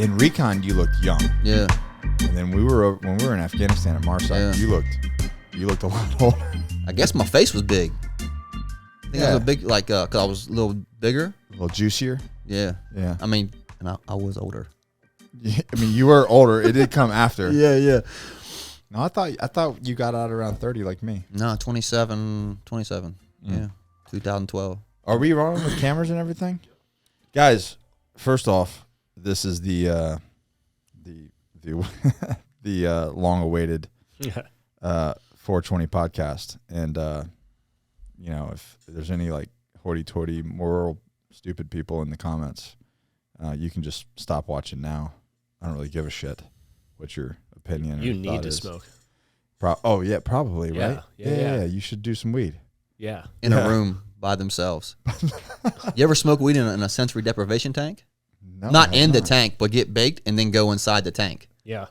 In recon, you looked young. Yeah. And then when we were in Afghanistan at Marseille, you looked a lot older. I guess my face was big. I think I was a big, like, cause I was a little bigger, a little juicier. Yeah. Yeah. I mean, and I was older. I mean, you were older. It did come after. Yeah. No, I thought you got out around 30 like me. No, 27. Yeah. 2012. Are we rolling with cameras and everything? Guys, first off, this is the long-awaited 420 podcast, and you know, if there's any like hoity-toity, moral, stupid people in the comments, you can just stop watching now. I don't really give a shit what your opinion. You need to smoke. Probably, yeah, right? Yeah. You should do some weed. Yeah, in a room by themselves. You ever smoke weed in a sensory deprivation tank? No, not in the tank, but get baked and then go inside the tank. Yeah,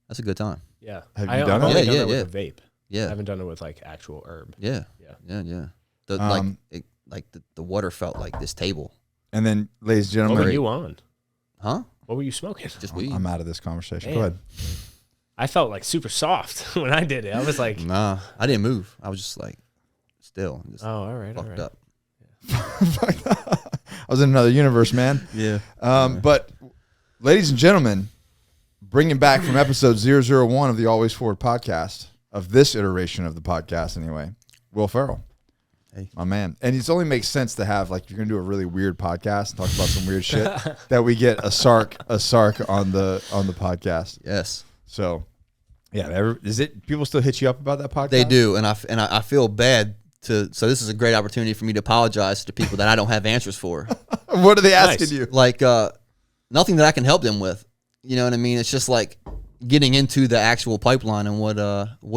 that's a good time. Yeah, have you done it? Yeah, done it with a vape. Yeah, I haven't done it with like actual herb. Yeah. The water felt like this table. And then, ladies and gentlemen, what were you on? Huh? What were you smoking? Just weed. I'm out of this conversation. Damn. Go ahead. I felt like super soft when I did it. I was like, nah, I didn't move. I was just like still. Just all right. Fucked up. I was in another universe, man. Yeah. But, ladies and gentlemen, bringing back from episode 001 of the Always Forward podcast, of this iteration of the podcast anyway, Will Ferrell. Hey. My man. And it only makes sense to have, like, you're going to do a really weird podcast and talk about some weird shit, that we get a sark on the podcast. Yes. So, yeah, people still hit you up about that podcast? They do, and I feel bad. So this is a great opportunity for me to apologize to people that I don't have answers for. What are they asking you? Like, nothing that I can help them with. You know what I mean? It's just like getting into the actual pipeline and what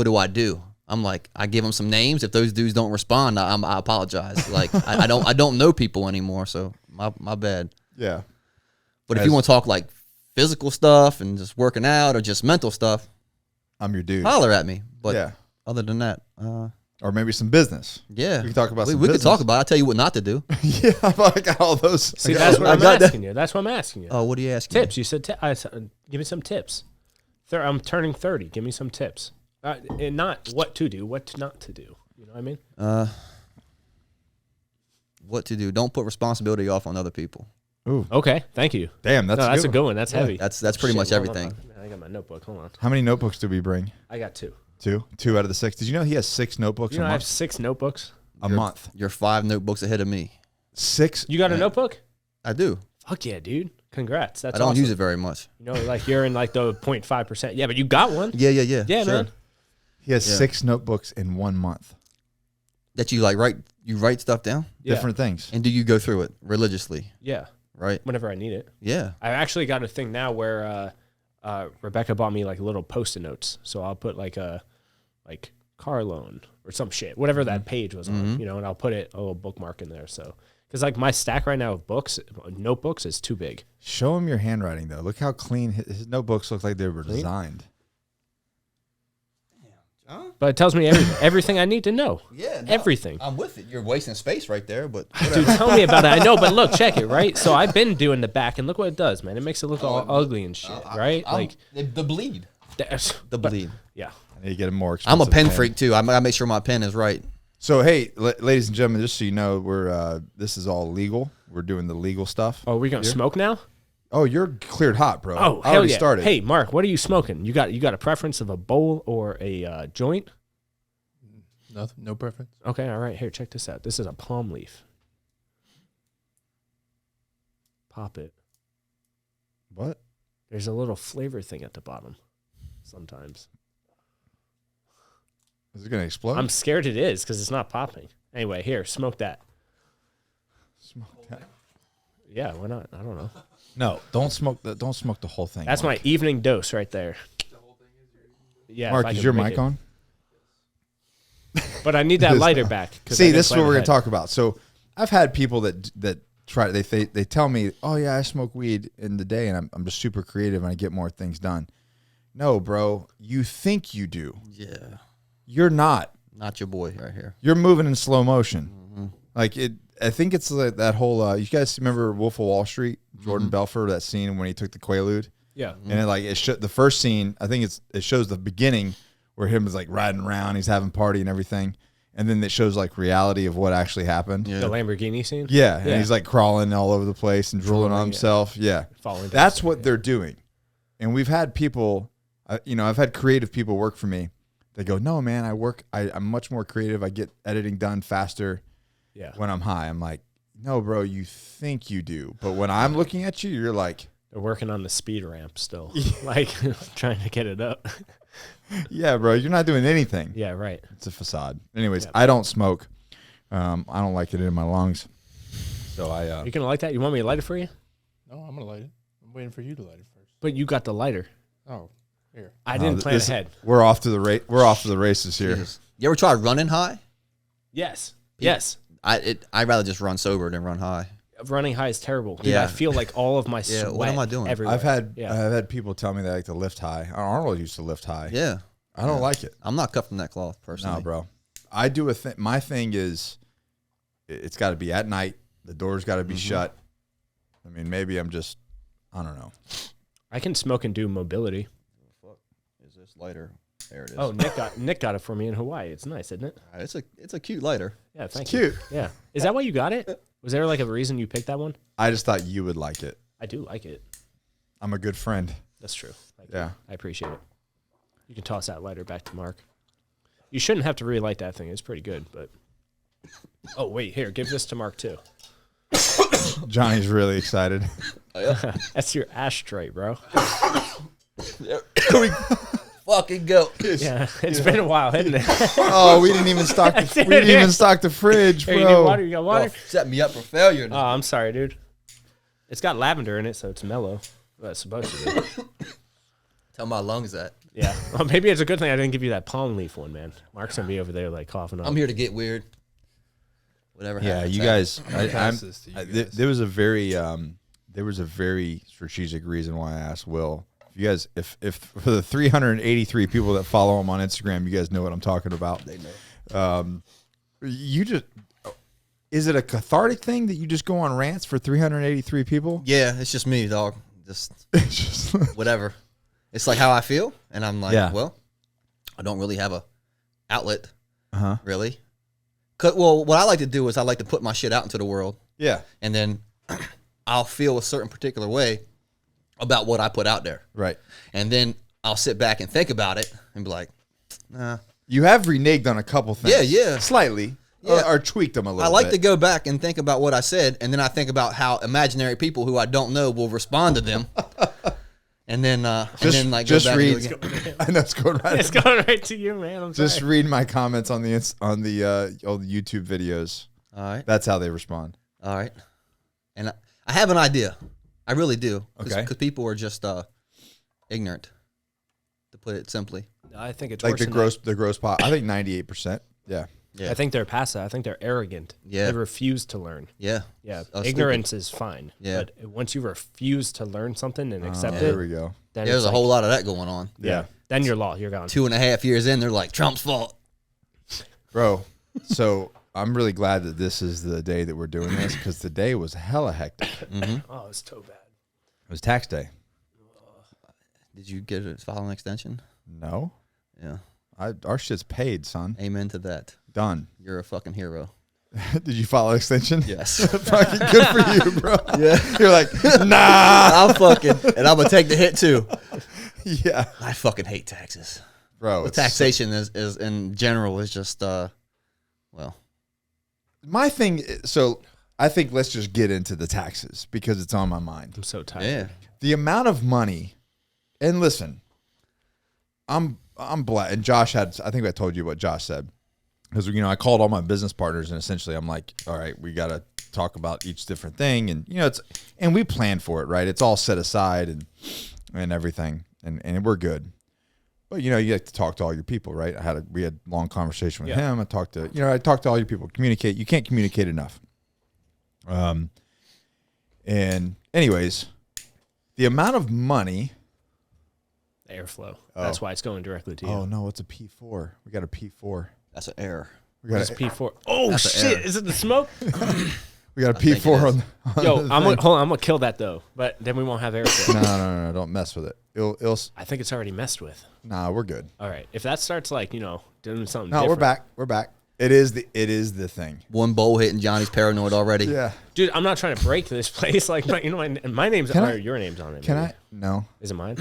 do I do? I'm like, I give them some names. If those dudes don't respond, I apologize. Like, I don't know people anymore, so my bad. Yeah. But if you want to talk like physical stuff and just working out or just mental stuff, I'm your dude. holler at me. But yeah. Other than that, or maybe some business. Yeah. We can talk about we could talk about it. I'll tell you what not to do. Yeah, I got all those. See, that's what I'm asking you. That's what I'm asking you. Oh, what are you asking? Tips. You said, give me some tips. I'm turning 30. Give me some tips. And not what to do, what not to do. You know what I mean? What to do. Don't put responsibility off on other people. Ooh. Okay, thank you. Damn, that's a good one. That's heavy. That's pretty much everything. I got my notebook. Hold on. How many notebooks did we bring? I got 2. 2 out of the 6. Did you know he has 6 notebooks a month? I have 6 notebooks a month. You're 5 notebooks ahead of me. 6. You got a notebook? I do. Fuck yeah, dude. Congrats. That's I don't awesome. use it very much. You know, like you're in like the 0.5%. Yeah, but you got one. Yeah. Yeah, sure. man. He has 6 notebooks in 1 month. That you like write stuff down? Yeah. Different things. And do you go through it religiously? Yeah. Right. Whenever I need it. Yeah. I actually got a thing now where Rebecca bought me like little Post-it notes. So I'll put like a car loan or some shit, whatever that page was on, you know, and I'll put a little bookmark in there. So, because like my stack right now of notebooks is too big. Show him your handwriting though. Look how clean his notebooks look, like they were designed. But it tells me everything I need to know. Yeah. No, everything. I'm with it. You're wasting space right there, but dude, tell me about it. I know, but look, check it, right? So I've been doing the back, and look what it does, man. It makes it look all ugly and shit, right? The bleed. The bleed. Yeah. I need to get a more expensive I'm a pen pen. freak too. I gotta make sure my pen is right. So hey, ladies and gentlemen, just so you know, we're this is all legal. We're doing the legal stuff. Oh, we're gonna smoke now? Oh, you're cleared hot, bro. Oh, I already yeah. started. Hey, Mark, what are you smoking? You got a preference of a bowl or a joint? Nothing, no preference. Okay, all right. Here, check this out. This is a palm leaf. Pop it. What? There's a little flavor thing at the bottom. Sometimes. Is it gonna explode? I'm scared it is because it's not popping. Anyway, here, smoke that. Smoke that. Yeah, why not? I don't know. No, don't smoke the whole thing. That's Mark. my evening dose right there. The whole thing is your evening dose. Yeah, Mark, is your mic on? But I need that lighter back. See, this is what we're going to talk about. So I've had people that try, they tell me, oh yeah, I smoke weed in the day and I'm just super creative and I get more things done. No, bro, you think you do. Yeah. You're not. Not your boy right here. You're moving in slow motion. Like I think it's like that whole. You guys remember Wolf of Wall Street? Jordan Belfort, that scene when he took the Quaalude. Yeah. And the first scene, I think it shows the beginning where him is like riding around, he's having party and everything, and then it shows like reality of what actually happened. Yeah. The Lamborghini scene. Yeah, and he's like crawling all over the place and drooling on himself. Yeah, Falling down. that's what they're doing. And we've had people, I've had creative people work for me. They go, no, man, I'm much more creative. I get editing done faster when I'm high. I'm like, no, bro, you think you do. But when I'm looking at you, you're like. They're working on the speed ramp still. Like, trying to get it up. Yeah, bro, you're not doing anything. Yeah, right. It's a facade. Anyways, I don't smoke. I don't like it in my lungs. So You gonna light that? You want me to light it for you? No, I'm gonna light it. I'm waiting for you to light it first. But you got the lighter. Oh, here. I didn't plan ahead. We're off to the races here. Jesus. You ever try running high? Yes. Yes. I'd rather just run sober than run high. Running high is terrible. Dude, Yeah. I feel like all of my sweat. what am I doing? Everywhere. I've had people tell me they like to lift high. Arnold used to lift high. Yeah. I don't like it. I'm not cut from that cloth, personally. No, bro. I do a thing. My thing is, it's got to be at night. The door's got to be shut. I mean, maybe I'm just, I don't know. I can smoke and do mobility. Fuck is this lighter? There it is. Oh, Nick got it for me in Hawaii. It's nice, isn't it? It's a cute lighter. Yeah, thank Cute. you. Yeah. Is that why you got it? Was there like a reason you picked that one? I just thought you would like it. I do like it. I'm a good friend. That's true. Thank Yeah. you. I appreciate it. You can toss that lighter back to Mark. You shouldn't have to relight that thing. It's pretty good, but. Oh wait, here, give this to Mark too. Johnny's really excited. That's your ashtray, bro. Fucking go. Yeah, it's been a while, hasn't it? Oh, we didn't even stock the fridge, bro. Here, you need water? You got water? Oh, set me up for failure. Oh, I'm sorry, dude. It's got lavender in it, so it's mellow. Well, it's supposed to be. Tell my lungs that. Yeah. Well, maybe it's a good thing I didn't give you that palm leaf one, man. Mark's gonna be over there like coughing up. I'm here to get weird. Whatever. Yeah, happens, you happens. guys. There was a very strategic reason why I asked Will. You guys, if for the 383 people that follow him on Instagram, you guys know what I'm talking about. They know. Is it a cathartic thing that you just go on rants for 383 people? Yeah, it's just me, dog. Just whatever. It's like how I feel, and I'm like, well, I don't really have a outlet, really. Well, what I like to do is I like to put my shit out into the world. Yeah. And then I'll feel a certain particular way about what I put out there. Right. And then I'll sit back and think about it and be like, nah. You have reneged on a couple things. Yeah. Slightly. Yeah. Or tweaked them a little bit. I like to go back and think about what I said, and then I think about how imaginary people who I don't know will respond to them. And then, go back and do it again. I know it's going right. It's going right to you, man. I'm Just sorry. read my comments on the old YouTube videos. All right. That's how they respond. All right. And I have an idea. I really do. Okay. Because people are just ignorant, to put it simply. I think it's Like worse the gross pot. I think 98%. Yeah. Yeah. I think they're past that. I think they're arrogant. Yeah. They refuse to learn. Yeah. Yeah. Oh, Ignorance is fine. Yeah. But once you refuse to learn something and accept it, There we go. then There's it's a like, whole lot of that going on. Yeah. Then you're lost. You're gone. 2.5 years in, they're like, Trump's fault. Bro, so I'm really glad that this is the day that we're doing this because the day was hella hectic. It Oh, it's so bad. was tax day. Did you get a filing extension? No. Yeah. Our shit's paid, son. Amen to that. Done. You're a fucking hero. Did you file extension? Yes. Fucking good for you, bro. Yeah. You're like, nah. I'm fucking, and I'm going to take the hit too. Yeah. I fucking hate taxes. Bro. The taxation is in general is just, well. My thing, so I think let's just get into the taxes because it's on my mind. I'm so tired. Yeah. The amount of money, and listen, I'm black, and Josh had, I think I told you what Josh said. Because, I called all my business partners, and essentially I'm like, all right, we got to talk about each different thing. And, and we plan for it, right? It's all set aside and everything, and we're good. But, you have to talk to all your people, right? We had a long conversation with him. I talked to all your people. Communicate. You can't communicate enough. And anyways, the amount of money. Airflow. That's why it's going directly to you. Oh, no, it's a P4. We got a P4. That's an error. We got It's P4. Oh That's an shit! error. Is it the smoke? we got a think it P4 is. on Yo, the hold thing. on. I'm gonna kill that though. But then we won't have air for it. No, don't mess with it. It'll. I think it's already messed with. Nah, we're good. All right. If that starts like doing something. No, different, we're back. It is the thing. One bowl hit and Johnny's paranoid already. Yeah. dude. I'm not trying to break this place. Like my name's Can or I- your name's on it. Can maybe. I? No. Is it mine?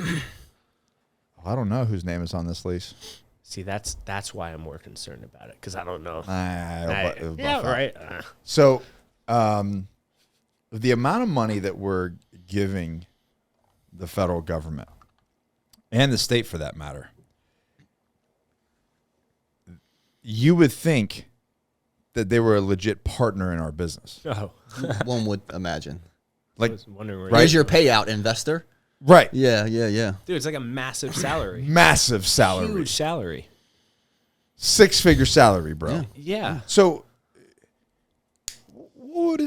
I don't know whose name is on this lease. See, that's why I'm more concerned about it because I don't know. It'll buff Yeah, out. right. So, the amount of money that we're giving the federal government and the state, for that matter, you would think that they were a legit partner in our business. Oh, One would imagine. I Like, was wondering where. Here's your payout, investor. right. Yeah. Dude, it's like a massive salary. Massive salary. Huge salary. 6-figure salary, bro. Yeah. So, what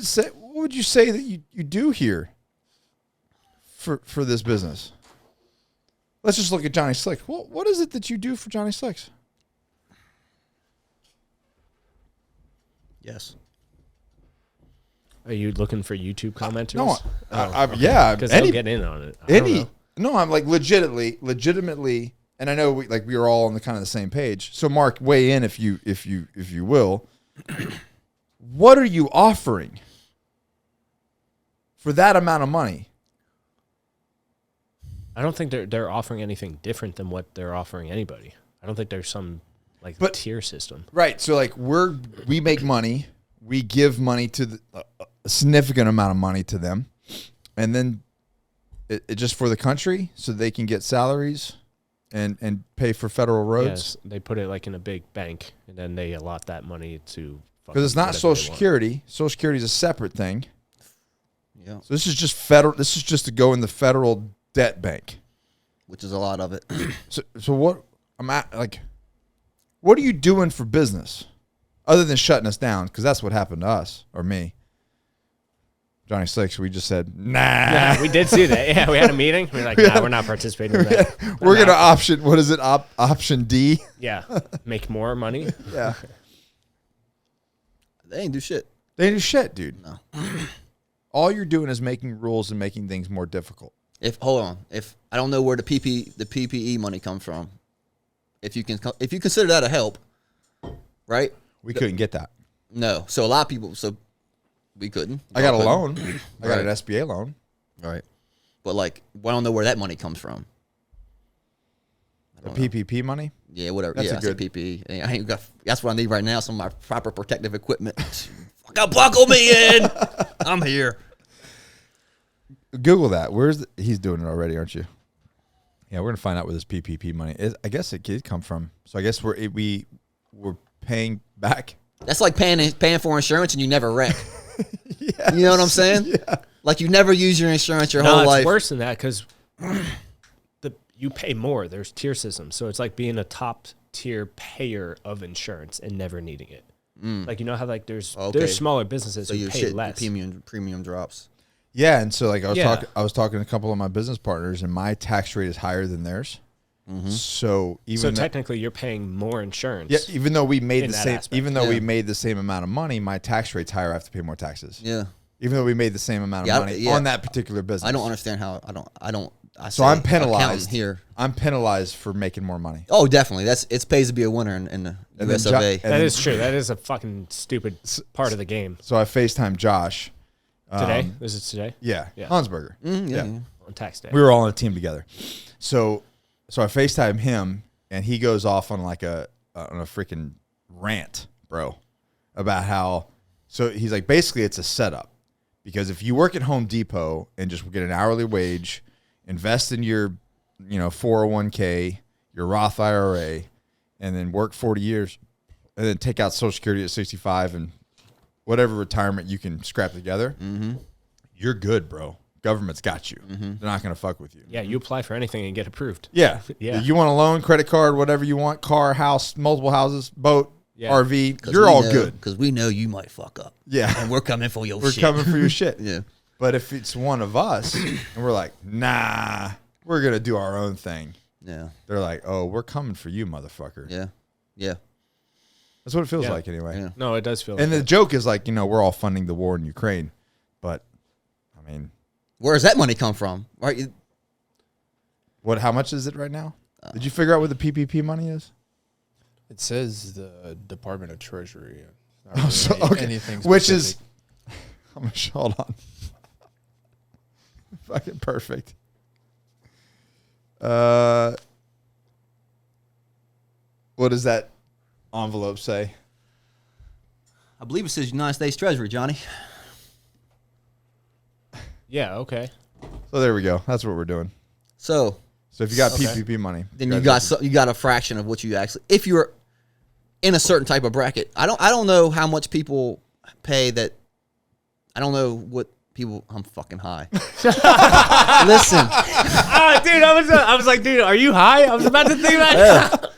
would you say that you do here for this business? Let's just look at Johnny Slick. What is it that you do for Johnny Slicks? Yes. Are you looking for YouTube commenters? No, yeah, because they'll get in on it. I don't know. No, I'm like legitimately, and I know we are all on the kind of the same page. So, Mark, weigh in if you will. What are you offering for that amount of money? I don't think they're offering anything different than what they're offering anybody. I don't think there's some tier system. Right. So like we make money, we give money to a significant amount of money to them, and then it just for the country so they can get salaries and pay for federal roads. Yes, they put it like in a big bank, and then they allot that money to. Because it's not Social Security. Social Security is a separate thing. Yeah. So this is just federal. This is just to go in the federal debt bank. Which is a lot of it. So what what are you doing for business other than shutting us down? Because that's what happened to us or me. Johnny Slicks, we just said, nah. Yeah, we did see that. Yeah, we had a meeting. We're like, nah, we're not participating in that. We're going to option, what is it? Option D? Yeah, make more money. Yeah. They ain't do shit. They do shit, dude. No. All you're doing is making rules and making things more difficult. If I don't know where the PPE money comes from, if you consider that a help, right? We couldn't get that. No. So a lot of people. So we couldn't. I got a Y'all loan. couldn't. I got Right. an SBA loan. Right. But like, I don't know where that money comes from. The PPP money. Yeah, whatever. That's yeah, a I said good- PPE. And I ain't got. That's what I need right now. Some of my proper protective equipment. Fucking buckle me in. I'm here. Google that. He's doing it already, aren't you? Yeah, we're gonna find out where this PPP money is. I guess it did come from. So I guess we're paying back. That's like paying for insurance and you never wreck. Yes. You know what I'm saying? Yeah. Like you never use your insurance your No, whole it's life. worse than that because you pay more. There's tier systems, so it's like being a top tier payer of insurance and never needing it. Like you know how like there's smaller businesses So who your pay shit, less. your premium drops. Yeah, and so like I was talking to a couple of my business partners, and my tax rate is higher than theirs. Mm-hmm. So Technically, you're paying more insurance. yeah, even though we made in the that same, aspect. even though we Yeah. made the same amount of money, my tax rate's higher. I have to pay more taxes. Yeah. Even though we made the same amount of money on that particular business. I don't understand how So I'm penalized here. I'm penalized for making more money. Oh, definitely. It pays to be a winner in the And US then of A. That is true. That is a fucking stupid part of the game. So I FaceTime Josh. Today? Is it today? Yeah. Yeah. Hansberger. Yeah. On tax day. We were all on a team together. So I FaceTime him, and he goes off on on a freaking rant, bro, about how. So he's like, basically, it's a setup because if you work at Home Depot and just get an hourly wage, invest in your, 401k, your Roth IRA, and then work 40 years, and then take out Social Security at 65 and whatever retirement you can scrap together, you're good, bro. Government's got you. They're not going to fuck with you. Yeah, you apply for anything and get approved. Yeah. Yeah. You want a loan, credit card, whatever you want, car, house, multiple houses, boat, Yeah. RV, you're all good. Because we know you might fuck up. Yeah. And we're coming for your We're shit. coming for your shit. Yeah. But if it's one of us and we're like, nah, we're going to do our own thing. Yeah. They're like, oh, we're coming for you, motherfucker. Yeah. Yeah. That's what it feels Yeah. like anyway. Yeah. No, it does feel And like the joke is like, we're all funding the war in Ukraine, but I mean, Where does that money come from? Right? how much is it right now? Did you figure out what the PPP money is? It says the Department of Treasury. It's not Oh, so, really okay. anything Which is, specific. hold on. Fucking perfect. What does that envelope say? I believe it says United States Treasury, Johnny. Yeah, okay. So there we go. That's what we're doing. So So if you got Okay. PPP money, then you got a fraction of what you actually, if you're in a certain type of bracket. I don't know how much people pay that. I don't know what people. I'm fucking high. Listen, Dude, I was like, dude, are you high? I was about to think that.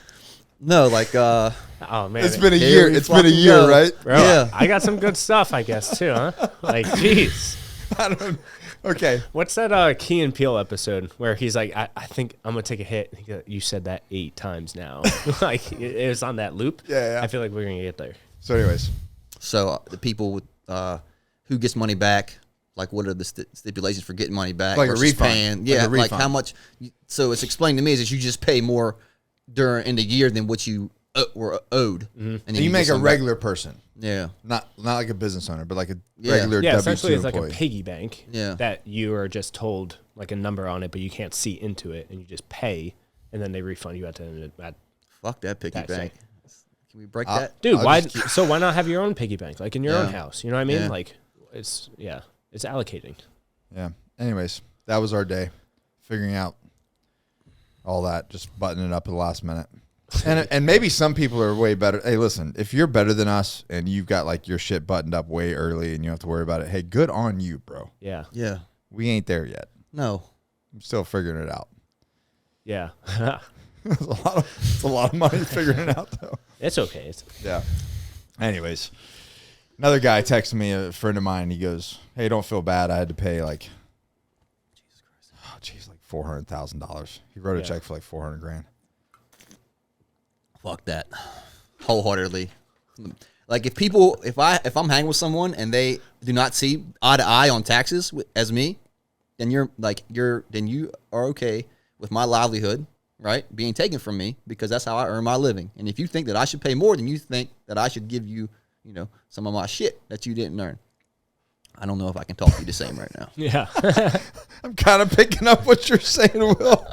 no, like Oh man, it's been a Here year. we It's been a fucking year, go. right? bro, yeah. I got some good stuff, I guess, too, huh? Like, jeez. I don't. Okay. What's that Key and Peele episode where he's like, I think I'm gonna take a hit. He goes, you said that 8 times now. Like it was on that loop. Yeah. I feel like we're gonna get there. So, anyways, So the people with who gets money back, like what are the stipulations for getting money back? Like a versus refund. Paying, Like yeah, a like how refund. much. So it's explained to me is that you just pay more in the year than what you were owed, and then you make get a some back. regular person, Yeah, not like a business owner, but like a Yeah. regular Yeah, W-2 essentially it's like employee. a piggy bank. Yeah. That you are just told like a number on it, but you can't see into it, and you just pay, and then they refund you at the end. fuck that piggy That's bank. it. Can we break that? Dude, I'll why? just keep- So why not have your own piggy bank, like in your own Yeah. house? You know what I mean? Yeah. Like it's allocating. Yeah. Anyways, that was our day, figuring out all that, just buttoning it up at the last minute. And maybe some people are way better. Hey, listen, if you're better than us and you've got like your shit buttoned up way early and you don't have to worry about it, hey, good on you, bro. Yeah, Yeah. We ain't there yet. No. I'm still figuring it out. yeah. It's a lot of money figuring it out, though. It's okay. Yeah. Anyways, another guy texted me, a friend of mine. He goes, "Hey, don't feel bad. I had to pay like, like $400,000. He wrote a Yeah. check for like $400,000. Fuck that. Wholeheartedly. Like if I'm hanging with someone and they do not see eye to eye on taxes as me, then you are okay with my livelihood, right, being taken from me because that's how I earn my living. And if you think that I should pay more, then you think that I should give you, some of my shit that you didn't earn. I don't know if I can talk to you the same right now. Yeah. I'm kind of picking up what you're saying, Will.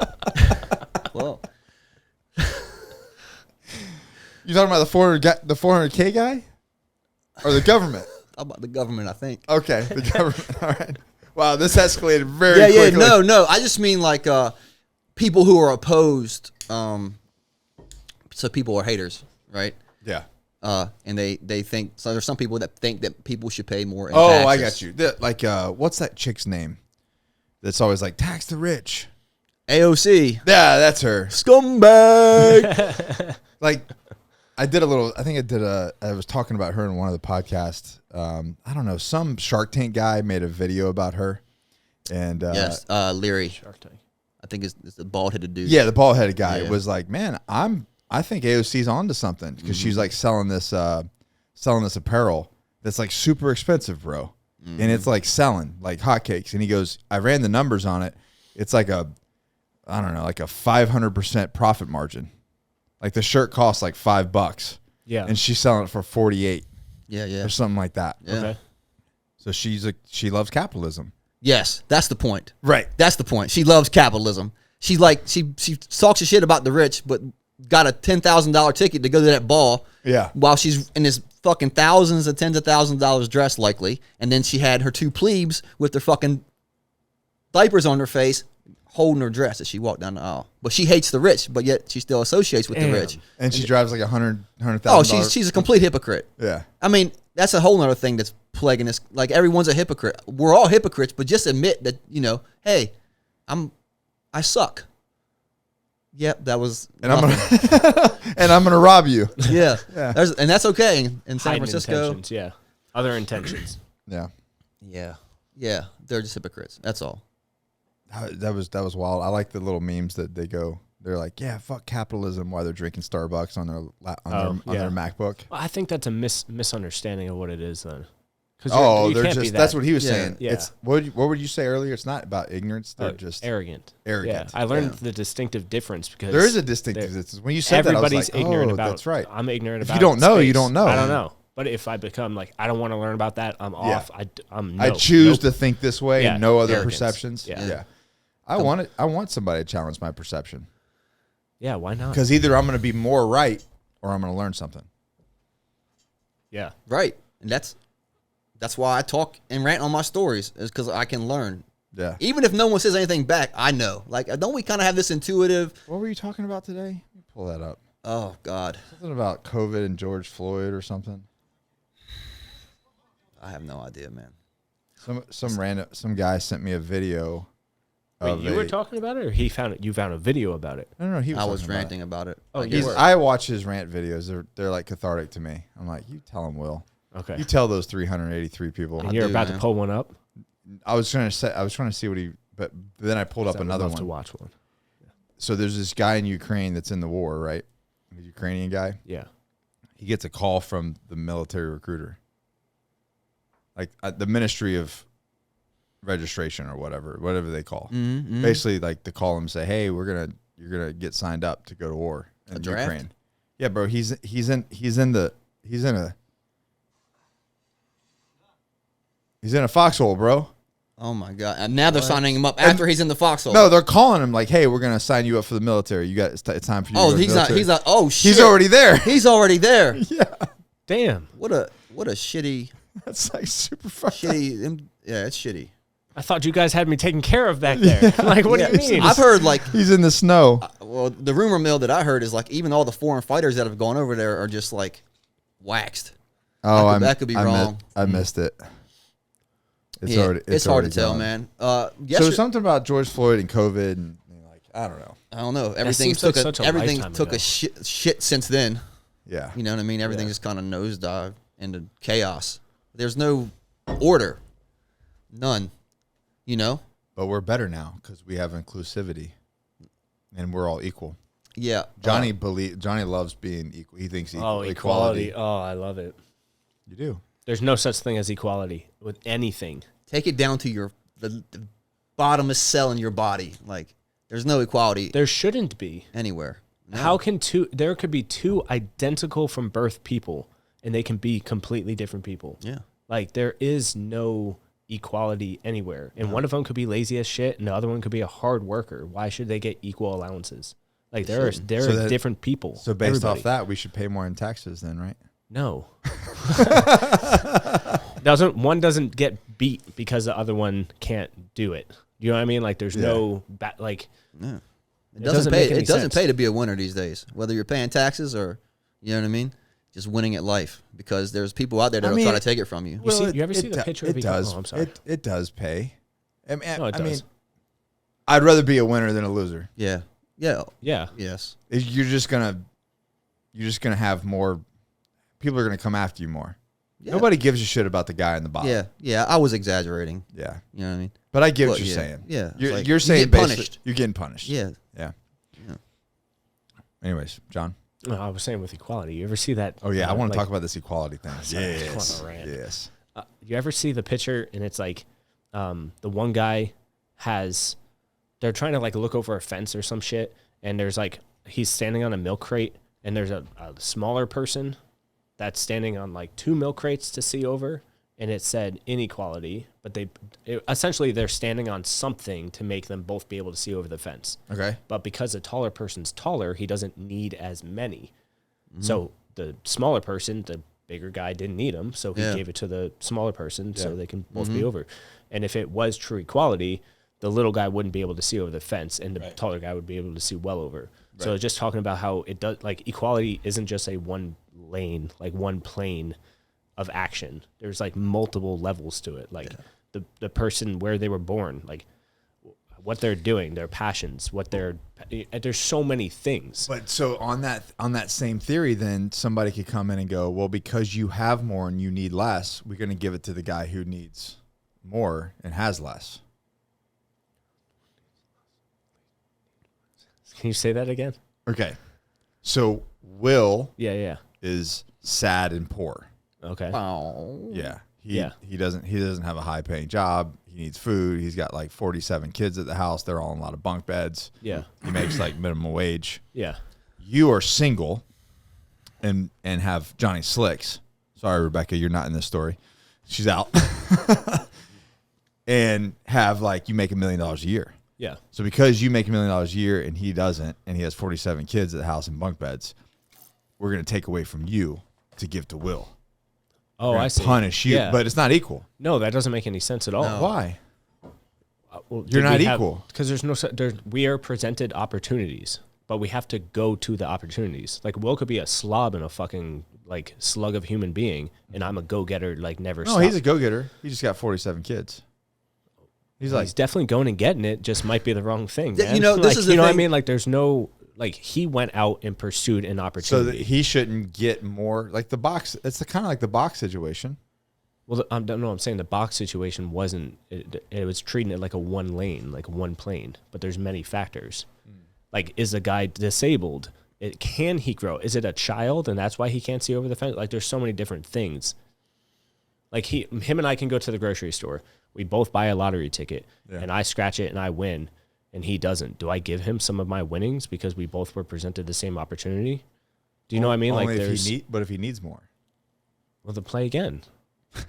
Well, You talking about the 400K guy, or the government? how about the government? I think. Okay, the government. All right. Wow, this escalated very Yeah, quickly. no. I just mean like people who are opposed. So people are haters, right? Yeah. And they think so. There's some people that think that people should pay more. In Oh, taxes. I got you. Like, what's that chick's name? That's always like tax the rich. AOC Yeah, that's her. scumbag. Like, I was talking about her in one of the podcasts. I don't know, some Shark Tank guy made a video about her. And Yes, Leary. Shark Tank. I think it's the bald headed dude. yeah, the bald headed guy Yeah. was like, man, I think AOC's onto something because she's like selling this apparel that's like super expensive, bro. And it's like selling like hotcakes. And he goes, I ran the numbers on it. It's like a 500% profit margin. Like the shirt costs like $5 Yeah. and she's selling it for 48 yeah. or something like that. Yeah. Okay. So she loves capitalism. Yes, that's the point. Right. That's the point. She loves capitalism. She's like she talks a shit about the rich, but got a $10,000 ticket to go to that ball. Yeah. While she's in this fucking thousands and tens of thousands of dollars dress, likely, and then she had her 2 plebes with their fucking diapers on their face, holding her dress as she walked down the aisle. But she hates the rich, but yet she still associates with Damn. the rich. And she drives like $100,000. Oh, she's a complete hypocrite. yeah. I mean, that's a whole nother thing that's plaguing us. Like everyone's a hypocrite. We're all hypocrites, but just admit that, hey, I suck. Yep, that was And I'm nothing. gonna rob you. Yeah. Yeah. And that's okay in San Hiding Francisco. intentions. Yeah. Other intentions. Yeah. Yeah, they're just hypocrites. That's all. That was wild. I like the little memes that they go They're like, yeah, fuck capitalism, while they're drinking Starbucks on their MacBook. Well, I think that's a misunderstanding of what it is then. They're just that's what he was saying. Yeah. It's what would you say earlier? It's not about ignorance. They're just arrogant. Yeah, I learned the distinctive difference because there is a distinctive difference. When you said that, I was like, ignorant about. That's right. I'm ignorant about. If you don't know, space. you don't know. I don't know. But if I become like, I don't want to learn about that, I'm off. I choose to think this way and no other arrogance. perceptions. Yeah. I want somebody to challenge my perception. Yeah, why not? Because either I'm going to be more right or I'm going to learn something. Yeah. Right. And that's why I talk and rant on my stories, is because I can learn. Yeah. Even if no one says anything back, I know. Like, don't we kind of have this intuitive? What were you talking about today? Let me pull that up. Oh, God. Something about COVID and George Floyd or something. I have no idea, man. Some guy sent me a video. Wait, you were talking about it, or he found it? You found a video about it? No, he was. I was ranting about it. Oh, I watch his rant videos. They're like cathartic to me. I'm like, you tell him, Will. Okay. You tell those 383 people. And you're about to pull one up. I was trying to see what he, but then I pulled up another one. To watch one. So there's this guy in Ukraine that's in the war, right? The Ukrainian guy. Yeah. He gets a call from the military recruiter, like the Ministry of Registration or whatever they call. Mm-hmm. Basically, like to call him and say, "Hey, you're gonna get signed up to go to war in Ukraine." Yeah, bro. He's in a foxhole, bro. Oh my God! And now they're signing him up after he's in the foxhole. No, they're calling him like, "Hey, we're gonna sign you up for the military. It's time for you." Oh, to go to the military." he's not. Oh shit! He's already there. He's already there. Yeah. Damn. What a shitty. That's like super fucked up. Shitty. Yeah, it's shitty. I thought you guys had me taken care of back there. Like, what do you mean? I've heard like He's in the snow. well, the rumor mill that I heard is like even all the foreign fighters that have gone over there are just like waxed. Oh, that could be wrong. I missed it. It's hard to tell, gone. man. So something about George Floyd and COVID and like I don't know. I don't know. Everything seems like such a lifetime took ago. a shit since then. Yeah. You know what I mean? Everything just kind of nosedived into chaos. There's no order. None. You know? But we're better now because we have inclusivity, and we're all equal. Yeah. Johnny loves being equal. He thinks equality. Oh, I love it. You do. There's no such thing as equality with anything. Take it down to the bottomest cell in your body. Like, there's no equality There shouldn't be. anywhere. No. How can there could be two identical from birth people and they can be completely different people? Yeah. Like, there is no equality anywhere. And one of them could be lazy as shit and the other one could be a hard worker. Why should they get equal allowances? Like, there are different people. So based off that, we should pay more in taxes then, right? No. One doesn't get beat because the other one can't do it. You know what I mean? Like, there's no Yeah. It doesn't pay. make any It doesn't sense. pay to be a winner these days. Whether you're paying taxes or, you know what I mean, just winning at life. Because there's people out there that'll try to take it from you. You ever see the picture of it does. Oh, I'm sorry. It does pay. I does. mean, I'd rather be a winner than a loser. Yeah. Yeah. Yeah. Yes. You're just gonna have more. People are gonna come after you more. Yeah. Nobody gives a shit about the guy in the bottom. Yeah. Yeah. I was exaggerating. Yeah. You know what I mean? But I get Well, what you're yeah. saying. Yeah. You're, It's like, you're saying you get basically punished. you're getting punished. Yeah. Yeah. Yeah. Anyways, John. No, I was saying with equality. You ever see that? Oh yeah, I want to talk about this equality thing. Sorry, I just wanna rant. Yes. You ever see the picture and it's like the one guy they're trying to like look over a fence or some shit and there's like he's standing on a milk crate and there's a smaller person that's standing on like two milk crates to see over and it said inequality, but essentially they're standing on something to make them both be able to see over the fence. Okay. But because the taller person's taller, he doesn't need as many. So the smaller person, the bigger guy, didn't need them, so he gave it to the smaller person so they can both be over. And if it was true equality, the little guy wouldn't be able to see over the fence, and the taller guy would be able to see well over. Right. So just talking about how it does, like equality isn't just a one lane, like one plane of action. There's like multiple levels to it. Like the person where they were born, like what they're doing, their passions, there's so many things. But so on that same theory, then somebody could come in and go, well, because you have more and you need less, we're going to give it to the guy who needs more and has less. Can you say that again? Okay. So Will Yeah. is sad and poor. Okay. Oh. Yeah. Yeah. He doesn't have a high paying job. He needs food. He's got like 47 kids at the house. They're all in a lot of bunk beds. Yeah. He makes like minimum wage. Yeah. You are single and have Johnny Slicks. Sorry, Rebecca, you're not in this story. She's out. And have like, you make $1 million a year. Yeah. So because you make $1 million a year and he doesn't, and he has 47 kids at the house in bunk beds, we're going to take away from you to give to Will. Oh, I see. Punish you, Yeah. but it's not equal. No, that doesn't make any sense at all. No. Why? Well, You're did not we have- equal. Because we are presented opportunities, but we have to go to the opportunities. Like Will could be a slob and a fucking like slug of human being, and I'm a go getter. Like never. No, stop. he's a go getter. He just got 47 kids. He's like, He's definitely going and getting it. Just might be the wrong thing. Yeah, Man. you know, this Like, is the you know what I thing. mean. Like there's no like he went out and pursued an so opportunity. that he shouldn't get more like the box. It's kind of like the box situation. Well, I don't know. I'm saying the box situation wasn't. It was treating it like a one lane, like one plane. But there's many factors. Like, is a guy disabled? Can he grow? Is it a child, and that's why he can't see over the fence? Like, there's so many different things. Like him and I can go to the grocery store. We both buy a lottery ticket, and I scratch it and I win, and he doesn't. Do I give him some of my winnings because we both were presented the same opportunity? Do you know what I mean? Only Like, there's but if he needs more. well, to play again.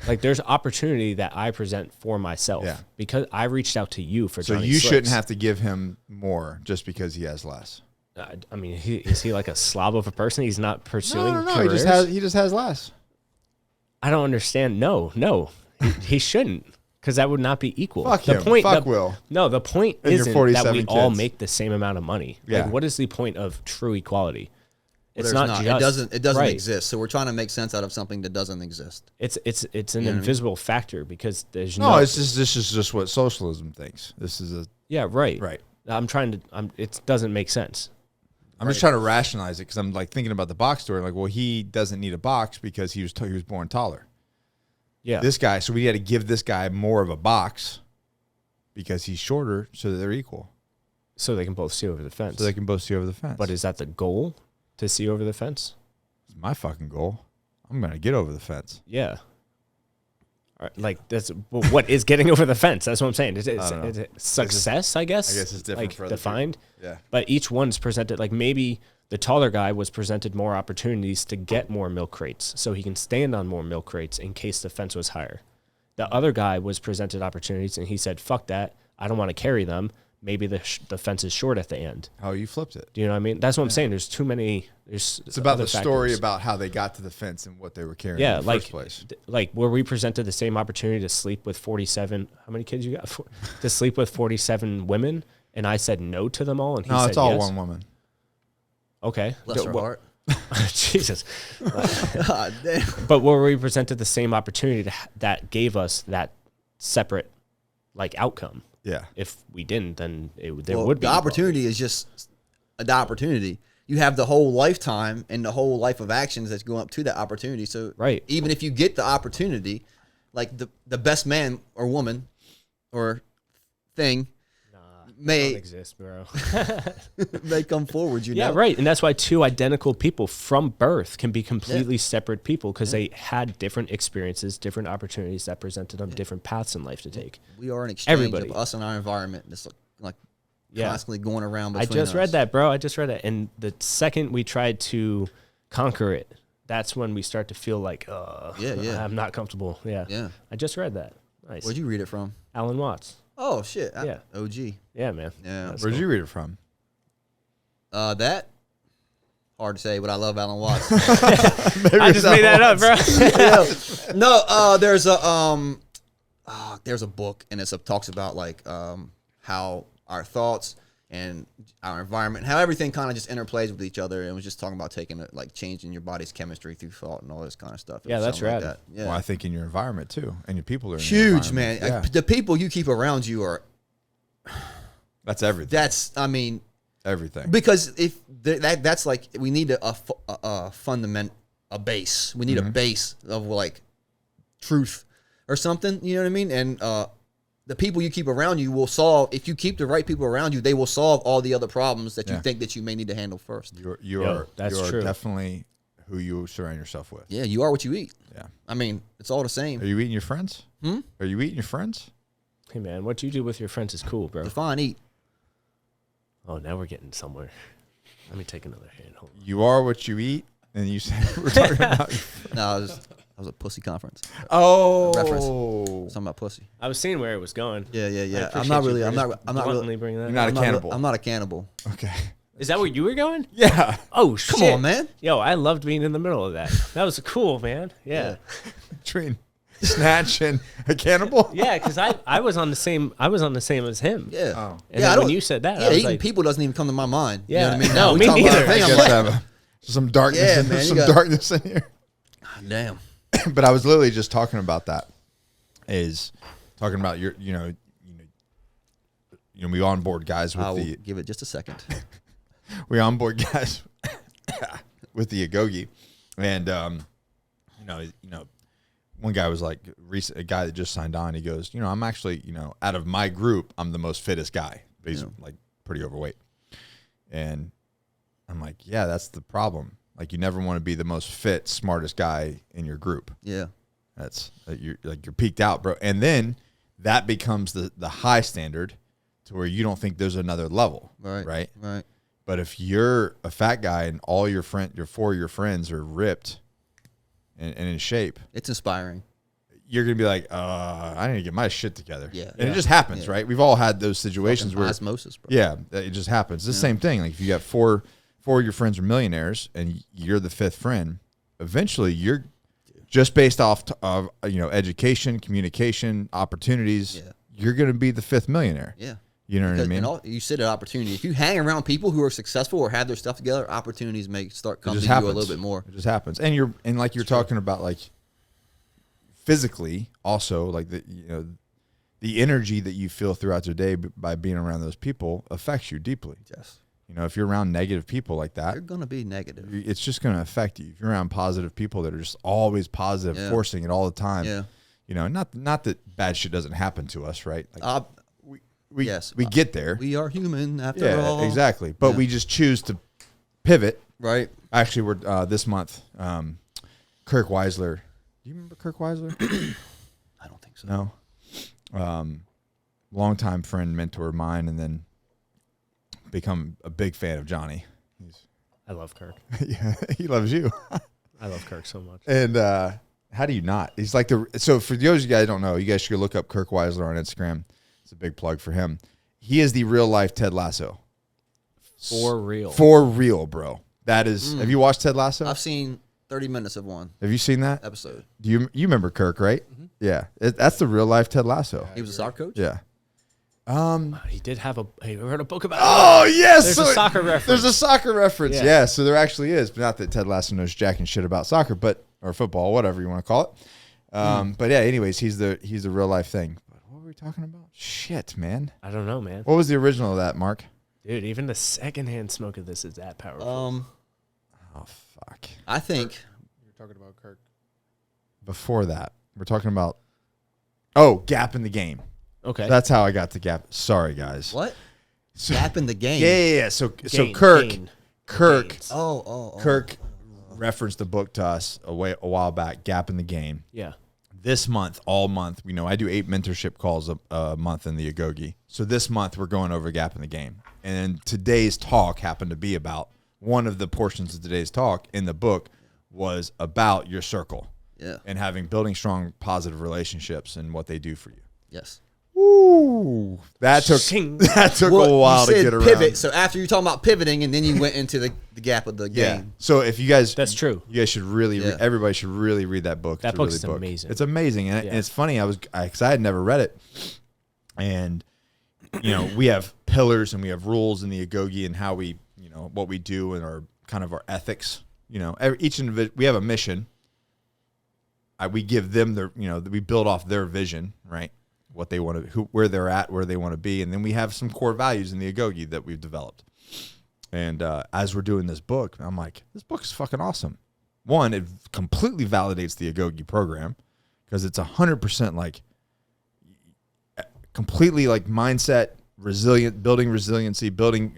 Like there's opportunity that I present for myself because I reached out to you for. So Johnny you Slicks. shouldn't have to give him more just because he has less. I mean, is he like a slob of a person? He's not pursuing. No. Careers? He just has less. I don't understand. No, he shouldn't, because that would not be equal. Fuck the him. point, Fuck the, Will. No, the point And your isn't that 47 we all kids. make the same amount of money. Yeah. Like, what is the point of true equality? Well, It's there's not. It Just, doesn't right. exist. So we're trying to make sense out of something that doesn't exist. It's an invisible factor because there's No, no. it's just this is just what socialism thinks. This is a Yeah, right. right. It doesn't make sense. I'm just trying to rationalize it because I'm like thinking about the box story. Like, well, he doesn't need a box because he was born taller. Yeah. This guy, so we had to give this guy more of a box because he's shorter, so that they're equal, So they can both see over the fence. so they can both see over the fence. But is that the goal, to see over the fence? It's my fucking goal. I'm gonna get over the fence. Yeah. All right, like that's well, what is getting over the fence? That's what I'm saying. Is it success? I guess. I guess it's different like for other defined. Yeah. But each one's presented like maybe the taller guy was presented more opportunities to get more milk crates, so he can stand on more milk crates in case the fence was higher. The other guy was presented opportunities, and he said, "Fuck that! I don't want to carry them. Maybe the fence is short at the end." How you flipped it. Do you know what I mean? That's what I'm saying. There's too many. It's about other the story factors. about how they got to the fence and what they were carrying Yeah, in the like first place. like were we presented the same opportunity to sleep with 47? How many kids you got? To sleep with 47 women, and I said no to them all, and he No, said it's all yes? one woman. Okay, Bless her heart. Jesus. God damn. But were we presented the same opportunity that gave us that separate like outcome? Yeah. If we didn't, then there would be The equality. opportunity is just the opportunity. You have the whole lifetime and the whole life of actions that's going up to that opportunity. So Right. even if you get the opportunity, like the best man or woman or thing Don't may exist, bro. may come forward. You Yeah, know, right. And that's why two identical people from birth can be completely separate people because they had different experiences, different opportunities that presented them different paths in life to take. We are an exchange Everybody. of us and our environment. That's like Yeah. constantly going around. I Between just read us. that, bro. I just read it. And the second we tried to conquer it, that's when we start to feel like, Yeah. I'm not comfortable. Yeah. Yeah. I just read that. Nice. Where'd you read it from? Alan Watts. Oh shit. Yeah. OG. Yeah, man. Yeah. That's Where'd cool. you read it from? That hard to say, but I love Alan Watts. I just made that up, bro. No, there's a book and talks about like how our thoughts and our environment, how everything kind of just interplays with each other, and it was just talking about taking it, like changing your body's chemistry through thought and all this kind of stuff. It Yeah, was that's something rad. Like that. Yeah, Well, I think in your environment too, and your people are in your huge, man. environment. Yeah. Like, the people you keep around you are. That's everything. That's, I mean, Everything. because if that's like we need a fundament, a base. We need a base of like truth or something. You know what I mean? And the people you keep around you will solve. If you keep the right people around you, they will solve all the other problems that you think that you may need to handle first. You are definitely who you surround yourself with. Yeah, you are what you eat. Yeah. I mean, it's all the same. Are you eating your friends? Are you eating your friends? Hey, man, what you do with your friends is cool, bro. Define eat. Oh, now we're getting somewhere. Let me take another hand. Hold on. You are what you eat, and you said we're talking about. No, it was a pussy conference. Oh, Reference. Something about pussy. I was seeing where it was going. Yeah. I'm not really bringing that. You're not a cannibal. I'm not a cannibal. Okay. Is that where you were going? Yeah. Oh, shit. Come on, man. Yo, I loved being in the middle of that. That was cool, man. Yeah. Between Snatch and a cannibal. Yeah, because I was on the same as him. Yeah. Oh. And then when you said that, I was eating like, people doesn't even come to my mind. Yeah. You know what I mean? No, we me talk about neither. a thing, I I'm guess like, have some darkness. Yeah, man, Some darkness in here. damn. But I was literally just talking about that. Is talking about your, we onboard guys with I'll the. give it just a second. We onboard guys with the Agoge, and one guy was like, a guy that just signed on. He goes, I'm actually, out of my group, I'm the most fittest guy. But he's like pretty overweight, and I'm like, yeah, that's the problem. Like, you never want to be the most fit, smartest guy in your group. Yeah, that's you're peaked out, bro. And then that becomes the high standard to where you don't think there's another level, right? But if you're a fat guy and all your four of your friends are ripped and in shape, it's inspiring. You're gonna be like, I need to get my shit together. Yeah, and it just happens, right? We've all had those situations where osmosis, bro. Yeah, it just happens. It's the same thing. Like, if you got four of your friends are millionaires and you're the fifth friend, eventually you're just based off of education, communication, opportunities. Yeah. You're gonna be the fifth millionaire. Yeah. You know what I mean? You said an opportunity. If you hang around people who are successful or have their stuff together, opportunities may start coming to you a little bit more. It just happens. And you're talking about, like, physically also, like, the energy that you feel throughout your day by being around those people affects you deeply. Yes. If you're around negative people like that, You're gonna be negative. it's just gonna affect you. If you're around positive people that are just always positive, forcing it all the time. Yeah. Not that bad shit doesn't happen to us, right? Like, we get there. We are human after all. Yeah, exactly. But we just choose to pivot. Right. Actually, we're this month. Kirk Weisler. Do you remember Kirk Weisler? I don't think so. No. Longtime friend, mentor of mine, and then become a big fan of Johnny. I love Kirk. Yeah, he loves you. I love Kirk so much. And how do you not? He's like so for those of you guys who don't know, you guys should look up Kirk Weisler on Instagram. It's a big plug for him. He is the real life Ted Lasso. For real. For real, bro. That is. Have you watched Ted Lasso? I've seen 30 minutes of one Have you seen that episode. Do you remember Kirk, right? Mm-hmm. Yeah, that's the real life Ted Lasso. He was a soccer coach. Yeah. He did have he wrote a book about it. Oh yes, There's a soccer reference. There's a soccer reference. Yeah. Yeah, so there actually is. But not that Ted Lasso knows jack and shit about soccer, or football, whatever you want to call it. But yeah, anyways, he's the real life thing. But what were we talking about? Shit, man. I don't know, man. What was the original of that, Mark? Dude, even the secondhand smoke of this is that powerful. Oh fuck. I think You're talking about Kirk. Before that, we're talking about gap in the game. Okay. That's how I got to gap. Sorry, guys. what? So, Gap in the game. Yeah. So Gain, Kirk, gain, Kirk, gains. Kirk referenced the book to us a while back. Gap in the Game. Yeah. This month, all month, I do 8 mentorship calls a month in the Agoge. So this month we're going over Gap in the Game, and today's talk happened to be about one of the portions of today's talk in the book was about your circle. Yeah. And building strong, positive relationships and what they do for you. Yes. Ooh, that took a while to get around. Pivot. So after you're talking about pivoting, and then you went into the gap of the Yeah. game. So if you guys, That's true. You guys should really, everybody should really read that book. That It's a book's really amazing. It's amazing, and it's funny. Because I had never read it, and we have pillars and we have rules in the Agoge and how we, what we do and our kind of our ethics. Each individual, we have a mission. We give them we build off their vision, right? What they want to, where they're at, where they want to be, and then we have some core values in the Agoge that we've developed. And as we're doing this book, I'm like, this book is fucking awesome. One, it completely validates the Agoge program because it's 100% like completely like mindset, building resiliency, building,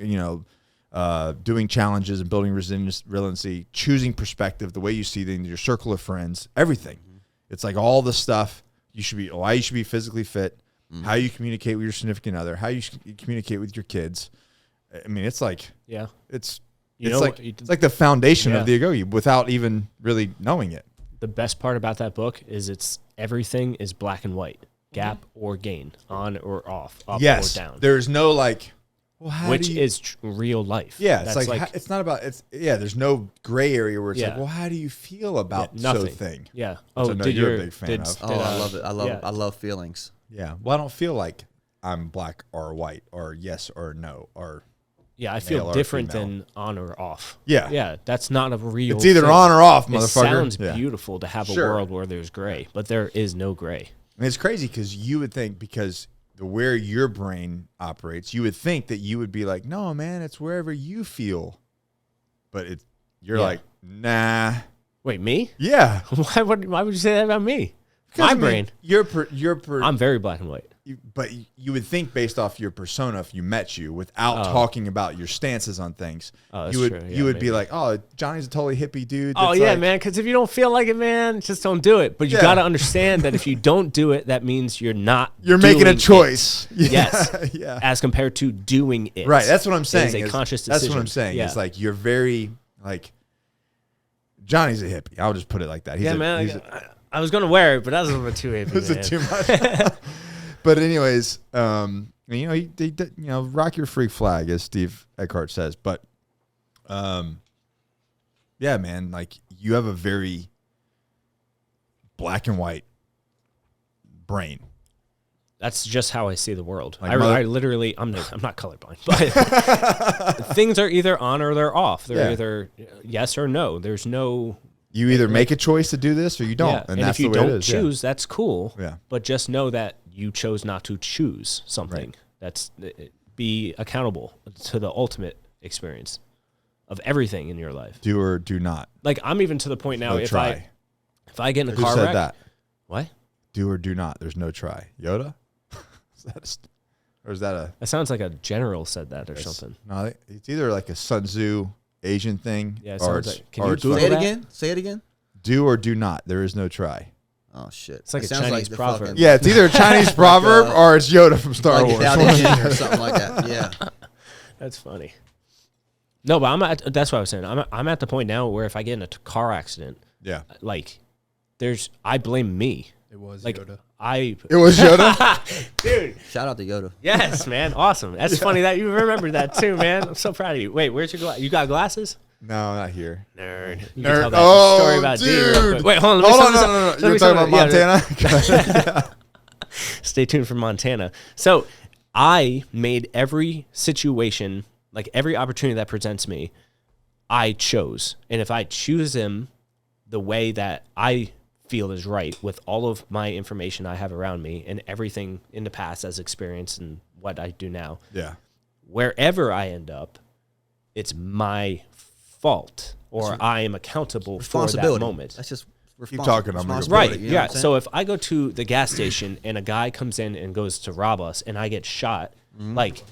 doing challenges and building resiliency, choosing perspective, the way you see things, your circle of friends, everything. It's like all the stuff why you should be physically fit, how you communicate with your significant other, how you communicate with your kids. I mean, it's like, it's like the foundation of the Agoge without even really knowing it. The best part about that book is everything is black and white, gap or gain, on or off, up or down. There's no like, which is real life. Yeah, it's like it's not about there's no gray area where it's like, well, how do you feel about nothing. so thing? Yeah. Oh, you're a big fan of. I love it. I love feelings. Yeah. Well, I don't feel like I'm black or white or yes or no or. Yeah, I feel different than on or off. Yeah. Yeah, that's not a real It's either thing. on or off, motherfucker. It sounds beautiful to have a world where there's gray, but there is no gray. And it's crazy because you would think, because where your brain operates, you would think that you would be like, no, man, it's wherever you feel. But you're like, nah. Wait, me? Yeah. Why would you say that about me? My brain. I'm very black and white. But you would think based off your persona, if you met you without talking about your stances on things, you would be like, oh, Johnny's a totally hippie dude. Oh yeah, man. Because if you don't feel like it, man, just don't do it. But you got to understand that if you don't do it, that means you're making a choice. Yes. Yeah. As compared to doing it. Right. That's what I'm saying. It's a conscious decision. That's what I'm saying. Yeah. It's like you're very like Johnny's a hippie. I'll just put it like that. I was gonna wear it, but that was a little bit too hippie. Was it too much? But anyways, rock your freak flag, as Steve Eckhart says. But, yeah, man, like you have a very black and white brain. That's just how I see the world. Like I literally, I'm not colorblind, but things are either on or they're off. They're either yes or no. There's no. You either make a choice to do this or you don't, and that's the way it is. If you don't choose, that's cool. Yeah. But just know that you chose not to choose something. Right. Be accountable to the ultimate experience of everything in your life. Do or do not. Like I'm even to the point now. If I get in a car wreck. Who said said that? What? Do or do not. There's no try. Yoda? Or is that a? That sounds like a general said that or something. No, it's either like a Sun Tzu Asian thing. Yeah, or can you Google say it that? again? Say it again. Do or do not. There is no try. Oh shit! It's like a Chinese proverb. Yeah, it's either a Chinese proverb or it's Yoda from Star Wars, or something like that. Yeah, that's funny. No, but that's what I was saying. I'm at the point now where if I get in a car accident, like I blame me. It was like Yoda. It was Yoda, dude. Shout out to Yoda. Yes, man, awesome. That's funny that you remembered that too, man. I'm so proud of you. Wait, where's your you got glasses? No, not here. Nerd. You can tell that story about dude. Wait, hold on. No. You're talking about Montana? Stay tuned for Montana. So I made every situation, like every opportunity that presents me, I chose. And if I choose them the way that I feel is right with all of my information I have around me and everything in the past as experience and what I do now, wherever I end up, it's my fault or I am accountable for that moment. That's just keep talking. I'm right. Yeah. So if I go to the gas station and a guy comes in and goes to rob us and I get shot, like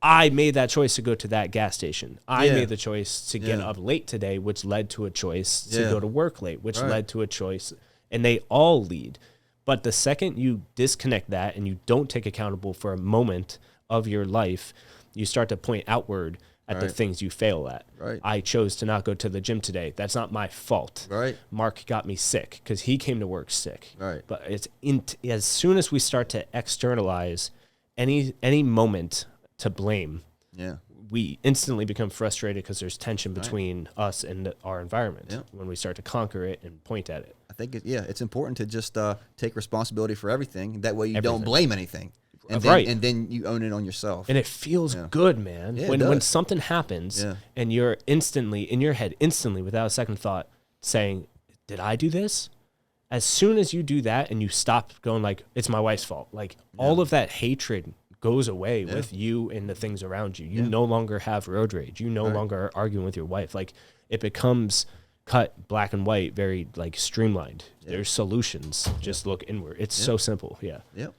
I made that choice to go to that gas station. I made the choice to get up late today, which led to a choice to go to work late, which led to a choice. And they all lead. But the second you disconnect that and you don't take accountable for a moment of your life, you start to point outward at the things you fail at. Right. I chose to not go to the gym today. That's not my fault. Right. Mark got me sick because he came to work sick. Right. But it's as soon as we start to externalize any moment to blame, we instantly become frustrated because there's tension between us and our environment when we start to conquer it and point at it. I think it's important to just take responsibility for everything. That way you don't blame anything. And then you own it on yourself. And it feels good, man. Yeah, when something happens and you're instantly, in your head, without a second thought, saying, did I do this? As soon as you do that and you stop going like, it's my wife's fault, like all of that hatred goes away with you and the things around you. You no longer have road rage. You no longer are arguing with your wife. Like it becomes cut black and white, very like streamlined. There's solutions. Just look inward. It's so simple. Yeah. Yep.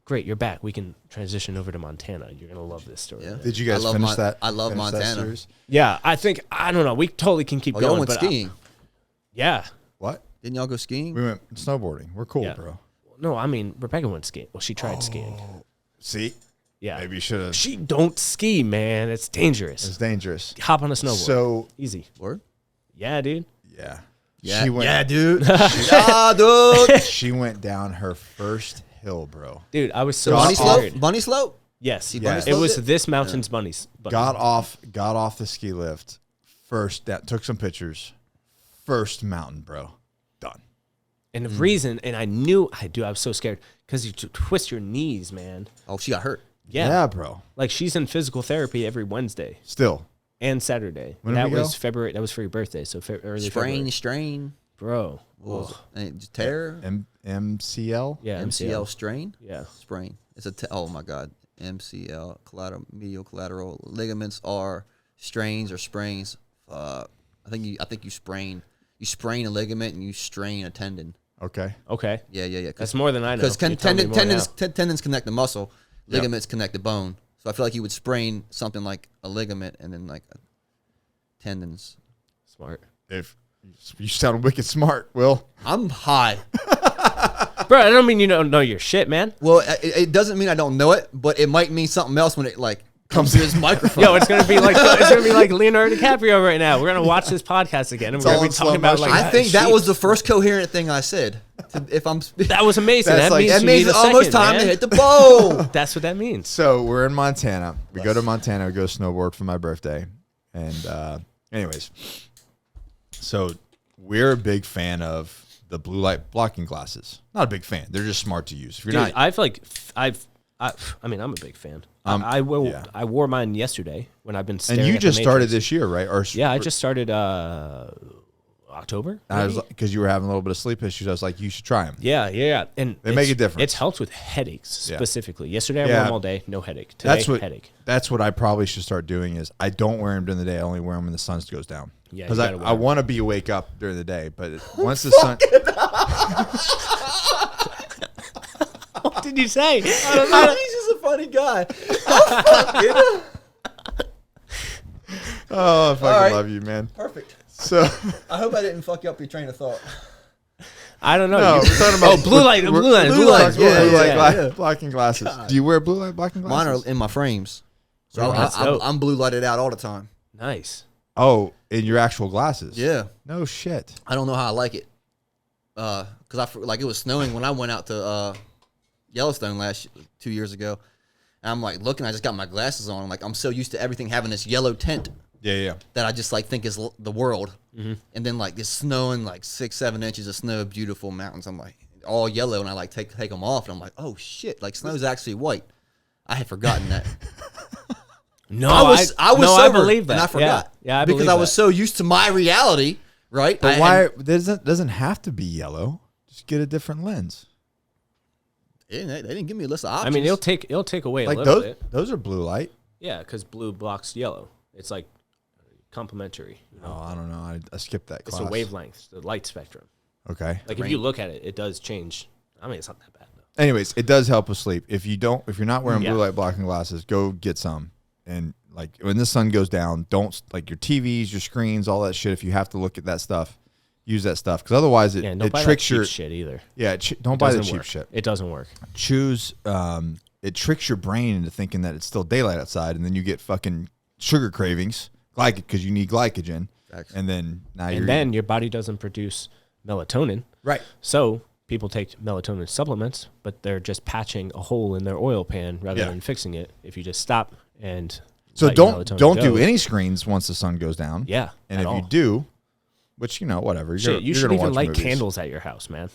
Great, you're back. We can transition over to Montana. You're gonna love this story. Yeah. Did you guys finish that? I love finish that Montana. series? Yeah, I think I don't know. We totally can keep Oh, going. y'all went but skiing. Yeah. What? Didn't y'all go skiing? We went snowboarding. We're cool, Yeah. bro. No, I mean Rebecca went skiing. Well, she tried skiing. See? Yeah. Maybe you should have. She don't ski, man. It's dangerous. It's dangerous. Hop on a snowboard. So, Easy. Word? Yeah, dude. yeah. Yeah, She went, yeah, dude. Yeah, dude. She went down her first hill, bro. Dude, I was so Bunny scared. slope? Bunny slope? Yes. bunny It sloped was it? this mountain's bunnies. Got off the ski lift. First, that took some pictures. First mountain, bro. Done. And the reason, and I knew I was so scared because you twist your knees, man. Oh, she got hurt. Yeah. Bro. Like she's in physical therapy every Wednesday Still. and Saturday. When did That we was go? February. That was for your birthday. So early Sprain, February. strain. Bro. Ugh. Just tear. MCL? Yeah. MCL strain. Yeah. Sprain. It's oh my God. MCL medial collateral ligaments are strains or sprains. I think you sprain a ligament and you strain a tendon. Okay. Okay. Yeah. That's more than I know. Because You're telling me more tendons connect the muscle, Yep. ligaments connect the bone. So I feel like you would sprain something like a ligament and then like tendons. Smart. If you sound wicked smart, Will. I'm high. Bro, I don't mean you don't know your shit, man. Well, it doesn't mean I don't know it, but it might mean something else when it like comes to this microphone. Yo, it's gonna be like Leonardo DiCaprio right now. We're gonna watch this podcast again, and we're all gonna be in slow talking about like. motion. I think that sheep. was the first coherent thing I said. If I'm, That was amazing. That's That like- means that you means need it's a almost second, time man. to hit the bow. That's what that means. So we're in Montana. We go to Montana. We go snowboard for my birthday. And anyways, so we're a big fan of the blue light blocking glasses. Not a big fan. They're just smart to use. If you're Dude, not, I mean, I'm a big fan. Yeah. I wore mine yesterday when I've been staring and you at the just started Matrix. this year, right? Or Yeah, I just started October. I was maybe? because you were having a little bit of sleep issues. I was like, you should try them. Yeah. And They make it's- a difference. It's helped with headaches Yeah. specifically. Yesterday I Yeah. wore them all day, no headache. Today, headache. That's what I probably should start doing. Is I don't wear them during the day. I only wear them when the sun goes down. Yeah, because you gotta wear I 'em. want to be awake up during the day, but once the sun. What did you say? I don't know. He's just a funny guy. Oh, Oh, I fucking right. love you, man. Perfect. So. I hope I didn't fuck you up your train of thought. I don't know. No, You- we're talking about blue light, blue light, blue light, yeah. blocking glasses. Do you wear blue light blocking Mine glasses? are in my frames. So Oh, that's dope. I'm blue lighted out all the time. Nice. Oh, in your actual glasses? Yeah. No shit. I don't know how I like it. Because like it was snowing when I went out to Yellowstone 2 years ago. And I'm like looking, I just got my glasses on. Like I'm so used to everything having this yellow tint Yeah. that I just like think is the world. Mm-hmm. And then like it's snowing like 6-7 inches of snow, beautiful mountains. I'm like all yellow, and I like take them off, and I'm like, oh shit, like snow's actually white. I had forgotten that. No, I was no, sober, I believe that. and I forgot. Yeah, I because believe I was that. so used to my reality, right? But why? Doesn't have to be yellow. Just get a different lens. They didn't give me a list of options. I mean, it'll take away Like a little those. bit. Those are blue light. Yeah, because blue blocks yellow. It's like complementary. You know? Oh, I don't know. I skipped that It's class. a wavelength, the light spectrum. Okay. Like if you look at it, it does change. I mean, it's not that bad though. Anyways, it does help with sleep. If you're not wearing Yeah. blue light blocking glasses, go get some. And like when the sun goes down, don't like your TVs, your screens, all that shit. If you have to look at that stuff, use that stuff because otherwise it, Yeah, and don't it buy that tricks cheap your shit either. yeah. Don't buy the Doesn't cheap work. shit. It doesn't work. Choose. It tricks your brain into thinking that it's still daylight outside, and then you get fucking sugar cravings, because you need glycogen, and then Your body doesn't produce melatonin. right. So people take melatonin supplements, but they're just patching a hole in their oil pan rather Yeah. than fixing it. If you just stop and So let your don't melatonin do go. any screens once the sun goes down. Yeah, and at if all. you do, which whatever, Shit, you you're should gonna even watch light movies. candles at your house, man.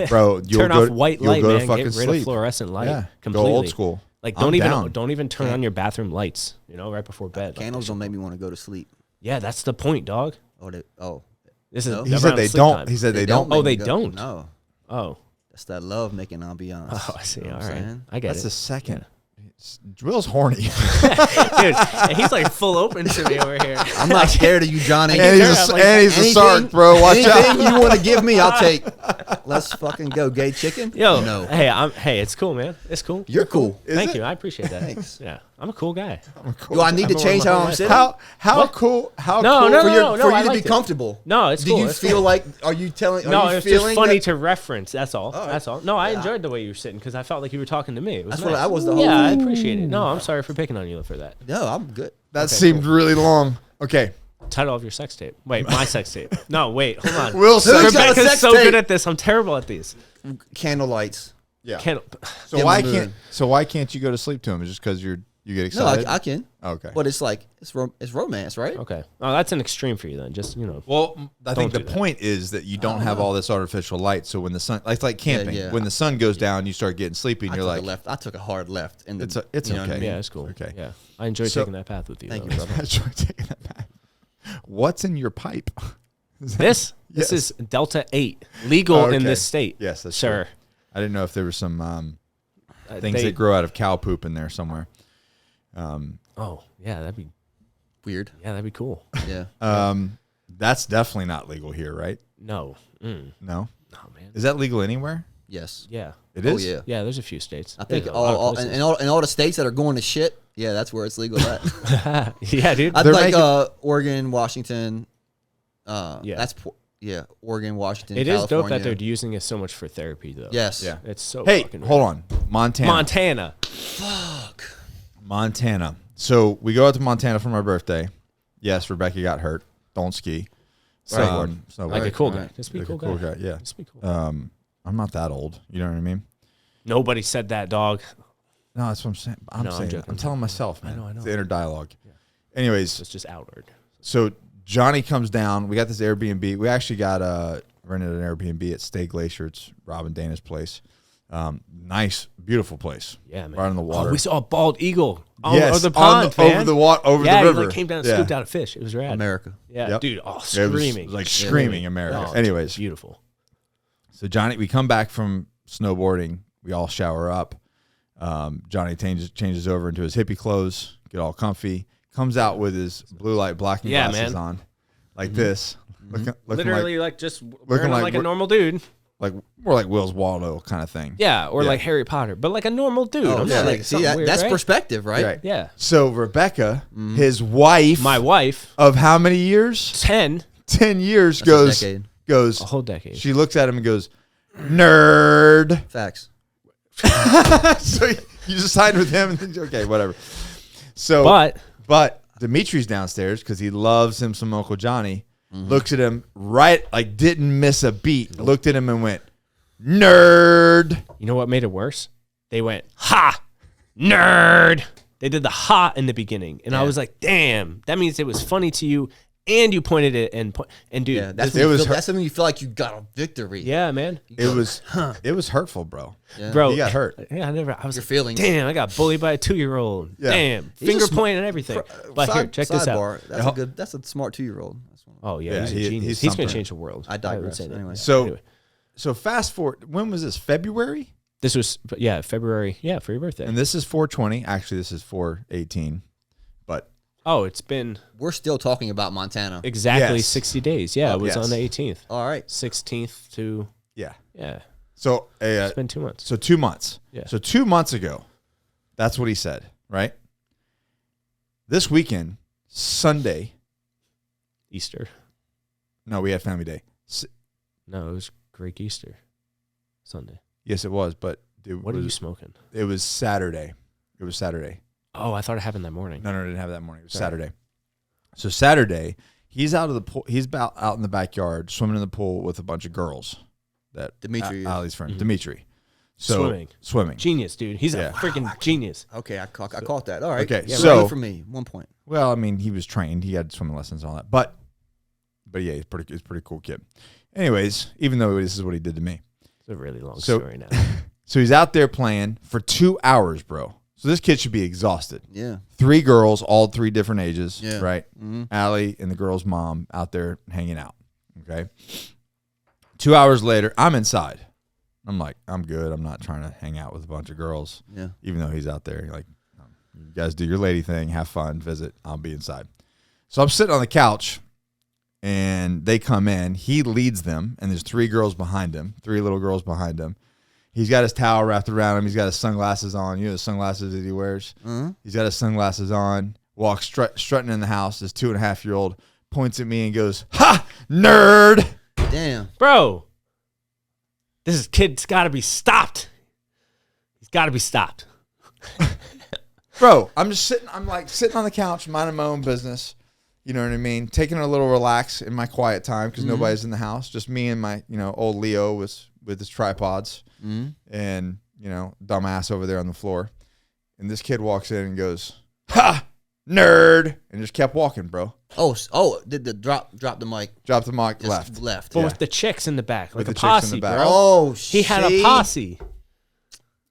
Bro. Turn off white light, go to man. fucking Get rid sleep. of fluorescent light. Yeah, completely. go old school. Like I'm down. don't even turn on your bathroom lights. You know, right before bed. Like, candles don't make me want to go to sleep. yeah, that's the point, dog. This is No? He said they sleep don't. time. He said they don't. Oh, make they me go- don't? No, Oh, that's that love making ambiance. oh, I see. You know All what I'm right, saying? I get That's it. the second. Will's horny. Dude, and he's like full open to me over here. I'm not scared of you, Johnny. and he's a shark, bro. Watch anything out. you want to give me, I'll take. Let's fucking go, gay chicken. Yo, no. Hey, it's cool, man. It's cool. You're cool. Thank you. I appreciate that. Thanks. Yeah, I'm a cool guy. Do I need to change how I'm sitting? How cool? How No, cool? no, for no, for I you to be liked it. comfortable. No, it's Do cool. you It's feel cool. like? Are you telling? No, are you it's just feeling funny that- to reference. That's all. right. That's all. No, I enjoyed the way you were sitting because I felt like you were talking to me. It was That's nice. what I was the whole Yeah, I thing. appreciate it. No, I'm sorry for picking on you for that. No, I'm good. That seemed really long. Okay. Title of your sex tape. Wait, my sex tape. No, wait, hold on. Will's Who's sex got a Rebecca's sex so tape? good at this. I'm terrible at these. Candle lights. Yeah. Can't. So Dim why the moon. can't you go to sleep to him? Is just because you get No, excited? I can. Okay. But it's like it's romance, right? Okay. Oh, that's an extreme for you then. Just Well, I think the do that. point is that you don't have all this artificial light. So when the sun, like camping, yeah. when the sun goes down, you start getting sleepy, and I you're took like, a left. I took a hard left. And It's you know what I okay. mean? yeah, it's cool. Okay. Yeah, I enjoyed So- taking that path with you. Thank though, you, brother. I tried taking that back. What's in your pipe? This Yes. is Delta 8, legal Oh, in okay. this state. Yes, that's sir. true. I didn't know if there were some things They- that grow out of cow poop in there somewhere. Oh, yeah, that'd be Weird. cool. Yeah. That's definitely not legal here, right? No, No. no, man. Is that legal anywhere? Yes. Yeah, It Oh is. yeah. yeah. There's a few states. I think There's a lot of all places. and all the states that are going to shit. Yeah, that's where it's legal at. Yeah, dude. I They're like making- Oregon, Washington. Yeah. That's Oregon, Washington. It is dope California. that they're using it so much for therapy, though. Yes. Yeah. it's so. Hey, fucking hold on. Montana. Montana. So we go out to Montana for my birthday. Yes, Rebecca got hurt. Don't ski. Snowboard. Snowboard. Like a cool All guy. right. Just be a Like cool a cool guy. guy, yeah. Just be cool. I'm not that old. You know what I mean? Nobody said that, dog. No, that's what I'm saying. I'm No, I'm saying. joking. I'm telling myself, man. I know. It's the inner dialogue. Anyways, It's just outward. so Johnny comes down. We got this Airbnb. We actually got rented an Airbnb at Stay Glacier. It's Rob and Dana's place. Nice, beautiful place. Yeah, man. Right on the water. Oh, we saw a bald eagle. Yes, over the on pond, the- over the wa- over the yeah, river. he like came down and Yeah. scooped out a fish. It was rad. America. Yeah, Yep. dude. Oh, It was screaming. like screaming America. Oh, Anyways, beautiful. so Johnny, we come back from snowboarding. We all shower up. Johnny changes over into his hippie clothes, get all comfy, comes out with his blue light blocking Yeah, glasses man. on, like this, looking Literally, like just wearing like like a we're- normal dude. like more like Will's Waldo kind of thing. Yeah, or like Harry Potter, but like a normal dude. Oh, I'm yeah. not like See, something weird, that's right? perspective, right? Right. Yeah. So Rebecca, his wife, My wife, of how many years? 10, 10 years That's a decade. goes. a whole decade. She looks at him and goes, "Nerd." Facts. So you just signed with him, and then, okay, whatever. So, But Dimitri's downstairs because he loves him some Uncle Johnny. Looks at him right, like didn't miss a beat. Looked at him and went, "Nerd." you know what made it worse? They went, ha, nerd. They did the ha in the beginning. And I was like, damn, that means it was funny to you. And you pointed it and dude, Yeah, that's it when was you feel, her- that's when you feel like you got a victory. yeah, man. It was hurtful, bro. Yeah. Bro, He got hurt. Yeah, I was Your like, feelings. damn, I got bullied by a 2-year-old. Yeah. Damn, He's finger a sm- point and everything. But here, check this out. Sidebar, That's a good. That's a smart 2-year-old. That's one. Oh yeah, Yeah, he's a he's genius. He's gonna something. change the world. I digress. would say that. Anyway. So, so fast forward. When was this? February, This was February. Yeah, for your birthday. and this is 420. Actually, this is 418. But Oh, it's been We're still talking about Montana. exactly Yes. 60 days. Yeah, it was yes. on the 18th. All right. 16th to yeah. yeah. So It's been 2 months. So 2 months. Yeah. So 2 months ago, that's what he said, right? This weekend, Sunday. Easter. No, we had Family Day. No, it was Greek Easter. Sunday. Yes, it was, but What are you smoking? It was Saturday. It was Saturday. Oh, I thought it happened that morning. No, I didn't have that morning. It was Sorry. Saturday. So Saturday, he's out of the pool. He's out in the backyard swimming in the pool with a bunch of girls. That Dimitri is. Ali's friend, Mhm. Dimitri. So swimming. Genius, dude. He's Yeah. a freaking genius. Okay, I caught that. All right. Okay, Yeah, so- good for me. 1 point. Well, I mean, he was trained. He had swimming lessons and all that. But yeah, he's a pretty cool kid. Anyways, even though this is what he did to me. It's a really long So- story now. So he's out there playing for 2 hours, bro. So this kid should be exhausted. Yeah. 3 girls, all 3 different ages, Yeah. right? Mhm. Allie and the girl's mom out there hanging out. Okay. 2 hours later, I'm inside. I'm like, I'm good. I'm not trying to hang out with a bunch of girls, Yeah. even though he's out there like You guys do your lady thing, have fun, visit. I'll be inside. So I'm sitting on the couch, and they come in. He leads them, and there's 3 girls behind him, 3 little girls behind him. He's got his towel wrapped around him. He's got his sunglasses on. You know the sunglasses that he wears? Mm-hmm. He's got his sunglasses on, walks strutting in the house. His 2.5-year-old points at me and goes, "Ha! Nerd!" Damn. Bro, this kid's got to be stopped. He's got to be stopped. Bro, I'm just sitting. I'm like sitting on the couch, minding my own business. You know what I mean? Taking a little relax in my quiet time because nobody's in the house. Just me and my, old Leo with his tripods and, dumbass over there on the floor. And this kid walks in and goes, "Ha! Nerd!" And just kept walking, bro. Did the drop the mic? Dropped the mic, Left. But with the chicks in the back, like With a the chicks in posse, the back. bro. Oh, He had a posse.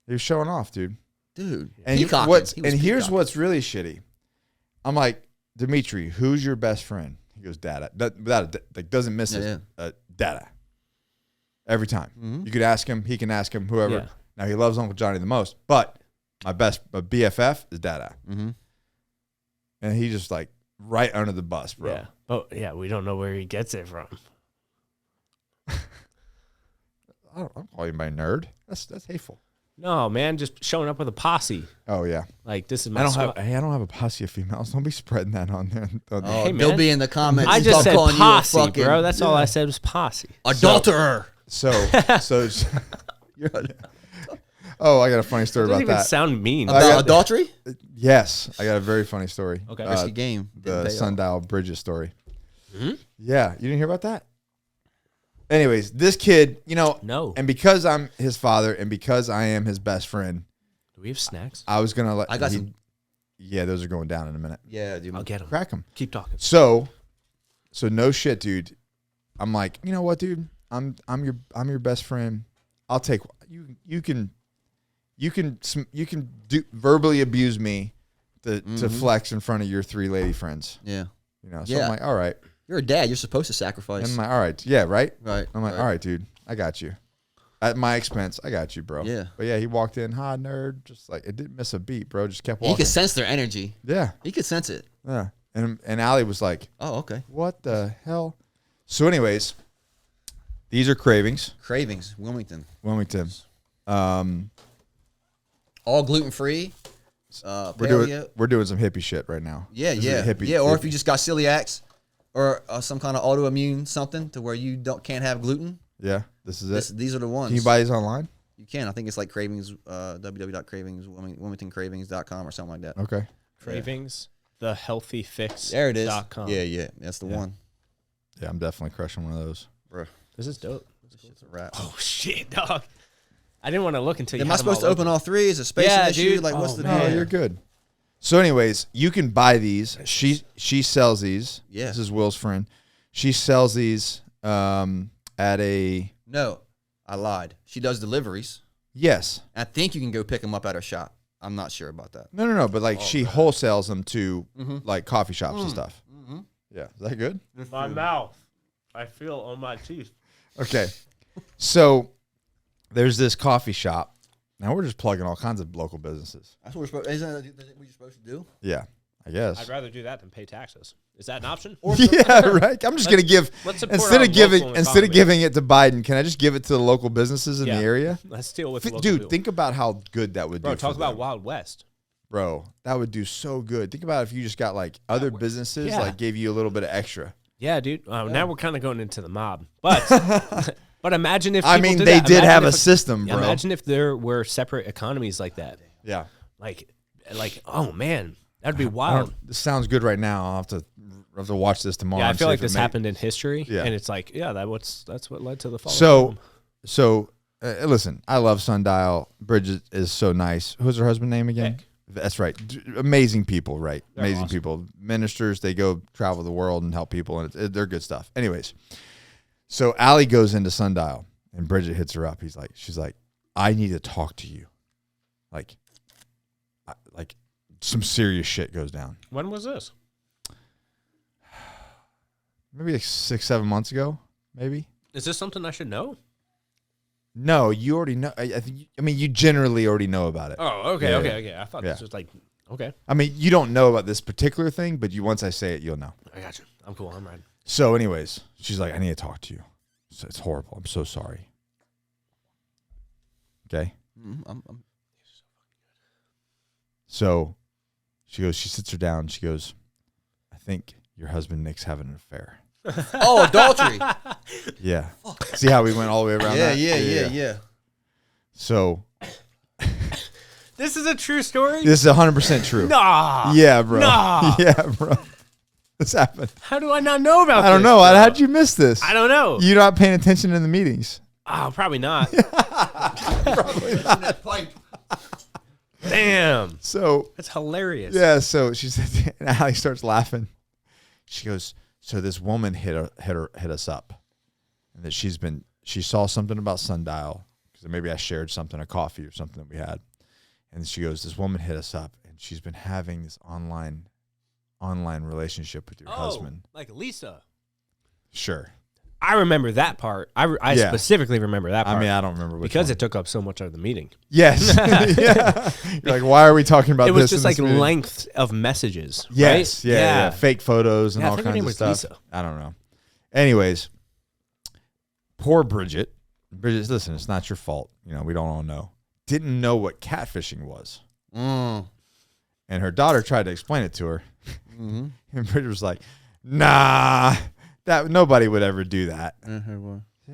He was showing off, dude. Dude. And here's what's really shitty. I'm like, "Dimitri, who's your best friend?" He goes, "Dada." Doesn't miss a Dada. Every time. You could ask him. He can ask him, whoever. Yeah. Now, he loves Uncle Johnny the most, but my BFF is Dada. Mm-hmm. And he just like right under the bus, bro. Yeah. Oh, yeah. We don't know where he gets it from. I don't call you my nerd. That's hateful. No, man, just showing up with a posse. Oh yeah. Like, this is my I squad. don't have a posse of females. Don't be spreading that on there. Hey, they'll man. be in the comments. I just said calling posse, you a fucking bro. That's all I said was posse. adulterer. So oh, I got a funny story It doesn't about even that. sound mean. About adultery? Yes, I got a very funny story. Okay. Risky game. The Sundial Bridges story. Mm-hmm. Yeah, you didn't hear about that? Anyways, this kid, No. and because I'm his father and because I am his best friend, Do we have snacks? I was gonna let. I got some. Yeah, those are going down in a minute. Yeah, dude. I'll get them. Crack them. Keep talking. So no shit, dude. I'm like, you know what, dude? I'm your best friend. I'll take you. You can verbally abuse me to flex in front of your 3 lady friends. Yeah. So I'm like, all right. You're a dad. You're supposed to sacrifice. And I'm like, all right, yeah, right. Right. I'm like, right. all right, dude, I got you. At my expense, I got you, bro. Yeah. But yeah, he walked in, "Hi, nerd," just like it didn't miss a beat, bro. Just kept walking. He could sense their energy. Yeah. He could sense it. Yeah. And Allie was like, Oh, okay. "What the hell?" So, anyways, these are Cravings, Cravings, Wilmington. All gluten free. We're doing some hippie shit right now. Yeah, This is yeah, a hippie, yeah. Or if hippie. you just got celiacs, or some kind of autoimmune something to where you can't have gluten. Yeah, this is it. These are the ones. Can you buy these online? You can. I think it's like Cravings, www.wilmingtoncravings.com or something like that. Okay. Cravings, the healthy fix. There it is. .com. Yeah, that's the one. Yeah, I'm definitely crushing one of those. Bro, This is dope. it's a wrap. Oh, shit, dog. I didn't want to look until you Am had I supposed to them all open all 3? Is it space Yeah, an issue? dude. Like, what's Oh, the man. deal? Oh, you're good. So, anyways, you can buy these. She sells these. Yeah. This is Will's friend. She sells these at a No, I lied. She does deliveries. yes. I think you can go pick them up at her shop. I'm not sure about that. No. But like she wholesales them to like coffee shops and stuff. Yeah, is that good? My mouth. I feel on my teeth. Okay. So there's this coffee shop. Now we're just plugging all kinds of local businesses. That's what we're supposed. Isn't that what you're supposed to do? Yeah, I guess. I'd rather do that than pay taxes. Is that an option? Yeah, right. I'm just gonna give let's support instead our of giving local instead of economy. giving it to Biden. Can I just give it to the local businesses in Yeah. the area? Let's deal with local Dude, people. think about how good that would Bro, do. talk for about them. Wild West. Bro, that would do so good. Think about if you just got like other businesses Yeah. like gave you a little bit of extra. Yeah, dude. Now we're kind of going into the mob, but but imagine if I people mean, did they that. did Imagine have a if system, bro. Imagine if there were separate economies like that. Yeah. Like, oh man, that'd be I wild. don't- This sounds good right now. I'll have to watch this tomorrow. Yeah, I and feel see like if it this make- happened in history, Yeah. and it's like, that's what led to the fall. So, listen, I love Sundial. Bridget is so nice. Who's her husband name again? Nick. That's right. Amazing people, right? They're Amazing awesome. people. Ministers, they go travel the world and help people, and they're good stuff. Anyways, so Allie goes into Sundial, and Bridget hits her up. She's like, I need to talk to you. Like some serious shit goes down. When was this? Maybe like 6-7 months ago, maybe. Is this something I should know? No, you already know. I mean, you generally already know about it. Oh, okay, Yeah. okay. I thought Yeah. this was like Okay. I mean, you don't know about this particular thing, but once I say it, you'll know. I got you. I'm cool. I'm riding. So anyways, she's like, I need to talk to you. So it's horrible. I'm so sorry. Okay. So she sits her down. She goes, I think your husband Nick's having an affair. Oh, adultery. Yeah. See how we went all the way around that? Yeah. So This is a true story? this is 100% true. Nah. Yeah, bro. Nah. Yeah, bro. This happened. How do I not know about this? I don't know. How'd you miss this? I don't know. You're not paying attention in the meetings. Oh, probably not. Probably not. Damn. So That's hilarious. yeah, so she said, and Allie starts laughing. She goes, so this woman hit us up, and that she saw something about Sundial because maybe I shared something, a coffee or something that we had, and she goes, this woman hit us up, and she's been having this online relationship with your husband. Like Lisa. Sure. I remember that part. I specifically remember that part. I mean, I don't remember because it took up so much of the meeting. Yes. Yeah. You're like, why are we talking about this? It was just in like this meeting? Length of messages. Yes. Right? Yeah. Fake photos and Yeah, I all think her kinds name of was stuff. Lisa. I don't know. Anyways, poor Bridget. Bridget, listen, it's not your fault. You know, we don't all know. Didn't know what catfishing was. And her daughter tried to explain it to her. And Bridget was like, nah, that nobody would ever do that.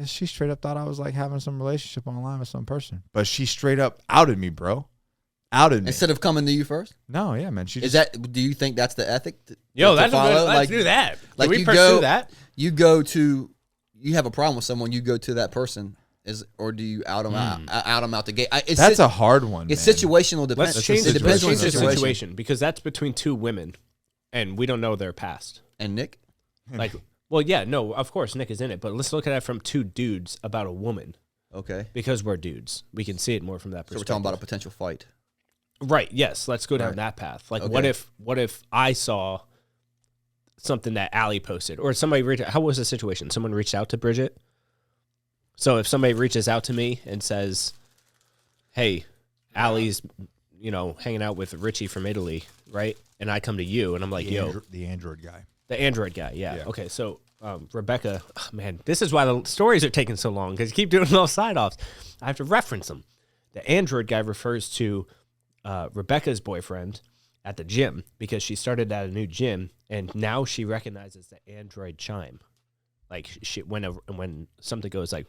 She straight up thought I was like having some relationship online with some person. But she straight up outed me, bro. Outed me. Instead of coming to you first? No, yeah, man. Do you think that's the ethic? Yo, to that's follow? good. Let's do that. Like Can we you pursue that? You have a problem with someone, you go to that person, or do you out them out the gate? That's a hard one. It's man. situational. Let's change It depends on the the situation. situation because that's between two women, and we don't know their past. And Nick, Like, well, yeah, no, of course Nick is in it, but let's look at it from two dudes about a woman okay. because we're dudes. We can see it more from that So we're perspective. talking about a potential fight. Right. Yes. Let's go down that path. Like, Okay. what if I saw something that Allie posted, or somebody reached? How was the situation? Someone reached out to Bridget. So if somebody reaches out to me and says, "Hey, Allie's, hanging out with Richie from Italy, right?" And I come to you and I'm like, the Android guy. The Android guy, yeah. Yeah. Okay, so Rebecca, man, this is why the stories are taking so long because you keep doing little side-offs. I have to reference them. The Android guy refers to Rebecca's boyfriend at the gym because she started at a new gym, and now she recognizes the Android chime. Like when something goes like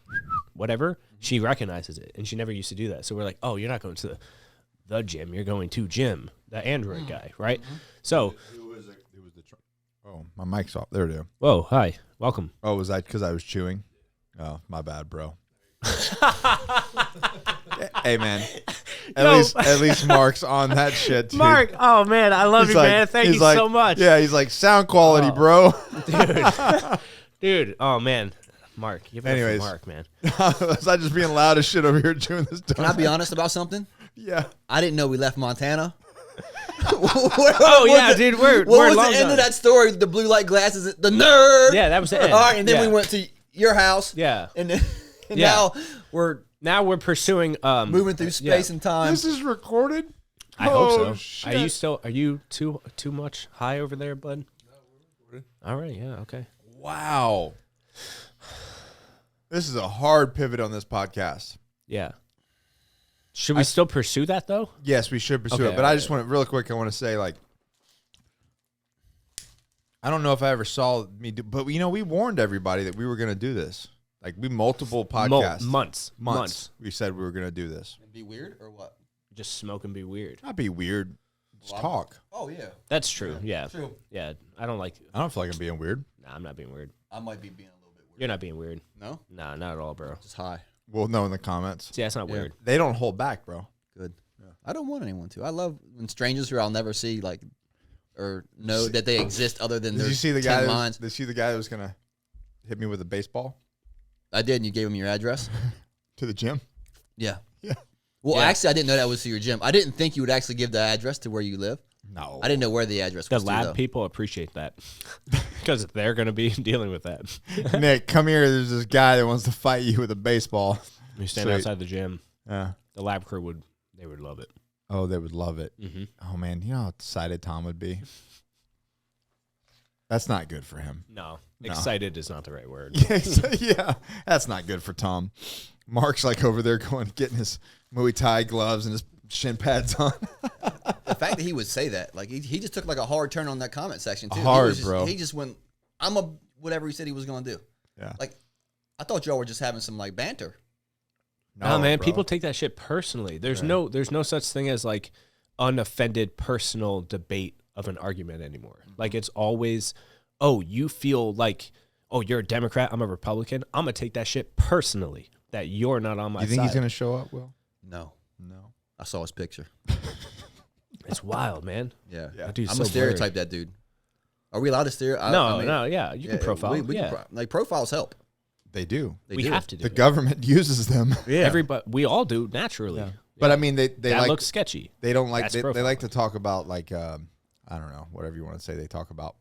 whatever, she recognizes it, and she never used to do that. So we're like, oh, you're not going to the gym, you're going to Jim, the Android guy, right? So. Oh, my mic's off. There it is. Whoa, hi, welcome. Oh, was that because I was chewing? Oh, my bad, bro. Hey, man. At least Mark's on that shit, dude. Mark, oh man, I love He's you, like- man. Thank he's you like- so much. Yeah, he's like, sound quality, bro. Dude. Oh man, Mark. Give it up Anyways. for Mark, man. Was I just being loud as shit over here chewing this donut? Can I be honest about something? Yeah. I didn't know we left Montana. Oh yeah, dude. We're What was long the end done. of that story? The blue light glasses, the nerd. Yeah, that was the end. All right, and then Yeah. we went to your house. Yeah. And then Yeah. now we're pursuing moving through space and time. This is recorded? I hope so. Shit. Are you too much high over there, bud? All right. Yeah. Okay. Wow. This is a hard pivot on this podcast. Yeah. Should we still pursue that though? Yes, we should pursue Okay, it. But I just want to, real quick, I want to say, like, I don't know if I ever saw me do, but, we warned everybody that we were going to do this. Like, multiple podcasts. Months. We said we were going to do this. Be weird or what? Just smoke and be weird. Not be weird. Just talk. Oh yeah, That's true. Yeah. true. Yeah. I don't like. I don't feel like I'm being weird. Nah, I'm not being weird. I might be being a little bit weird. You're not being weird. No, Nah, not at all, bro. just high. We'll know in the comments. See, that's not weird. They don't hold back, bro. Good. I don't want anyone to. I love when strangers who I'll never see or know that they exist other than Did their you see the 10 guy? lines. Did you see the guy that was going to hit me with a baseball I did, and you gave him your address. to the gym? Yeah. Yeah. Well, Yeah. actually, I didn't know that was to your gym. I didn't think you would actually give the address to where you live. No. I didn't know where the address The was. lab though. people appreciate that because they're going to be dealing with that. Nick, come here. There's this guy that wants to fight you with a baseball. You stand Sweet. outside the gym. Yeah. The lab crew would love it. Oh, they would love it. Mm-hmm. Oh man, you know how excited Tom would be. That's not good for him. No, excited is not the right word. Yeah, that's not good for Tom. Mark's like over there getting his Muay Thai gloves and his shin pads on. The fact that he would say that, like he just took like a hard turn on that comment section too. Bro. He just went, whatever he said he was gonna do. Yeah. Like, I thought y'all were just having some like banter. No, man, bro. people take that shit personally. There's no such thing as like unoffended personal debate of an argument anymore. Like it's always, oh, you feel like, oh, you're a Democrat, I'm a Republican. I'm gonna take that shit personally that you're not on my side. You think he's gonna show up, Will? No. No. I saw his picture. It's wild, man. Yeah. That dude's I'm so gonna stereotype blurry. that dude. Are we allowed to stereotype? No, yeah. You can profile. Like profiles help. They do. We have to do The it. government uses them. Yeah. Everybody, we all do naturally. Yeah. But I mean, they that like, looks sketchy. They don't like. That's They like to profiling. talk about like I don't know, whatever you want to say. They talk about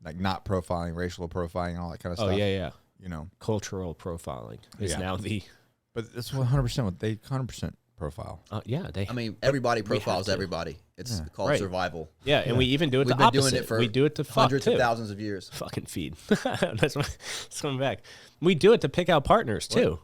like not profiling, racial profiling, all that kind of stuff. Oh yeah. You know, Cultural profiling is now the. but that's 100% what they 100% profile. They. I mean, everybody we have profiles to. everybody. It's called Right. survival. Yeah, and we even do it We've the been opposite. doing it for we do it to fuck hundreds too. of thousands of years. Fucking feed. That's it's coming back. We do it to pick out partners too.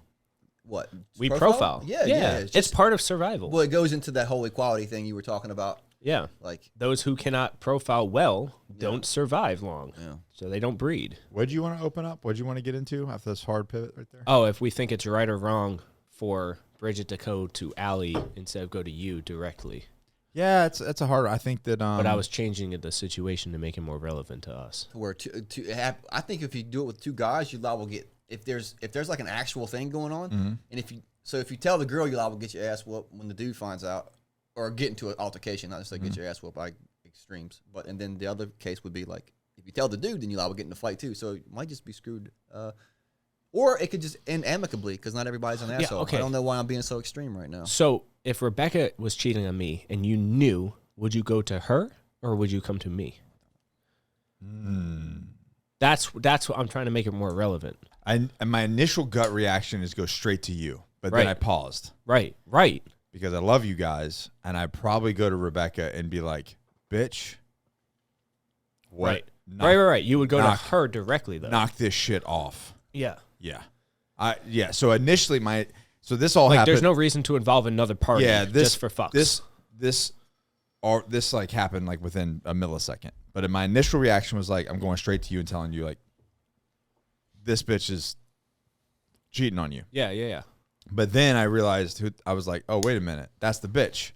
What? We profile. Yeah. It's part of survival. Well, it goes into that whole equality thing you were talking about. Yeah. Like, Those who cannot profile well don't survive long. Yeah. So they don't breed. What do you want to open up? What do you want to get into after this hard pivot right there? Oh, if we think it's right or wrong for Bridget to go to Allie instead of go to you directly. Yeah, it's a hard. I think that. But I was changing the situation to make it more relevant to us. where I think if you do it with two guys, you liable to get if there's like an actual thing going on, and if you tell the girl, you liable to get your ass whooped when the dude finds out, or get into an altercation, not just like get your ass whooped by extremes. But and then the other case would be like if you tell the dude, then you liable to get in a fight too. So you might just be screwed. Or it could just end amicably because not everybody's an asshole. okay. I don't know why I'm being so extreme right now. So if Rebecca was cheating on me and you knew, would you go to her or would you come to me? That's what I'm trying to make it more relevant. And my initial gut reaction is go straight to you, but Right. then I paused Right. because I love you guys, and I probably go to Rebecca and be like, "Bitch, what? Right. You would go knock- to her directly though. Knock this shit off." Yeah. Yeah. So initially, this all Like happened. there's no reason to involve another party. Yeah, this just for fucks. This like happened like within a millisecond. But my initial reaction was like, I'm going straight to you and telling you like, this bitch is cheating on you. Yeah. But then I realized I was like, oh wait a minute, that's the bitch.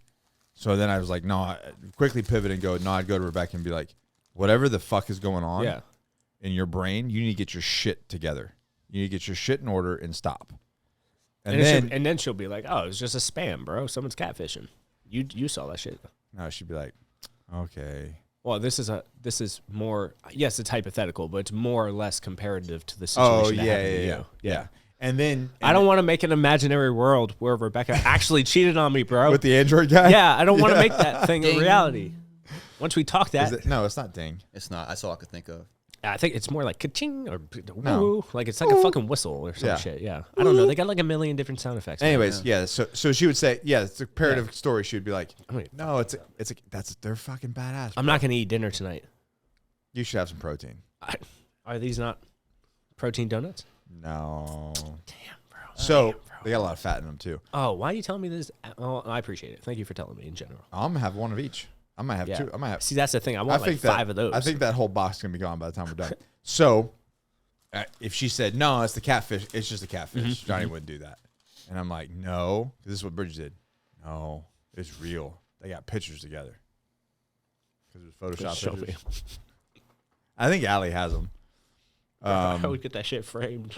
So then I was like, no, I quickly pivot and go. No, I'd go to Rebecca and be like, whatever the fuck is going on in your brain, you need to get your shit together. You need to get your shit in order and stop. And then she'll be like, "Oh, it's just a spam, bro. Someone's catfishing. You saw that shit." no, she'd be like, okay. Well, this is more. Yes, it's hypothetical, but it's more or less comparative to the Oh situation. that happened to you. yeah. And then I don't want to make an imaginary world where Rebecca actually cheated on me, bro. with the Android guy. Yeah, I don't want to make that thing a reality. Once we talk that, No, it's not ding. It's not. That's all I could think of. I think it's more like ka-ching or No. woo, like it's like a fucking whistle or some shit. Yeah, I don't know. They got like a million different sound effects. Anyways, So she would say, yeah, it's a comparative story. She would be like, I mean, no, they're fucking badass. I'm not gonna eat dinner tonight. You should have some protein. Are these not protein donuts? No. Damn, bro. So they got a lot of fat in them too. Oh, why are you telling me this? Oh, I appreciate it. Thank you for telling me in general. I'm gonna have one of each. I might have Yeah. two. I might have. See, that's the thing. I want like that, 5 of those. I think that whole box is gonna be gone by the time we're done. So, if she said no, it's the catfish. It's just a catfish. Johnny wouldn't do that. And I'm like, no, 'cause this is what Bridget did. No, it's real. They got pictures together. Because it was Just Photoshop show me. pictures. I think Allie has them. I would get that shit framed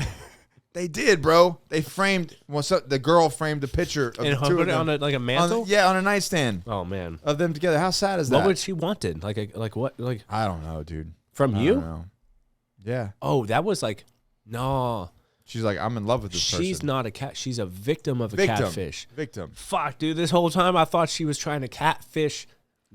They did, bro. They framed. What's up? The girl framed a picture of and the two hung of it them on like a mantle. on a nightstand Oh man, of them together. How sad is that? what would she wanted? Like what? Like I don't know, dude. from I you? don't know. Yeah. Oh, that was like no. She's like, I'm in love with this person. She's not a cat. She's a victim of a Victim. catfish. Victim. Fuck, dude. This whole time I thought she was trying to catfish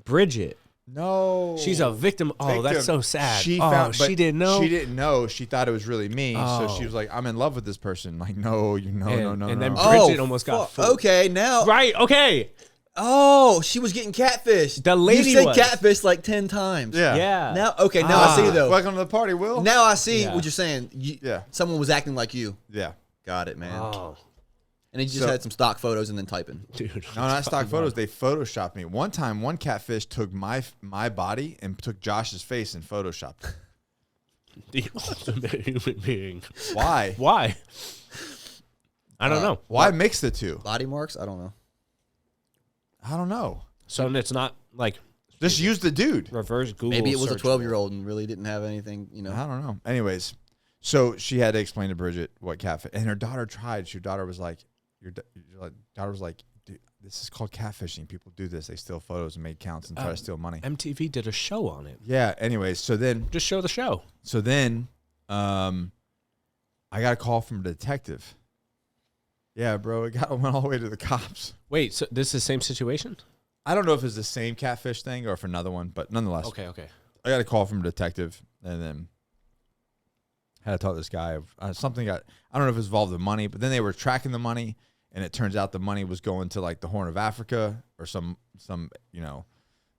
Bridget. No. She's a victim. Oh, that's Victim. so sad. She she didn't know. She didn't know. She thought it was really me. So Oh. she was like, I'm in love with this person. Like, no, And then no. Bridget almost got fuck. fooled. Okay, now Right. Okay. Oh, she was getting catfish. The lady you said was. catfish like 10 times. Yeah. Now, okay, now I see though. Welcome to the party, Will. Now I see Yeah. what you're saying. Yeah. Someone was acting like you. Yeah. Got it, man. Oh, And he just So- had some stock photos and then typing. dude. No, not stock photos. They photoshopped me. One time, one catfish took my body and took Josh's face and photoshopped it. The ultimate human being. Why? Why? I don't know. Why mix the two? Body marks? I don't know. I don't know. So it's not like Just use the dude. reverse Google. Maybe it was a search. 12-year-old and really didn't have anything, you know. I don't know. Anyways, so she had to explain to Bridget what catfish, and her daughter tried. Her daughter was like, daughter was like, dude, this is called catfishing. People do this. They steal photos and make accounts and try to steal money. MTV did a show on it. Yeah. Anyways, so then I got a call from a detective. Yeah, bro, it went all the way to the cops. Wait, so this is the same situation? I don't know if it's the same catfish thing or if another one, but nonetheless. Okay. I got a call from a detective, and then had to talk to this guy. Something got, I don't know if it was involved with money, but then they were tracking the money, and it turns out the money was going to like the Horn of Africa or some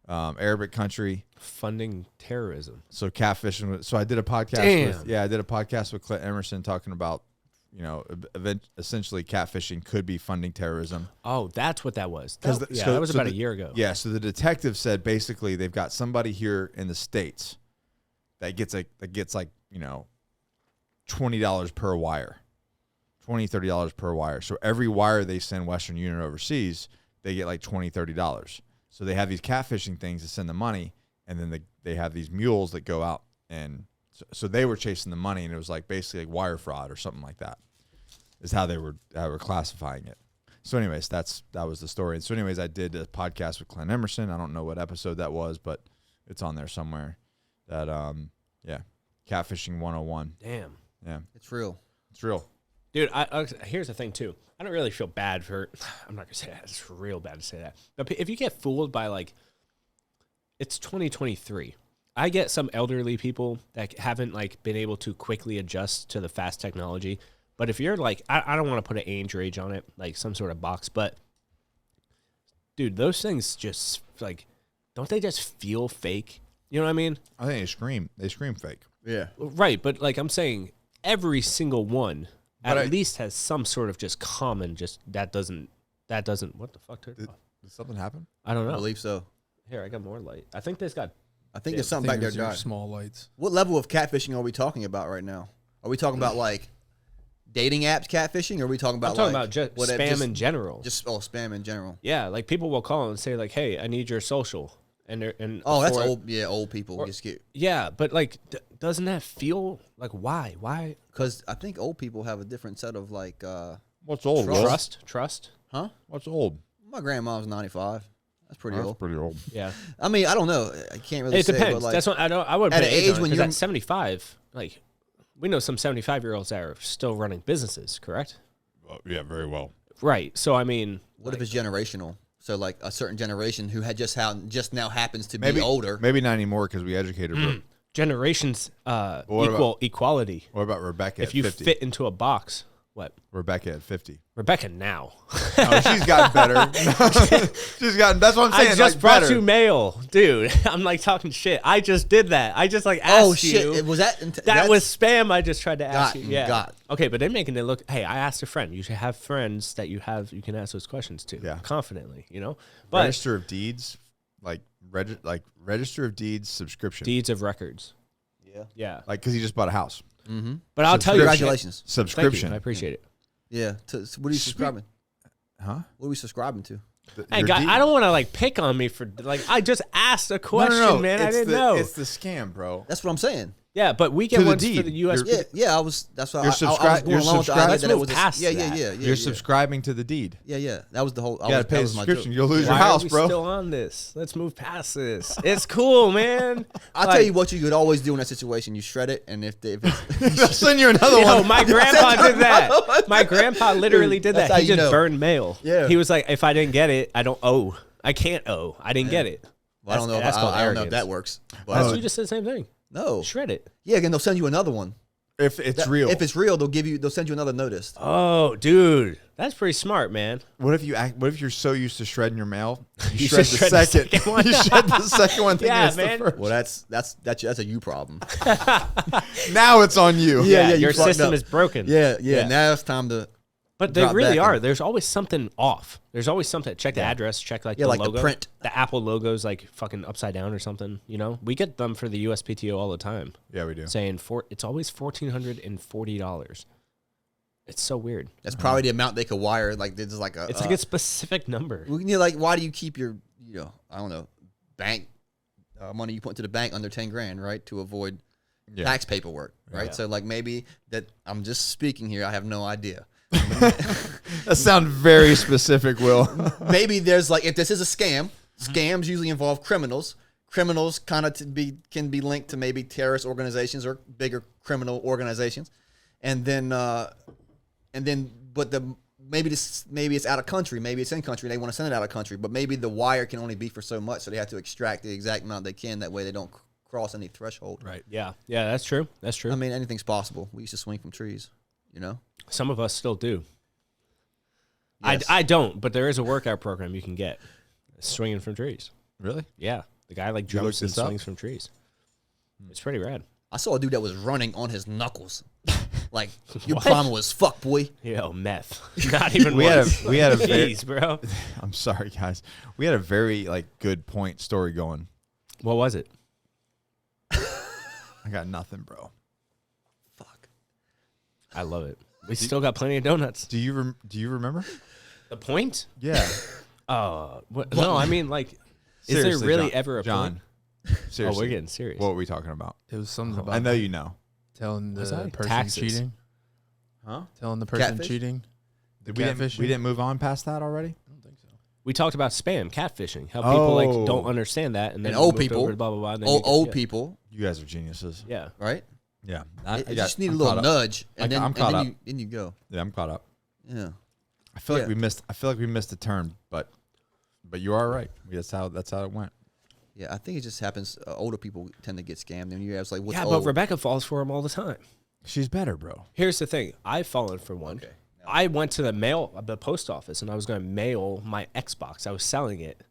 Arabic country. Funding terrorism. So catfishing. So I did a podcast. Damn. I did a podcast with Clint Emerson talking about, essentially catfishing could be funding terrorism. Oh, that's what that was. So That was about a year ago. Yeah, so the detective said basically they've got somebody here in the States that gets $20 per wire. $20, $30 per wire. So every wire they send Western Union overseas, they get like $20, $30. So they have these catfishing things to send the money, and then they have these mules that go out, and so they were chasing the money, and it was like basically like wire fraud or something like that is how they were classifying it. So anyways, that was the story. And so anyways, I did a podcast with Clint Emerson. I don't know what episode that was, but it's on there somewhere. That Catfishing 101. Damn. Yeah. It's real. It's real. Dude, here's the thing, too. I don't really feel bad for... I'm not going to say that. It's real bad to say that. But if you get fooled by, like... It's 2023. I get some elderly people that haven't, like, been able to quickly adjust to the fast technology. But if you're, like... I don't want to put an age range on it, like some sort of box. But, dude, those things just, like... Don't they just feel fake? You know what I mean? I think they scream fake. Yeah. Right, but, like, I'm saying every single one... But at least has some sort of just common, just that doesn't, what the fuck? Did something happen? I don't I know. believe so. Here, I got more light. I think this got, I think there's something back there, Josh. Small lights. What level of catfishing are we talking about right now? Are we talking about like dating apps catfishing, or are we talking about I'm talking like about just whatever- spam just- in general. Just spam in general. Yeah, like people will call and say like, hey, I need your social. And That's for- old. Yeah, old people just get. Yeah, but like, doesn't that feel like, why? Because I think old people have a different set of like. What's old? Will? Trust? Huh? What's old? My grandma's 95. That's pretty old. Pretty old. Yeah. I mean, I don't know. I can't really It say. depends. But like, That's what I would at put an age when because you're- at 75, like, we know some 75-year-olds that are still running businesses, correct? Yeah, very well. Right. So, I mean, what if it's generational? So like a certain generation who had just now happens to Maybe be older. Maybe not anymore because we educated her. generations What equality. What about Rebecca If at you 50? fit into a box, what? Rebecca at 50. Rebecca now. No, she's gotten better. She's gotten. That's what I'm saying. I just like, brought better. you mail, dude. I'm like talking shit. I just did that. I just like asked Oh shit! you. Was that? That was spam. I just tried to ask you. Gotten, Yeah. got. Okay, but they're making it look. Hey, I asked a friend. You should have friends that you can ask those questions to. Yeah. Confidently, you know. But Register of Deeds, like Register of Deeds subscription. deeds of records. Yeah. Yeah. Like because he just bought a house. Mm-hmm. But I'll tell you. Congratulations. Thank you. Subscription. I appreciate it. Yeah. So what are you subscribing? Huh? What are we subscribing to? Hey, Your guy, deed- I don't want to like pick on me for like. I just asked a question, No. man. I It's didn't the- know. It's the scam, bro. That's what I'm saying. Yeah, but we To get the ones deed. for the U.S. Yeah. I was. That's why You're I was subscri- going you're along with the idea subscribing- that it was. Let's move past Yeah. that. You're subscribing to the deed. Yeah. That was the whole. You gotta pay that the was my subscription. joke. You'll lose Why your house, are we bro. still on this? Let's move past this. It's cool, man. I'll tell you what you could always do in that situation. You shred it, and if it's I'll send you another Yo, one. my grandpa did that. My grandpa literally did That's that. how He you just know. burned mail. Yeah. He was like, if I didn't get it, I don't owe. I can't owe. I didn't get it. Well, I don't know. That's called I don't know if arrogance. that works. But That's you just said the same thing. no. Shred it. Yeah, again, they'll send you another one. If it's real. If it's real, they'll send you another notice. Oh, dude, that's pretty smart, man. What if you're so used to shredding your mail, You shred just the shred the second. second one. You shred the second one. Thinking Yeah, it's the man. first. Well, that's a you problem. Now it's on you. Yeah, you your fucked system up. is broken. Yeah. Now it's time to. But they drop really back are. and- There's always something off. There's always something. Check the address. Check like the like the logo. print. The Apple logo's like fucking upside down or something. You know, we get them for the USPTO all the time. Yeah, we do. Saying it's always $1,440. It's so weird. That's probably the amount they could wire. Like there's like a. It's like a specific number. Like why do you keep your I don't know bank money you put into the bank under 10 grand, right, to avoid tax paperwork, right? Yeah. So like maybe that I'm just speaking here. I have no idea. That sounds very specific, Will. Maybe there's like if this is a scam, scams usually involve criminals. Criminals kind of can be linked to maybe terrorist organizations or bigger criminal organizations, and then maybe it's out of country, maybe it's in country. They want to send it out of country, but maybe the wire can only be for so much, so they have to extract the exact amount they can. That way they don't cross any threshold. Right. Yeah. Yeah. That's true. That's true. I mean, anything's possible. We used to swing from trees, Some of us still do. Yes. I don't, but there is a workout program you can get. Swinging from trees. Really? Yeah. The guy like You jumps looked and this up? swings from trees. It's pretty rad. I saw a dude that was running on his knuckles. Like, your What? problem was fuck, boy. Yo, meth. Not even We had once. a very, Jeez, bro. I'm sorry, guys. We had a very good point story going. What was it? I got nothing, bro. Fuck. I love it. We still got plenty of donuts. Do you remember? The point? Yeah. No, I mean, like, is there Seriously, really John. ever a John? point? Seriously. Oh, we're getting serious. What were we talking about? It was something about I know you know. telling Was the I? person Taxes. cheating. Huh? Telling the person Catfish? cheating. We Catfishing? didn't move on past that already? I don't think so. We talked about spam, catfishing, how people like Oh. don't understand that, and then And old moved people. over to blah blah blah. And then you get- Old yeah. people, You guys are geniuses. Yeah. right? Yeah. You just need a little nudge, and I'm then, caught up. then you go. Yeah, I'm caught up. Yeah. I feel Yeah. like we missed a turn, but you are right. That's how it went. Yeah, I think it just happens. Older people tend to get scammed, and you have like, what's Yeah, old? but Rebecca falls for them all the time. She's better, bro. Here's the thing. I've fallen for one. Okay. I went to the post office, and I was going to mail my Xbox. I was selling it.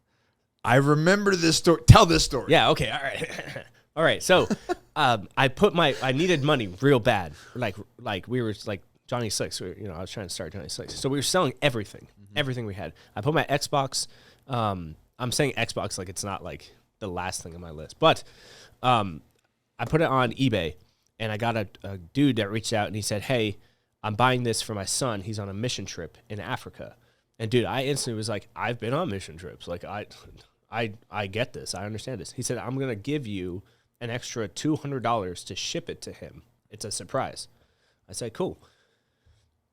I remember this story. Tell this story. Yeah, okay, all right. All right, so I needed money real bad. Like we were like Johnny Six, I was trying to start Johnny Six. So we were selling everything we had. I put my Xbox, I'm saying Xbox like it's not like the last thing on my list, but I put it on eBay, and I got a dude that reached out, and he said, hey, I'm buying this for my son. He's on a mission trip in Africa. And dude, I instantly was like, I've been on mission trips. Like I get this. I understand this. He said, I'm going to give you an extra $200 to ship it to him. It's a surprise. I said, cool.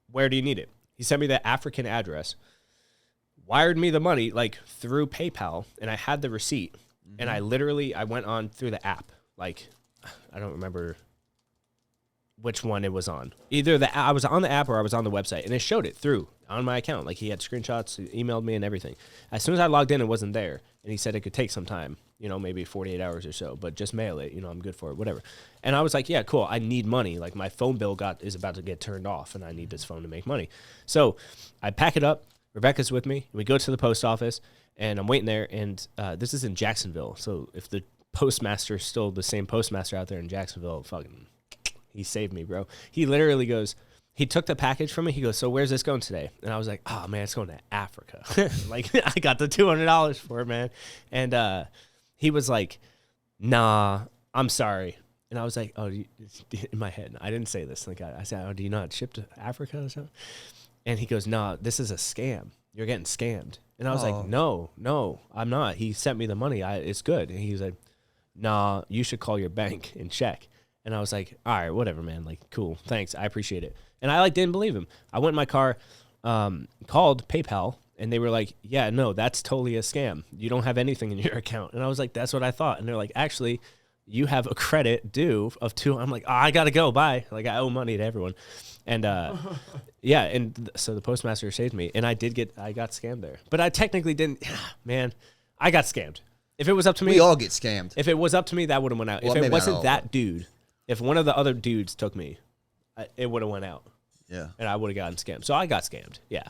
Where do you need it? He sent me the African address, wired me the money like through PayPal, and I had the receipt. And I went on through the app. Like, I don't remember which one it was on. Either I was on the app or I was on the website, and it showed it through on my account. Like, he had screenshots, he emailed me and everything. As soon as I logged in, it wasn't there, and he said it could take some time, maybe 48 hours or so, but just mail it, I'm good for it, whatever. And I was like, yeah, cool, I need money. Like, my phone bill is about to get turned off, and I need this phone to make money. So I pack it up. Rebecca's with me. We go to the post office, and I'm waiting there, and this is in Jacksonville. So if the postmaster is still the same postmaster out there in Jacksonville, fucking, he saved me, bro. He literally goes, he took the package from me. He goes, so where's this going today? And I was like, oh, man, it's going to Africa. Like, I got the $200 for it, man. And he was like, nah, I'm sorry. And I was like, oh, in my head, I didn't say this. Like, I said, oh, do you not ship to Africa or something? And he goes, no, this is a scam. You're getting scammed. And I was like, no, I'm not. He sent me the money. It's good. And he was like, nah, you should call your bank and check. And I was like, all right, whatever, man. Like, cool, thanks, I appreciate it. And I didn't believe him. I went in my car, called PayPal, and they were like, yeah, no, that's totally a scam. You don't have anything in your account. And I was like, that's what I thought. And they're like, actually, you have a credit due of $200. I'm like, oh, I gotta go, bye. Like, I owe money to everyone. And yeah, and so the postmaster saved me, and I got scammed there. But I technically didn't. Man, I got scammed. If it was up to me, We all get scammed. if it was up to me, that would have went out. Well, if maybe it not wasn't all, that dude, if one of the other dudes took me, it would have went out. Yeah. And I would have gotten scammed. So I got scammed. Yeah.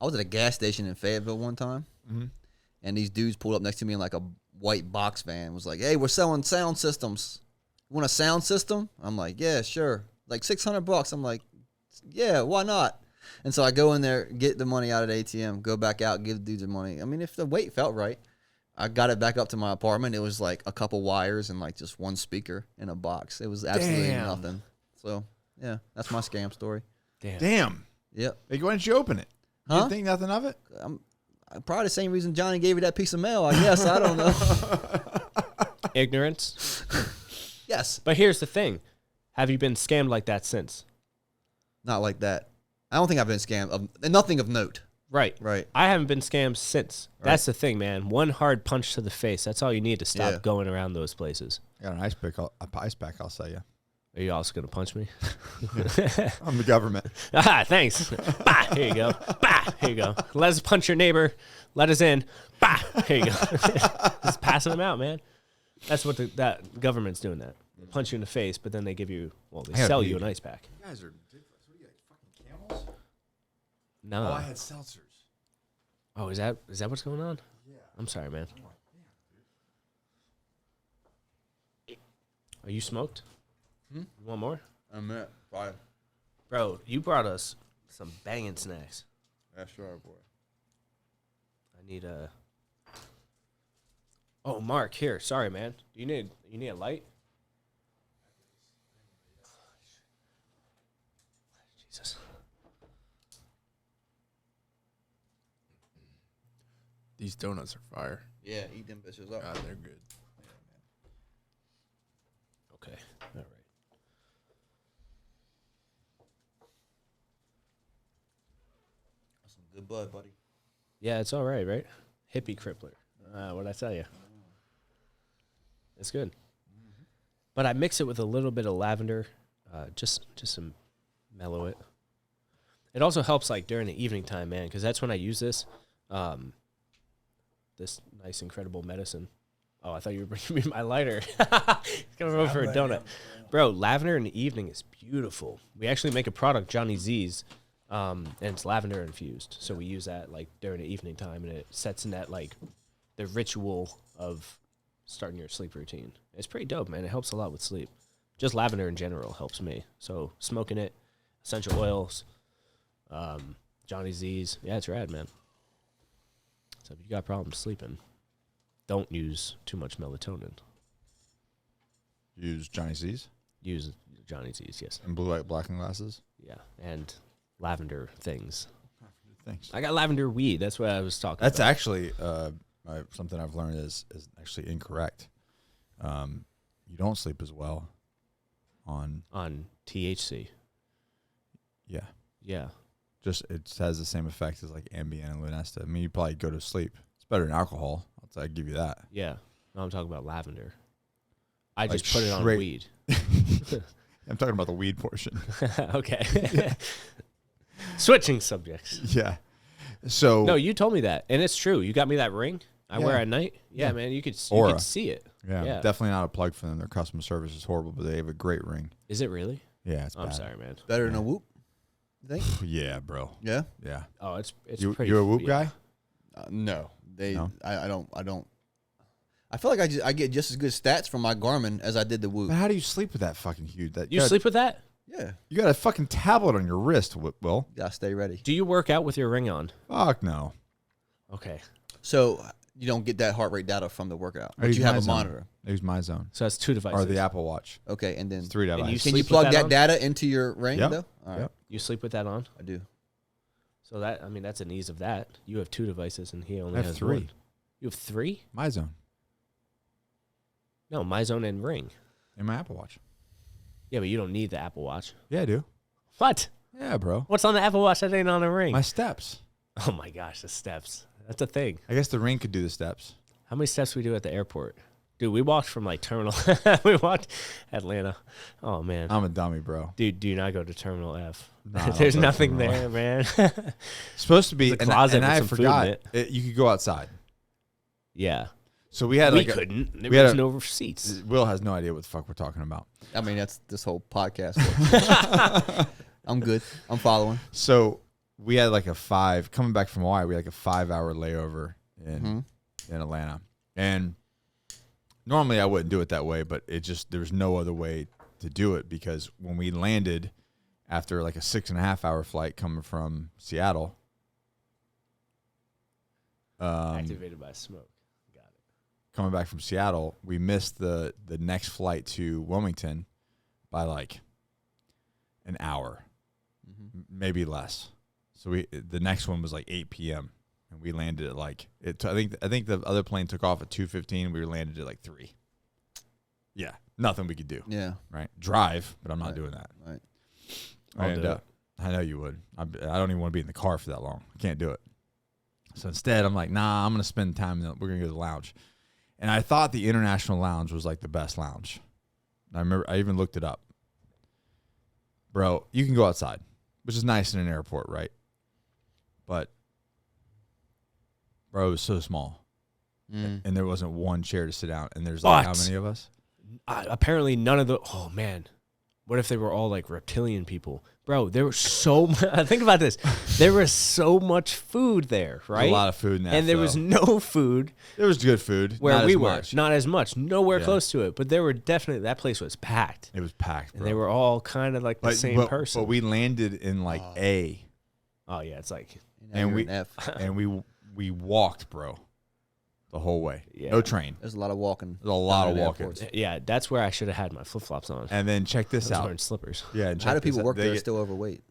I was at a gas station in Fayetteville one time, and these dudes pulled up next to me in like a white box van. Was like, "Hey, we're selling sound systems. You want a sound system?" I'm like, "Yeah, sure." Like $600. I'm like, "Yeah, why not?" And so I go in there, get the money out of the ATM, go back out, give the dudes the money. I mean, if the weight felt right, I got it back up to my apartment. It was like a couple wires and like just one speaker in a box. It was absolutely nothing. So yeah, that's my scam story. Damn. Yep. Like, why didn't you open it? You Huh? didn't think nothing of it? Probably the same reason Johnny gave you that piece of mail, I guess. I don't know. Ignorance. Yes. But here's the thing. Have you been scammed like that since? Not like that. I don't think I've been scammed. Nothing of note. Right. Right. I haven't been scammed since. Right. That's the thing, man. One hard punch to the face. That's all you need to stop Yeah. going around those places. I got an ice pack, I'll sell you. Are you also going to punch me? I'm the government. Ah, thanks. Bah, here you go. Bah, here you go. Let us punch your neighbor. Let us in. Bah, here you go. Just passing them out, man. That's what that government's doing that. They punch you in the face, but then they give you, they sell you an ice pack. You guys are ridiculous. What are you, like fucking camels? No. Oh, I had seltzers. Oh, is that what's going on? Yeah. I'm sorry, man. Are you smoked? You want more? I'm at 5. Bro, you brought us some banging snacks. That's sure, boy. I need a... Oh, Mark, here. Sorry, man. You need a light? Jesus. These donuts are fire. Yeah, eat them bitches up. God, they're good. Okay. All right. That's some good bud, buddy. Yeah, it's all right? Hippie crippler. What'd I tell you? It's good. But I mix it with a little bit of lavender, just to mellow it. It also helps like during the evening time, man, because that's when I use this. This nice, incredible medicine. Oh, I thought you were bringing me my lighter. Coming over for a donut. Bro, lavender in the evening is beautiful. We actually make a product, Johnny Z's, and it's lavender infused. So we use that like during the evening time, and it sets in that like the ritual of starting your sleep routine. It's pretty dope, man. It helps a lot with sleep. Just lavender in general helps me. So smoking it, essential oils, Johnny Z's. Yeah, it's rad, man. So if you got problems sleeping, don't use too much melatonin. Use Johnny C's? Use Johnny Z's, yes. And blue light blacking glasses? Yeah, and lavender things. Thanks. I got lavender weed. That's what I was talking That's about. actually something I've learned is actually incorrect. You don't sleep as well on THC. Yeah. Yeah. Just it has the same effect as like Ambien and Lunesta. I mean, you probably go to sleep. It's better than alcohol. I'll give you that. Yeah. No, I'm talking about lavender. I Like just put it on straight- weed. I'm talking about the weed portion. Okay. Switching subjects. Yeah. So No, you told me that, and it's true. You got me that ring I wear Yeah. at night. Yeah, Yeah. man, you could Aura. see it. yeah, yeah. definitely not a plug for them. Their customer service is horrible, but they have a great ring. Is it really? Yeah, it's I'm bad. sorry, man. Better than a whoop, you think? Yeah, bro. Yeah? Yeah. Oh, it's You pretty. a whoop yeah. guy? No. No? I don't. I feel like I get just as good stats from my Garmin as I did the whoop. But how do you sleep with that fucking huge? That You sleep with that? Yeah. You got a fucking tablet on your wrist, Will. Gotta stay ready. Do you work out with your ring on? Fuck no. Okay. So you don't get that heart rate data from the workout, I but use you have my a zone. monitor. I use my zone So that's 2 devices. or the Apple Watch. Okay, and then It's 3 you devices. can you sleep with plug that that on? data into your ring Yep. though? All right, Yep. You sleep with that on? I do. So that, I mean, that's an ease of that. You have 2 devices, and he only I have has 3. 1. You have 3? My zone No, my zone and ring. in my Apple Watch. Yeah, but you don't need the Apple Watch. Yeah, I do. What? Yeah, bro. What's on the Apple Watch that ain't on a ring? My steps. Oh my gosh, the steps. That's a thing. I guess the ring could do the steps. How many steps we do at the airport? Dude, we walked from like terminal. We walked Atlanta. Oh man. I'm a dummy, bro. Dude, do not go to Terminal F. No, I don't There's go to nothing Terminal there, man. Supposed to be There's a and closet and with I some food in forgot it. you could go outside. Yeah. So we had We like couldn't. There we had was a- no seats. Will has no idea what the fuck we're talking about. I mean, that's this whole podcast. I'm good. I'm following. So we had like coming back from Hawaii, we had like a 5-hour layover in Atlanta. And normally I wouldn't do it that way, but there was no other way to do it because when we landed after like a 6.5-hour flight coming from Seattle, Activated by smoke. Got it. coming back from Seattle, we missed the next flight to Wilmington by like an hour, maybe less. So the next one was like 8 p.m. and we landed at like I think the other plane took off at 2:15. We landed at like 3. Yeah, nothing we could do. Yeah. Right, drive, but I'm not doing that. Right. I'll do it. I know you would. I don't even want to be in the car for that long. I can't do it. So instead, I'm like, nah, I'm going to spend time. We're going to go to the lounge. And I thought the International Lounge was like the best lounge. I remember I even looked it up. Bro, you can go outside, which is nice in an airport, right? But, bro, it was so small. And there wasn't one chair to sit down. And there's like how many of us? Apparently none of the. Oh man, what if they were all like reptilian people, bro? There was so much. Think about this. There was so much food there, right? A lot of food in that. And there was no food There was good food. where not we as were. much. Not as much. Nowhere Yeah. close to it. But there were definitely that place was packed, It was packed, bro. and they were all kind of like the same person. But we landed in like A. Oh yeah, it's like And we F. and we walked, bro, the whole way. Yeah. No train. There's a lot of walking. There's a lot of down in walking. airports. yeah, that's where I should have had my flip flops on. And then check I this was out. wearing slippers. Yeah. And How do check this people out. work They there get- still overweight?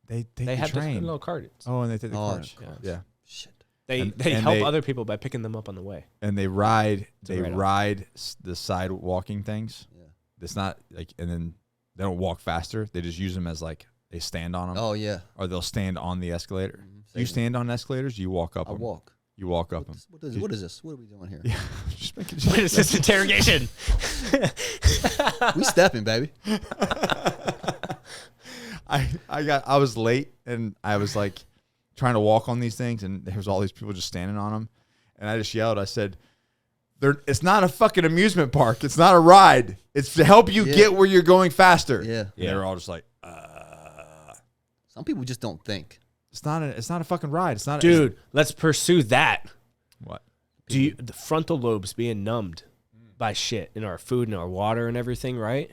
They take They the have train. different little cartons. Oh, and they take the Oh, carts. yeah. Yeah. Shit. They and help they- other people by picking them up on the way. And they ride. a They write-off. ride the side walking things. Yeah. It's not like, and then they don't walk faster. They just use them as like they stand on them, Oh yeah. or they'll stand on the escalator. Same. You stand on escalators. You walk up I them. walk. You walk up them. What is this? What are we doing here? Yeah. Just making What is this interrogation? We stepping, baby. I was late and I was like trying to walk on these things and there was all these people just standing on them, and I just yelled. I said, "It's not a fucking amusement park. It's not a ride. It's to help you Yeah. get where you're going faster." Yeah. And they were all just like, Some people just don't think. "It's not a fucking ride. It's not." Dude, let's pursue that. What? The frontal lobes being numbed by shit in our food and our water and everything, right?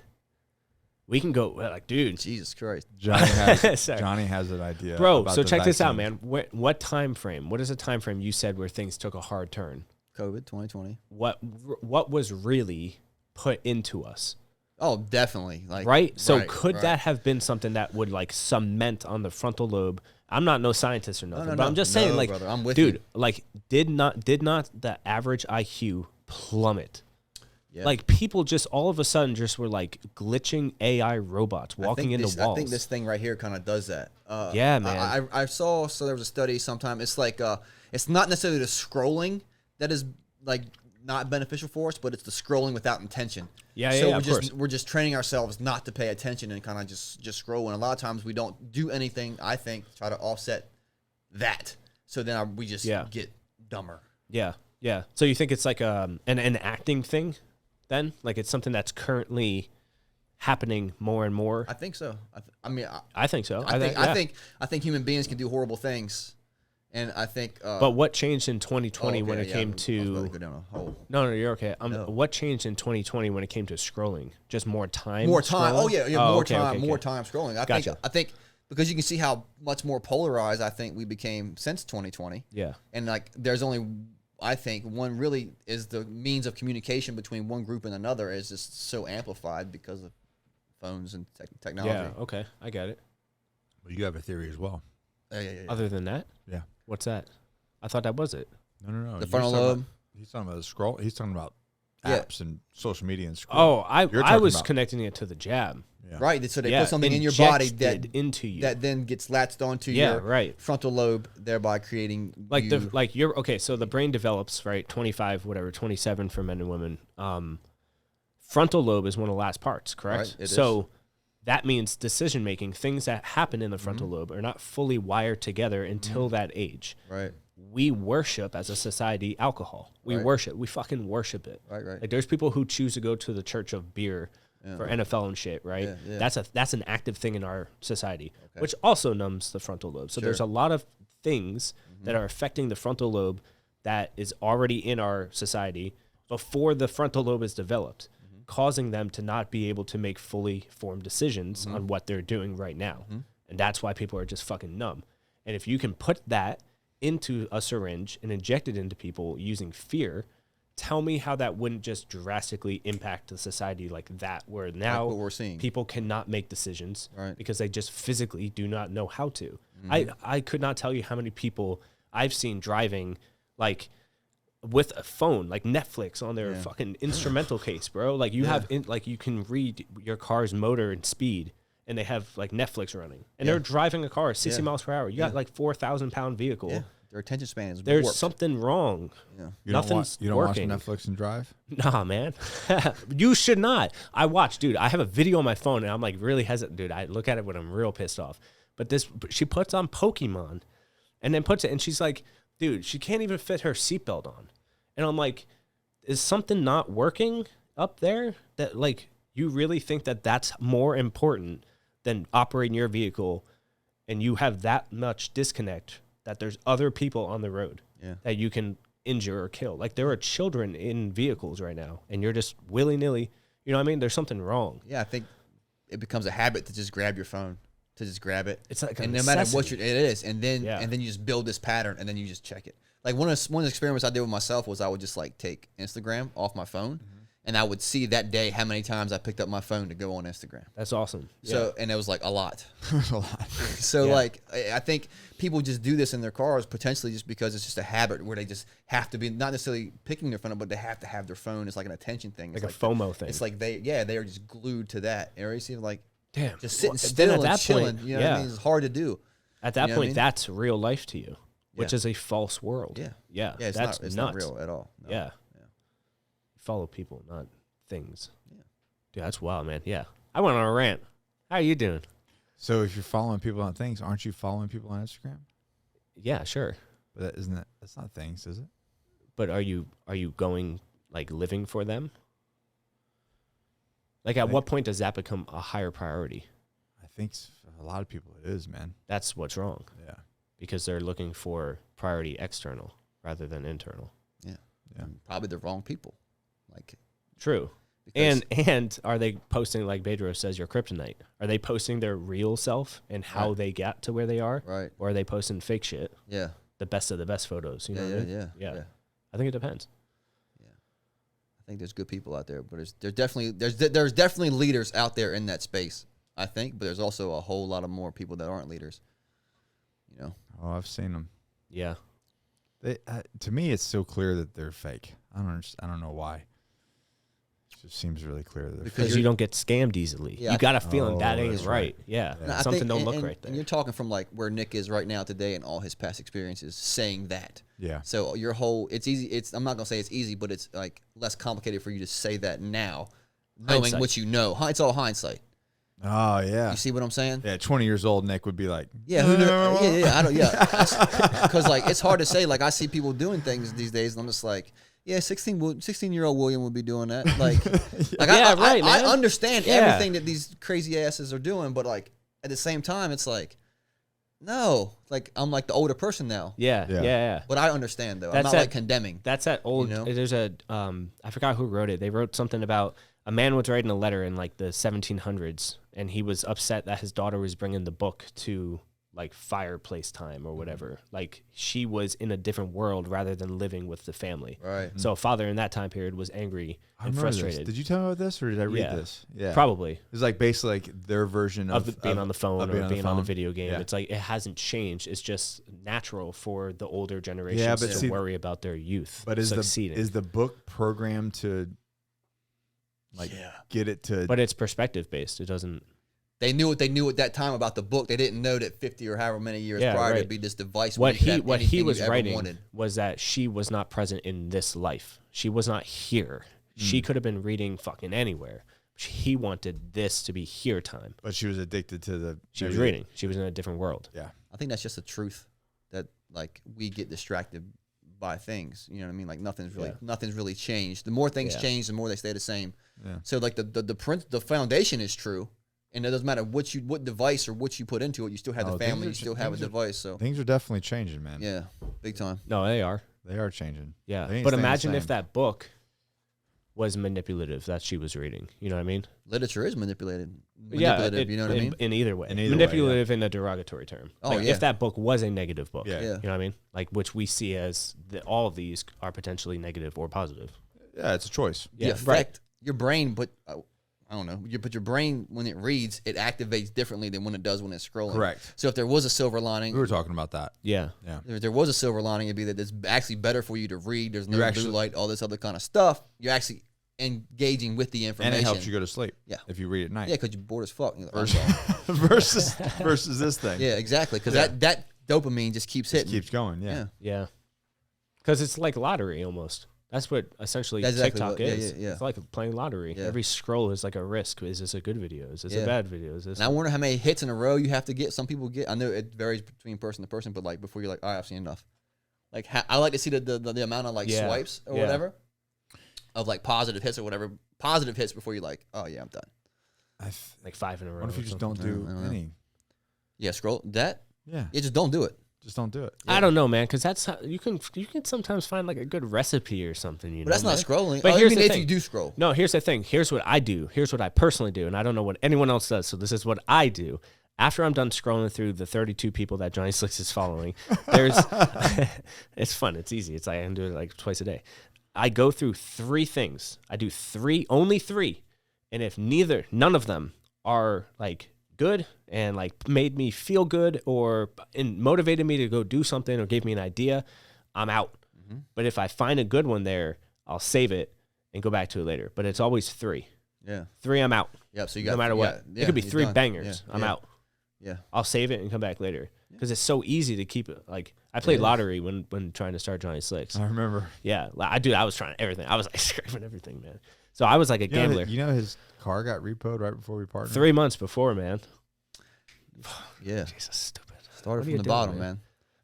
We can go like, dude, Jesus Christ. Johnny has Sorry. Johnny has an idea, bro. about So the check this out, vaccine. man. What time frame? What is the time frame you said where things took a hard turn? COVID 2020. What was really put into us, Oh, definitely. Like right? So right, could right. that have been something that would like cement on the frontal lobe? I'm not no scientist or nothing, no, but I'm just saying, no, like, brother, I'm with dude, you. like, did not the average IQ plummet? Yeah. Like people just all of a sudden just were like glitching AI robots walking into walls. I think this thing right here kind of does that. Yeah, man. I saw, so there was a study sometime. It's like, it's not necessarily the scrolling that is like not beneficial for us, but it's the scrolling without intention. Yeah, so yeah, of course. we're just training ourselves not to pay attention and kind of just scroll. And a lot of times we don't do anything, I think, to try to offset that. So then we just get dumber. Yeah, yeah. So you think it's like an acting thing, then? Like it's something that's currently happening more and more. I think so. I think so. I think human beings can do horrible things, and I think. But what changed in 2020 when it came I was to? about to go down a hole. No, you're okay. No. What changed in 2020 when it came to scrolling? Just more time. More time. scrolling? Oh yeah, Oh, more okay, time. okay, More okay. time scrolling. Gotcha. I think because you can see how much more polarized I think we became since 2020. Yeah. And like, there's only, I think, one really is the means of communication between one group and another is just so amplified because of phones and technology. Yeah. Okay, I get it. But you have a theory as well. Yeah. Other than that, Yeah. what's that? I thought that was it. No. The frontal lobe. He's talking about the scroll. He's talking about Yeah. apps and social media and scroll. Oh, You're I talking was about- connecting it to the jab. Yeah. Right. So they Yeah, put something in your body injected into you. that then gets latched onto Yeah, your right. frontal lobe, thereby creating Like you, you're okay. So the brain develops, right? 25, whatever, 27 for men and women. Frontal lobe is one of the last parts, correct? Right, it so that means decision making, things that happen in the frontal lobe are not fully wired together until that age. right. we worship as a society alcohol. We worship. We fucking worship it. Right. Like there's people who choose to go to the church of beer for NFL and shit, right? Yeah. That's an active thing in our society, which also numbs the frontal lobe. So there's a lot of things that are affecting the frontal lobe that is already in our society before the frontal lobe is developed, causing them to not be able to make fully formed decisions on what they're doing right now. And that's why people are just fucking numb. And if you can put that into a syringe and inject it into people using fear, tell me how that wouldn't just drastically impact the society like that, where now what we're seeing. People cannot make decisions because they just physically do not know how to. I could not tell you how many people I've seen driving like with a phone, like Netflix on their fucking instrumental case, bro. Like you have, like you can read your car's motor and speed, and they have like Netflix running, and they're driving a car 60 miles per hour. You got like 4,000-pound vehicle. Yeah. Their attention span is There's warped. something wrong. Yeah. Nothing's you don't working. watch Netflix and drive? Nah, man. You should not. I watch, dude. I have a video on my phone, and I'm like really hesitant, dude. I look at it when I'm real pissed off. But she puts on Pokemon, and then puts it, and she's like, dude, she can't even fit her seatbelt on. And I'm like, is something not working up there? That like you really think that that's more important than operating your vehicle, and you have that much disconnect that there's other people on the road that you can injure or kill. Like there are children in vehicles right now, and you're just willy-nilly, you know what I mean? There's something wrong. Yeah, I think it becomes a habit to just grab your phone, to just grab it. It's like a and no matter what necessity. it is, and then you just build this pattern, and then you just check it. Like one of the experiments I did with myself was I would just like take Instagram off my phone, and I would see that day how many times I picked up my phone to go on Instagram. That's awesome. So, and it was like a lot. A lot. So like, I think people just do this in their cars potentially just because it's just a habit where they just have to be, not necessarily picking their phone up, but they have to have their phone. It's like an attention thing. Like It's a FOMO thing. It's like they are just glued to that. Or you see like, Damn. just sitting Well, still then at and that chilling. point, You know what I mean? It's hard to do. At that You know what I point, mean? that's real life to you, which is a false world. Yeah. Yeah. Yeah, that's it's nuts. not real at all. No. Yeah. Follow people, not things. Yeah. Dude, that's wild, man. Yeah. I went on a rant. How are you doing? So if you're following people on things, aren't you following people on Instagram? Yeah, sure. But that's not things, is it? But are you going like living for them? Like at what point does that become a higher priority? I think for a lot of people it is, man. That's what's wrong. Yeah. Because they're looking for priority external rather than internal. Yeah. Yeah. Probably the wrong people. Like, True. because And are they posting, like Bedros says, your kryptonite? Are they posting their real self and how they got to where they are? right. Or are they posting fake shit? Yeah. The best of the best photos. You know what I mean? Yeah. I think it depends. I think there's good people out there, but there's definitely leaders out there in that space, I think, but there's also a whole lot of more people that aren't leaders. You know? Oh, I've seen them. Yeah. They, to me, it's so clear that they're fake. I don't know why. It just seems really clear that they're fake. Because you don't get scammed easily. Yeah, you got a feeling that Oh, ain't that's right. right. Yeah. Yeah. No, I Something think- don't look and- right there. And you're talking from like where Nick is right now today and all his past experiences saying that. Yeah. So your whole, it's easy. I'm not going to say it's easy, but it's like less complicated for you to say that now, knowing Hindsight. what you know. It's all hindsight. Oh, yeah. You see what I'm saying? Yeah, 20 years old, Nick would be like, Yeah, who knew? Yeah, I don't. Yeah, because like it's hard to say. Like I see people doing things these days, and I'm just like, yeah, 16-year-old William would be doing that. Like, Yeah, right, I man. understand Yeah. everything that these crazy asses are doing, but like at the same time, it's like, no, like I'm like the older person now, Yeah. but I understand though. I'm That's not that- like condemning. That's that old. You know? There's a I forgot who wrote it. They wrote something about a man was writing a letter in like the 1700s, and he was upset that his daughter was bringing the book to like fireplace time or whatever. Like she was in a different world rather than living with the family. Right. So a father in that time period was angry I and remember this. frustrated. Did you tell me about this or did I read Yeah. this? Yeah. Probably It's like basically like their version of being on the phone of or being on the phone. video game. Yeah. It's like it hasn't changed. It's just natural for the older generations Yeah, but to see- worry about their youth. But is succeeding. the book programmed to like get it to But it's perspective based. It doesn't. They knew what they knew at that time about the book. They didn't know that 50 or however many years Yeah, prior right. it'd be this device. What where you could have he anything was you ever writing wanted. was that she was not present in this life. She was not here. She could have been reading fucking anywhere. He wanted this to be here time. but she was addicted to the She was reading. She was in a different world. Yeah. I think that's just the truth that like we get distracted by things. You know what I mean? Like nothing's really changed. The more things change, the more they stay the same. Yeah. So like the foundation is true, and it doesn't matter what device or what you put into it. You still have the family. You still have a device. So things are definitely changing, man. Yeah, big time. No, they are. They are changing. Yeah, but imagine if that book was manipulative that she was reading. You know what I mean? Literature is manipulated. Yeah, you know what I mean? In either way. Manipulative in a derogatory term. Oh, like if that book was a negative book. Yeah. You know what I mean? Like, which we see as all of these are potentially negative or positive. Yeah, it's a choice. The effect, your brain, but I don't know. But your brain, when it reads, it activates differently than when it does when it's scrolling. Correct. So if there was a silver lining, We were talking about that. Yeah. Yeah. if there was a silver lining, it'd be that it's actually better for you to read. There's no blue light, all this other kind of stuff. You're actually engaging with the information. And it helps you go to sleep. Yeah. If you read at night. Yeah, because you're bored as fuck. You're like, versus this thing. yeah, exactly. Because that dopamine just keeps hitting. Keeps going. Yeah. Yeah. Because it's like lottery almost. That's what essentially TikTok is. It's like playing lottery. Yeah. Every scroll is like a risk. Is this a good video? Is this a bad video? Is this? And I wonder how many hits in a row you have to get. Some people get. I know it varies between person to person, but like before you're like, all right, I've seen enough. Like I like to see the amount of like swipes or whatever of like positive hits or whatever. Positive hits before you're like, oh yeah, I'm done. Like 5 in a row. What if you just don't do any? Yeah, scroll that. Yeah. You just don't do it. Just don't do it. I don't know, man, because that's how you can sometimes find like a good recipe or something. You know, But that's not scrolling. But here's the if thing. you do scroll. No, here's the thing. Here's what I do. Here's what I personally do, and I don't know what anyone else does. So this is what I do. After I'm done scrolling through the 32 people that Johnny Slicks is following, there's it's fun. It's easy. It's like I can do it like twice a day. I go through 3 things. I do only three, and if none of them are like good and like made me feel good or motivated me to go do something or gave me an idea, I'm out. Mm-hmm. But if I find a good one there, I'll save it and go back to it later. But it's always 3. Yeah. 3, I'm out. Yeah. So you got no matter what. It could be 3 bangers. I'm out. Yeah. I'll save it and come back later because it's so easy to keep it. Like I played lottery when trying to start Johnny Slicks. I remember. Yeah, I was trying everything. I was like scraping everything, man. So I was like a gambler. You know his car got repoed right before we partnered? 3 months before, man. Yeah. Jesus, stupid. Started from the bottom, man.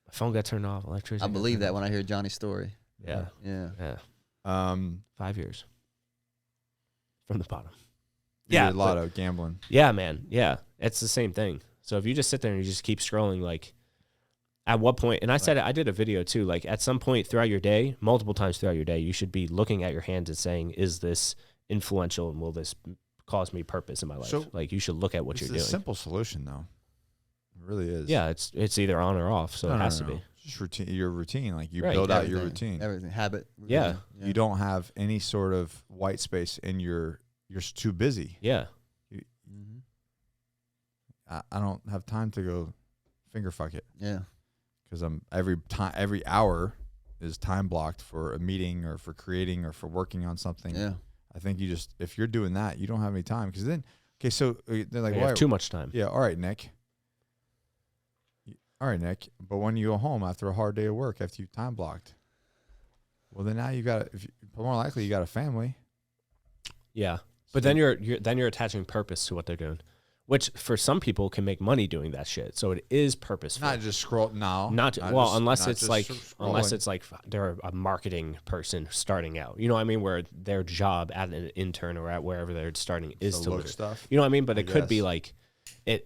My phone got turned off. Electricity. I believe that when I hear Johnny's story. Yeah. Yeah. 5 years from the bottom. Yeah, lotto gambling. Yeah, man. Yeah, it's the same thing. So if you just sit there and you just keep scrolling, like, at what point? And I said I did a video too. Like, at some point throughout your day, multiple times throughout your day, you should be looking at your hands and saying, "Is this influential and will this cause me purpose in my life?" So, like, you should look at what you're doing. It's a simple solution, though. It really is. Yeah, it's either on or off. So it has to be just routine. Your routine, like you build out your routine. Everything, habit. Routine. Yeah, you don't have any sort of white space in your. You're too busy. Yeah. I don't have time to go finger fuck it. Yeah. Because every hour is time blocked for a meeting or for creating or for working on something. Yeah. I think if you're doing that, you don't have any time. Because then, so they're like, you have too much time. Yeah. All right, Nick. But when you go home after a hard day of work, after you've time blocked, well, then now more likely you got a family. Yeah. But then you're attaching purpose to what they're doing, which for some people can make money doing that shit. So it is purposeful. Not just scroll. No. Unless it's like they're a marketing person starting out. You know what I mean? Where their job at an intern or at wherever they're starting is to look stuff. You know what I mean? But it could be like, But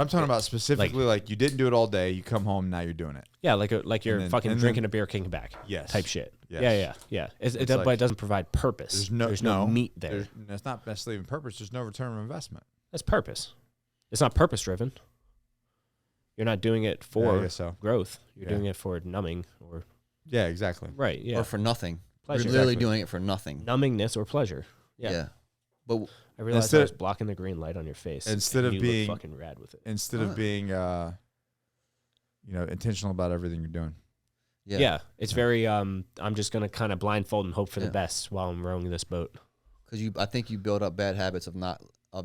I'm talking about specifically like you didn't do it all day. You come home, now you're doing it. Yeah, like you're fucking drinking a beer, kicking back. Yes. Type shit. Yes. Yeah. But it doesn't provide purpose. There's no meat there. That's not necessarily even purpose. There's no return of investment. That's purpose. It's not purpose driven. You're not doing it for growth. You're doing it for numbing or. Yeah, exactly. Right. Yeah. Or for nothing. Pleasure. You're literally doing it for nothing. Numbingness or pleasure. Yeah. But I realized I was blocking the green light on your face. Instead of being fucking rad with it. Instead of being, intentional about everything you're doing. Yeah. It's very. I'm just gonna kind of blindfold and hope for the best while I'm rowing this boat. Because I think you build up bad habits of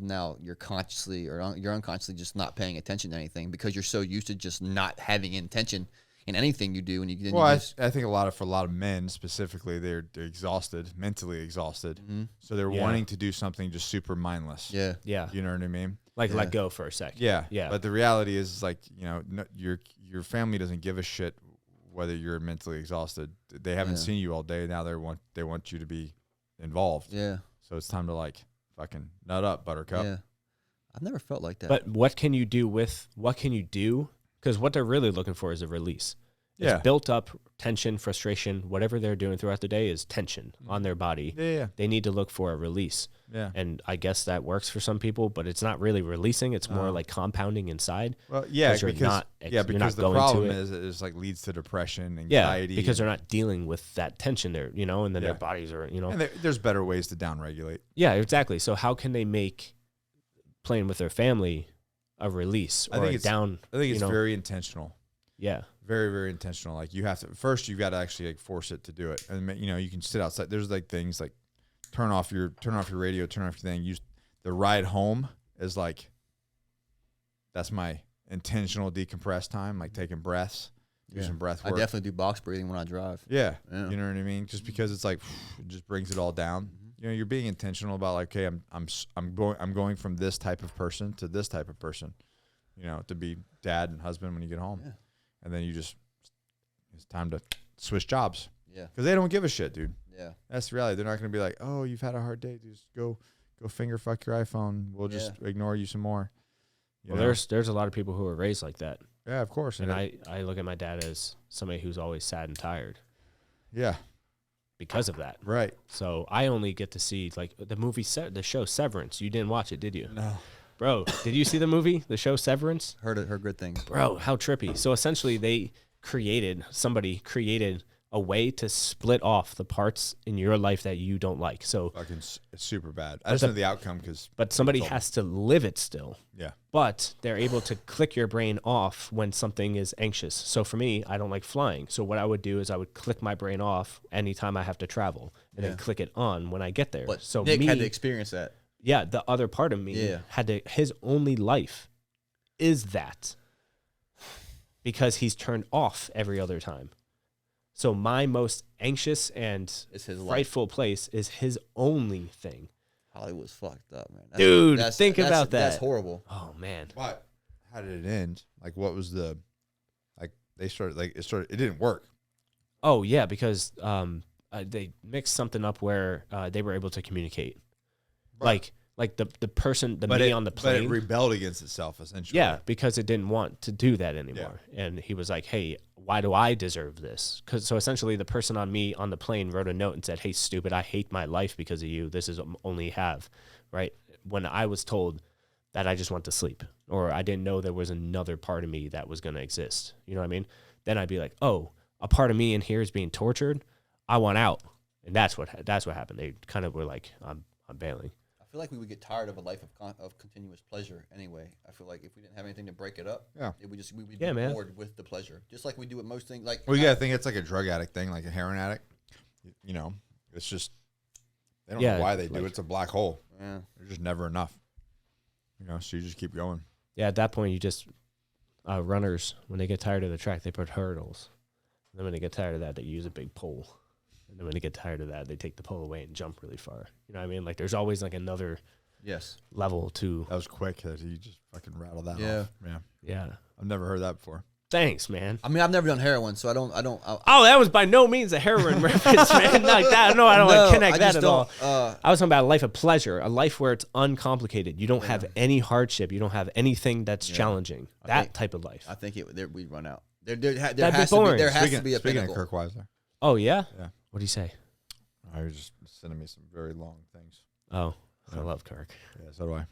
now you're consciously or you're unconsciously just not paying attention to anything because you're so used to just not having intention in anything you do. And I think for a lot of men specifically, they're exhausted, mentally exhausted. Mm-hmm. So they're wanting to do something just super mindless. Yeah. Yeah. You know what I mean? Like let go for a sec. Yeah. Yeah. But the reality is like, you your family doesn't give a shit whether you're mentally exhausted. They haven't seen you all day. Now they want you to be involved. Yeah. So it's time to like fucking nut up, Buttercup. Yeah. I've never felt like that. But what can you do? Because what they're really looking for is a release. It's Yeah. built up tension, frustration, whatever they're doing throughout the day is tension on their body. Yeah. They need to look for a release. Yeah. And I guess that works for some people, but it's not really releasing. It's more like compounding inside. Well, yeah, you're not because the going problem to it. is it like leads to depression, Yeah, anxiety. because they're not dealing with that tension there, and then Yeah. their bodies are, and there's better ways to downregulate. Yeah, exactly. So how can they make playing with their family a release or I think a it's down? very intentional. Yeah. Very, very intentional. Like you have to first, you've got to actually like force it to do it, and you can sit outside. There's like things like turn off your radio, turn off your thing. Use the ride home is like that's my intentional decompress time, like taking breaths, do some breath work. I definitely do box breathing when I drive. Yeah, you know what I mean. Just because it's like it just brings it all down. You're being intentional about like, okay, I'm going from this type of person to this type of person. To be dad and husband when you get home. Yeah. And then it's time to switch jobs. Yeah. Because they don't give a shit, dude. Yeah. That's the reality. They're not going to be like, oh, you've had a hard day. Just go finger fuck your iPhone. We'll just ignore you some more. Well, there's a lot of people who are raised like that. Yeah, of course. And I look at my dad as somebody who's always sad and tired. Yeah. Because of that. Right. So I only get to see like the show Severance. You didn't watch it, did you? No. Bro, did you see the movie, the show Severance? Heard good things. Bro, how trippy. So essentially somebody created a way to split off the parts in your life that you don't like. So fucking it's super bad. I just know the outcome but somebody has to live it still. Yeah. But they're able to click your brain off when something is anxious. So for me, I don't like flying. So what I would do is I would click my brain off anytime I have to travel and then click it on when I get there. But so Nick had to experience that. Yeah, the other part of me his only life is that because he's turned off every other time. So my most anxious and frightful place is his only thing. Hollywood's fucked up, man. Dude, think about that. That's horrible. Oh, man. But how did it end? Like, what was it didn't work. Oh, yeah, because they mixed something up where they were able to communicate. Right. Like the person, me on the plane. But it rebelled against itself, essentially. Yeah, because it didn't want to do that anymore. Yeah. And he was like, hey, why do I deserve this? So essentially the person on me on the plane wrote a note and said, hey, stupid, I hate my life because of you. This is only have, right? When I was told that I just want to sleep or I didn't know there was another part of me that was going to exist. You know what I mean? Then I'd be like, oh, a part of me in here is being tortured. I want out. And that's what happened. They kind of were like, I'm bailing. I feel like we would get tired of a life of continuous pleasure anyway. I feel like if we didn't have anything to break it up, we would be bored with the pleasure. Just like we do with most things. Like, well, I think it's like a drug addict thing, like a heroin addict. It's just they don't know why they do it. It's a black hole. Yeah, there's just never enough. So you just keep going. Yeah, at that point, you just runners when they get tired of the track, they put hurdles. And then when they get tired of that, they use a big pole. And then when they get tired of that, they take the pole away and jump really far. You know what I mean? Like there's always like another level to. That was quick. You just fucking rattled that off. Yeah. I've never heard that before. Thanks, man. I mean, I've never done heroin, so I don't. Oh, that was by no means a heroin reference, man. Like that. No, I don't want to connect that at all. I was talking about a life of pleasure, a life where it's uncomplicated. You don't have any hardship. You don't have anything that's challenging. That type of life. I think we'd run out. There has to be a Speaking pinnacle. of Kirk Weisler. Oh, yeah? Yeah. What do you say? I was just sending me some very long things. Oh, I love Kirk. Yeah, so do I.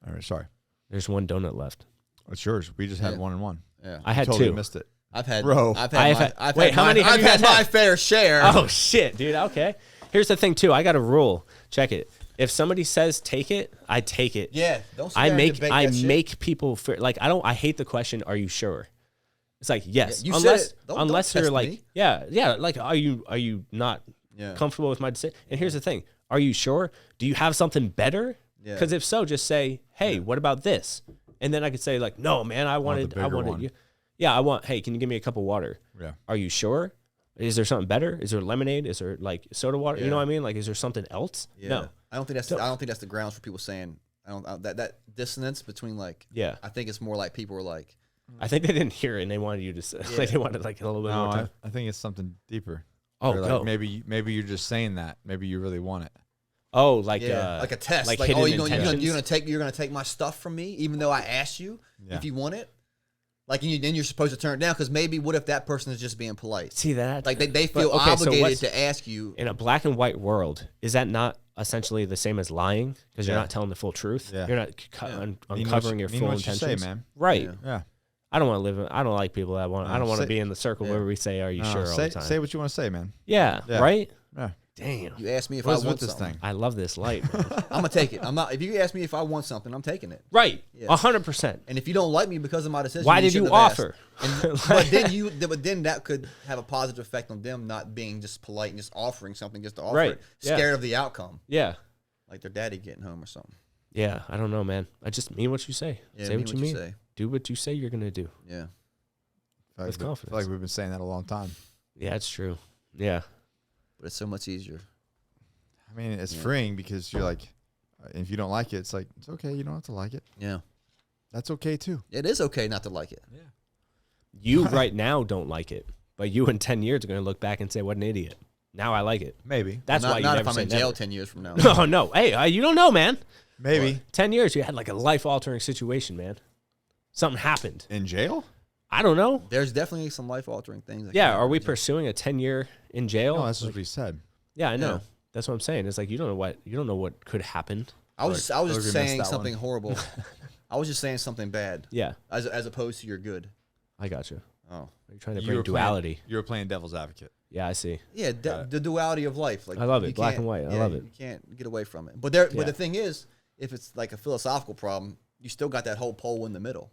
All right, sorry. There's one donut left. It's yours. We just had 1 and 1. Yeah, I had totally two. Missed it. I've had my fair share. Oh shit, dude. Okay. Here's the thing too. I got a rule. Check it. If somebody says take it, I take it. Yeah. Don't. I make people like I hate the question. Are you sure? It's like yes. Yeah, unless you're like me. yeah. Like are you not comfortable with my decision? And here's the thing. Are you sure? Do you have something better? Yeah. Because if so, just say, hey, what about this? And then I could say like, no, man, I wanted you. Yeah, hey, can you give me a cup of water? Yeah. Are you sure? Is there something better? Is there lemonade? Is there like soda water? Yeah. You know what I mean? Like, is there something else? Yeah. No. I don't think that's the grounds for people saying that dissonance between like. Yeah. I think it's more like people are like, I think they didn't hear it and they wanted you to say, they wanted like a little bit more No, time. I think it's something deeper. Oh, Or, like, go. maybe you're just saying that. Maybe you really want it. Oh, like like a test. like Like, hidden oh, you're intentions? gonna take my stuff from me, even though I asked you Yeah. if you want it. Like, and then you're supposed to turn it down because maybe what if that person is just being polite? See that? Like they But, feel okay, so obligated what's- to ask you. in a black and white world, is that not essentially the same as lying? Because you're Yeah. not telling the full truth. Yeah. You're not uncovering your Mean full what you intentions. say, man. Right. Yeah. Yeah. I don't want to live. I don't like people that want. I don't want to say- be in the circle where we say, "Are you No, sure?" all the time. say what you want to say, man. Yeah. Yeah. Right. Yeah. Damn. You ask me if What I is want with this something. thing? I love this light. Man. I'm gonna take it. I'm not. If you ask me if I want something, I'm taking it. Right. Yeah. 100%. And if you don't like me because of my decision, Why you did you shouldn't have offer? asked. But then that could have a positive effect on them not being just polite and just offering something just to offer Right. it, Yeah. scared of the outcome, Yeah. like their daddy getting home or something. Yeah. I don't know, man. I just mean what you say. Yeah, say what you mean. say. Do what you say you're gonna do. Yeah. I With feel confidence. like we've been saying that a long time. Yeah, it's true. Yeah. But it's so much easier. I mean, it's freeing because you're like, if you don't like it, it's like, it's okay. You don't have to like it. Yeah. That's okay too. It is okay not to like it. You right now don't like it, but you in 10 years are gonna look back and say, "What an idiot." Now I like it. Maybe. That's not why you not never if I'm say in jail never. 10 years from now. No, no. Hey, you don't know, man. Maybe. 10 years, you had like a life-altering situation, man. Something happened. In jail? I don't know. There's definitely some life altering things. that Yeah, can are we happen. pursuing a 10-year in jail? No, that's what we said. Yeah, I know. Yeah. That's what I'm saying. It's like you don't know what could happen. I was Look, just we missed saying that something one. horrible. I was just saying something bad, Yeah, as opposed to you're good. I got you. Oh, Are you trying to You bring were duality? You were playing devil's advocate. Yeah, I see. yeah, the duality of life. Like I love it, you black can't- and white. I yeah, love it. You can't get away from it. But but Yeah. the thing is, if it's like a philosophical problem, you still got that whole pole in the middle.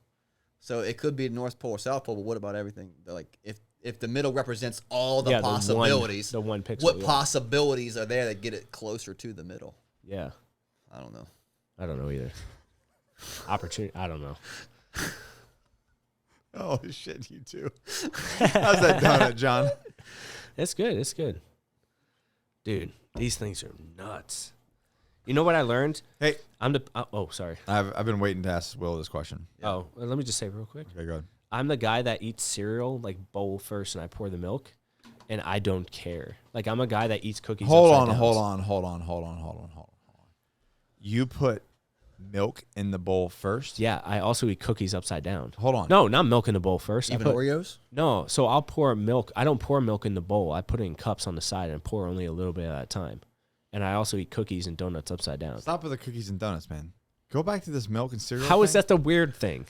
So it could be North Pole or South Pole, but what about everything? Like if the middle represents all the Yeah, possibilities, the one pixel. what yeah. possibilities are there that get it closer to the middle? Yeah, I don't know. I don't know either. Opportunity. I don't know. Oh, shit, you too. How's that donut, John? It's good. It's good. Dude, these things are nuts. You know what I learned? Hey, I'm the. Oh, sorry. I've been waiting to ask Will this question. Oh, let me just say real quick. Okay, go ahead. I'm the guy that eats cereal like bowl first, and I pour the milk, and I don't care. Like I'm a guy that eats cookies. Hold upside on, down. hold on. You put milk in the bowl first? Yeah, I also eat cookies upside down. Hold on. No, not milk in the bowl first. Even Oreos? No, so I'll pour milk. I don't pour milk in the bowl. I put it in cups on the side and pour only a little bit at a time. And I also eat cookies and donuts upside down. Stop with the cookies and donuts, man. Go back to this milk and cereal. How is thing. that the weird thing?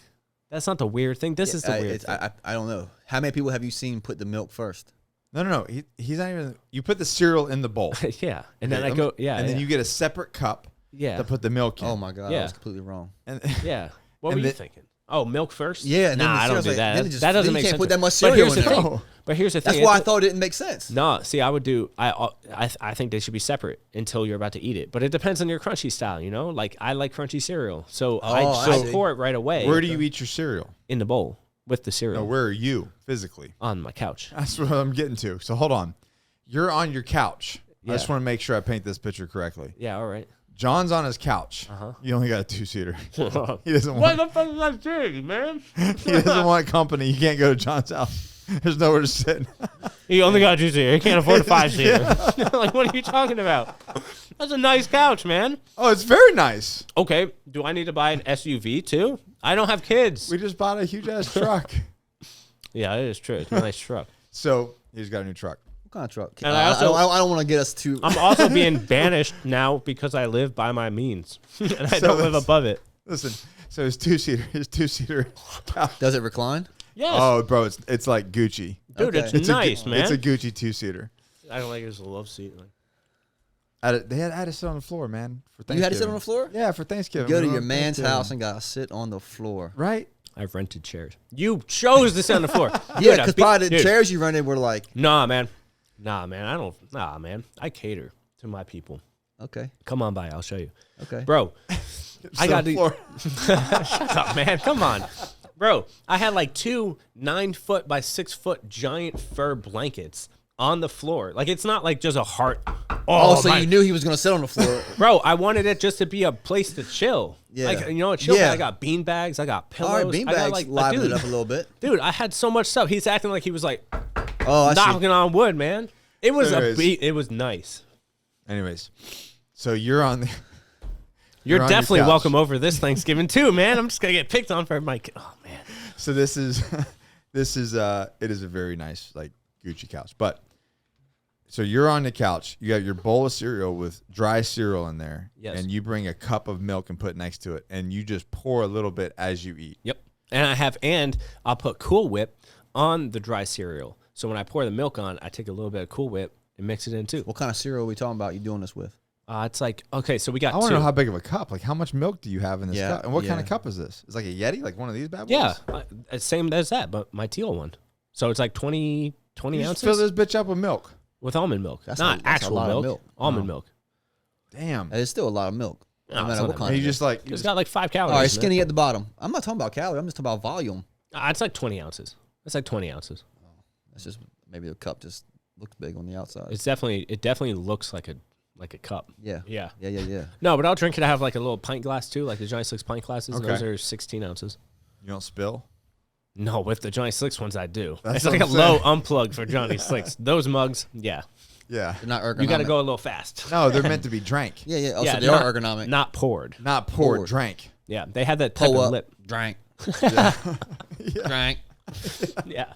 That's not the weird thing. This is the weird thing. I don't know. How many people have you seen put the milk first? No. He's not even. You put the cereal in the bowl. Yeah, and then Okay, I go. Yeah, and then yeah. you get a separate cup Yeah, to put the milk in. Oh my god, I Yeah. was completely wrong. And yeah. What And were you the- thinking? Oh, milk first? Yeah, and then nah, the I don't cereal's do like- that. then it just- That doesn't then you make can't sense. put that much But cereal here's in the there. thing. No. But here's the thing. That's why I It's- thought it didn't make sense. No, see, I would do. I think they should be separate until you're about to eat it. But it depends on your crunchy style, you know. Like I like crunchy cereal, so I I see. pour it right away. where do you eat your cereal? in the bowl with the No, cereal where are you physically? on my couch. That's what I'm getting to. So hold on. You're on your couch. I just Yeah. want to make sure I paint this picture correctly. Yeah, all right. John's on his couch. Uh-huh. You only got a 2-seater. What He doesn't want. the fuck is that doing, man? He doesn't want company. You can't go to John's house. There's nowhere to sit. You only got a 2-seater. You can't afford a 5-seater. Like, what are you talking about? That's a nice couch, man. Oh, it's very nice. Okay, do I need to buy an SUV too? I don't have kids. We just bought a huge ass truck. Yeah, it is true. It's a nice truck. So he's got a new truck. What kind of truck? And I also- I don't want to get us too. I'm also being banished now because I live by my means and I So don't live it's- above it. Listen. So his 2-seater couch. Does it recline? Yes, Oh, bro, it's like Gucci. dude, okay. it's nice, man. It's a Gucci 2-seater. I don't like it as a love seat. Like, They had to sit on the floor, man. For Thanksgiving. You had to sit on the floor? Yeah, for Thanksgiving. Go to We your went man's Thanksgiving. house and gotta sit on the floor. Right? I've rented chairs. You chose to sit on the floor. Yeah, Dude, because I've probably the dude, chairs you rented were like, Nah, man. I don't. Nah, man. I cater to my people. okay, Come on by. I'll show you. okay. Bro, I Sit got on the the. floor. Shut up, man. Come on. Bro, I had like 2 9-foot by 6-foot giant fur blankets on the floor. Like, it's not like just a heart. Oh, so you knew he was going to sit on the floor. Bro, I wanted it just to be a place to chill. Yeah. Like, you know, a chill Yeah. bag. I got bean bags. I got pillows. All right, beanbags I got, like, livened dude, it up a little bit. Dude, I had so much stuff. He's acting like he was like Oh, I see. knocking on wood, man. It was Anyways. it was nice. Anyways, so you're on the. You're on your definitely couch. welcome over this Thanksgiving too, man. I'm just gonna get picked on for my. Oh man. So this is it is a very nice like Gucci couch. But so you're on the couch, you got your bowl of cereal with dry cereal in there. Yes. And you bring a cup of milk and put it next to it, and you just pour a little bit as you eat. Yep. And I'll put Cool Whip on the dry cereal. So when I pour the milk on, I take a little bit of Cool Whip and mix it in too. What kind of cereal are we talking about you doing this with? It's like, okay, so we got I want two. to know how big of a cup. Like how much milk do you have in this Yeah, cup? And what kind of yeah. cup is this? It's like a Yeti, like one of these bad boys? Yeah, same as that, but my teal one. So it's like 20 You just ounces fill this bitch up with milk. with almond milk. That's Not a- that's a actual lot of milk, milk. almond milk. Damn. It's still a lot of milk. No, No it's matter not what that kind. And of you just like It's got like 5 calories. All right, in it. skinny at the bottom. I'm not talking about calories. I'm just talking about volume. It's like 20 ounces. It's like 20 ounces. That's just maybe the cup just looks big on the outside. It definitely looks like a cup. Yeah. Yeah. Yeah. No, but I'll drink it. I have like a little pint glass too, like the Johnny Slicks pint glasses. Okay. Those are 16 ounces. you don't spill. No, with the Johnny Slicks ones, I do. That's It's what like a I'm low saying. unplug for Johnny Slicks. Those mugs, yeah. Yeah. They're not ergonomic. You got to go a little fast. No, they're meant to be drank. Yeah. Oh, Yeah, so they not- are ergonomic. Not poured. Not poured, Poured. drank. Yeah, they had that type Pull of up. lip. Drank. Yeah. Drank. Yeah.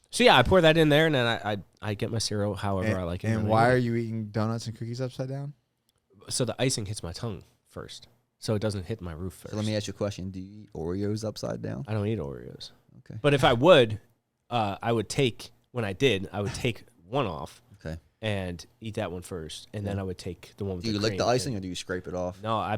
So yeah, I pour that in there, and then I get my cereal however I like it. And why are you eating donuts and cookies upside down? So the icing hits my tongue first, so it doesn't hit my roof first. So let me ask you a question. Do you eat Oreos upside down? I don't eat Oreos. Okay. But if I would, I would take one off Okay. and eat that one first, and then I would take the one with Do you the lick cream the icing and- or do you scrape it off? No, I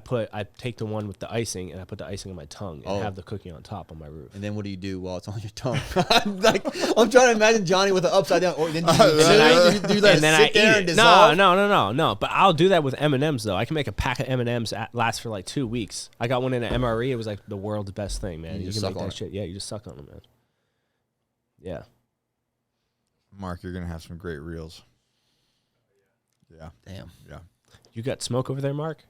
take the one with the icing and I put the icing on my tongue and Oh. have the cookie on top on my roof. And then what do you do while it's on your tongue? I'm trying to imagine Johnny with an upside down. Or then do you, do you let it sit there and No, dissolve? no. But I'll do that with M&Ms though. I can make a pack of M&Ms last for like 2 weeks. I got one in an MRE. It was like the world's best thing, man. You You just can suck make on that it. shit. Yeah, you just suck on them, man. Yeah. Mark, you're gonna have some great reels. Yeah. Damn. Yeah. You got smoke over there, Mark?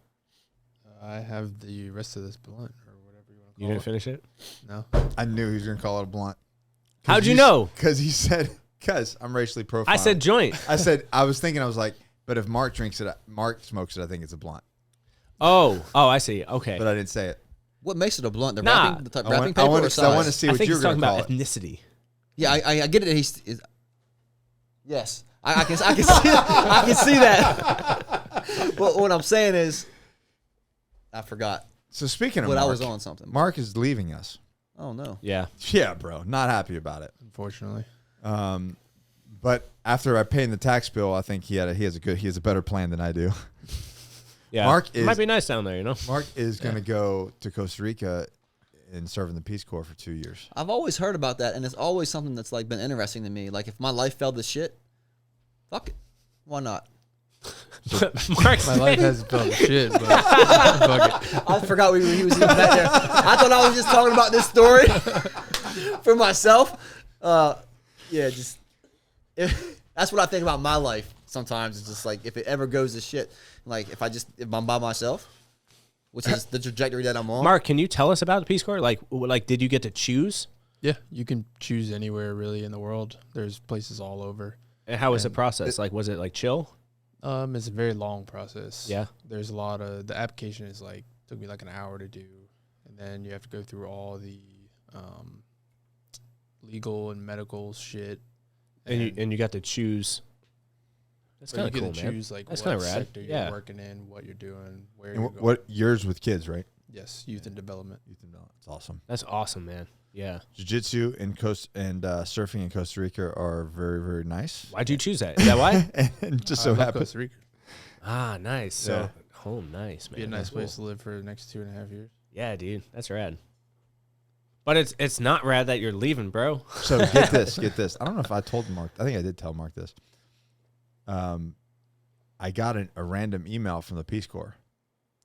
I have the rest of this blunt or whatever you want to You call didn't finish it? it. No. I knew he was gonna call it a blunt. How'd you know? Because he said, because I'm racially profiled. I said joint. I said, I was like, but if Mark drinks it, Mark smokes it, I think it's a blunt. Oh, I see. Okay. But I didn't say it. What makes it a blunt? The Nah. wrapping, the type I wrapping want, paper I want or to, size? I want to see I what think you're he's gonna talking call about it. ethnicity. Yeah, I get it. He's yes. I can see I can see that. But what I'm saying is, I forgot So speaking of what Mark, I was on something. Mark is leaving us. Oh no. Yeah. Yeah, bro, not happy about it. Unfortunately. But after I paid the tax bill, I think he has a better plan than I do. Yeah. Mark it might is- be nice down there, you know? Mark is going to go to Costa Rica and serve in the Peace Corps for 2 years. I've always heard about that, and it's always something that's like been interesting to me. Like if my life fell to shit, fuck it, why not? Mark's My life has felt shit, but fuck it. I forgot he was even back there. I thought I was just talking about this story for myself. Yeah, just that's what I think about my life. Sometimes it's just like if it ever goes to shit, like if I'm by myself, which is the trajectory that I'm on. Mark, can you tell us about the Peace Corps? Like, did you get to choose? Yeah, you can choose anywhere really in the world. There's places all over. And how was the process? Like, was it like chill? It's a very long process. Yeah. There's a lot of the application is like took me like an hour to do, and then you have to go through all the legal and medical shit. And you got to choose. That's But kind you of get cool, to man. choose like That's what kinda rad. sector you're Yeah. working in, what you're doing, where And you're going. what yours with kids, right? Yes, youth and development. It's awesome. That's awesome, man. Yeah. Jiu-jitsu and surfing in Costa Rica are very, very nice. Why'd you choose that? Is that why? And just I so love happens. Costa Rica. Ah, nice. So, Yeah. home, nice, man. Be a nice That's place cool. to live for the next 2.5 years. Yeah, dude. That's rad. But it's not rad that you're leaving, bro. So get this. I don't know if I told Mark. I think I did tell Mark this. I got a random email from the Peace Corps.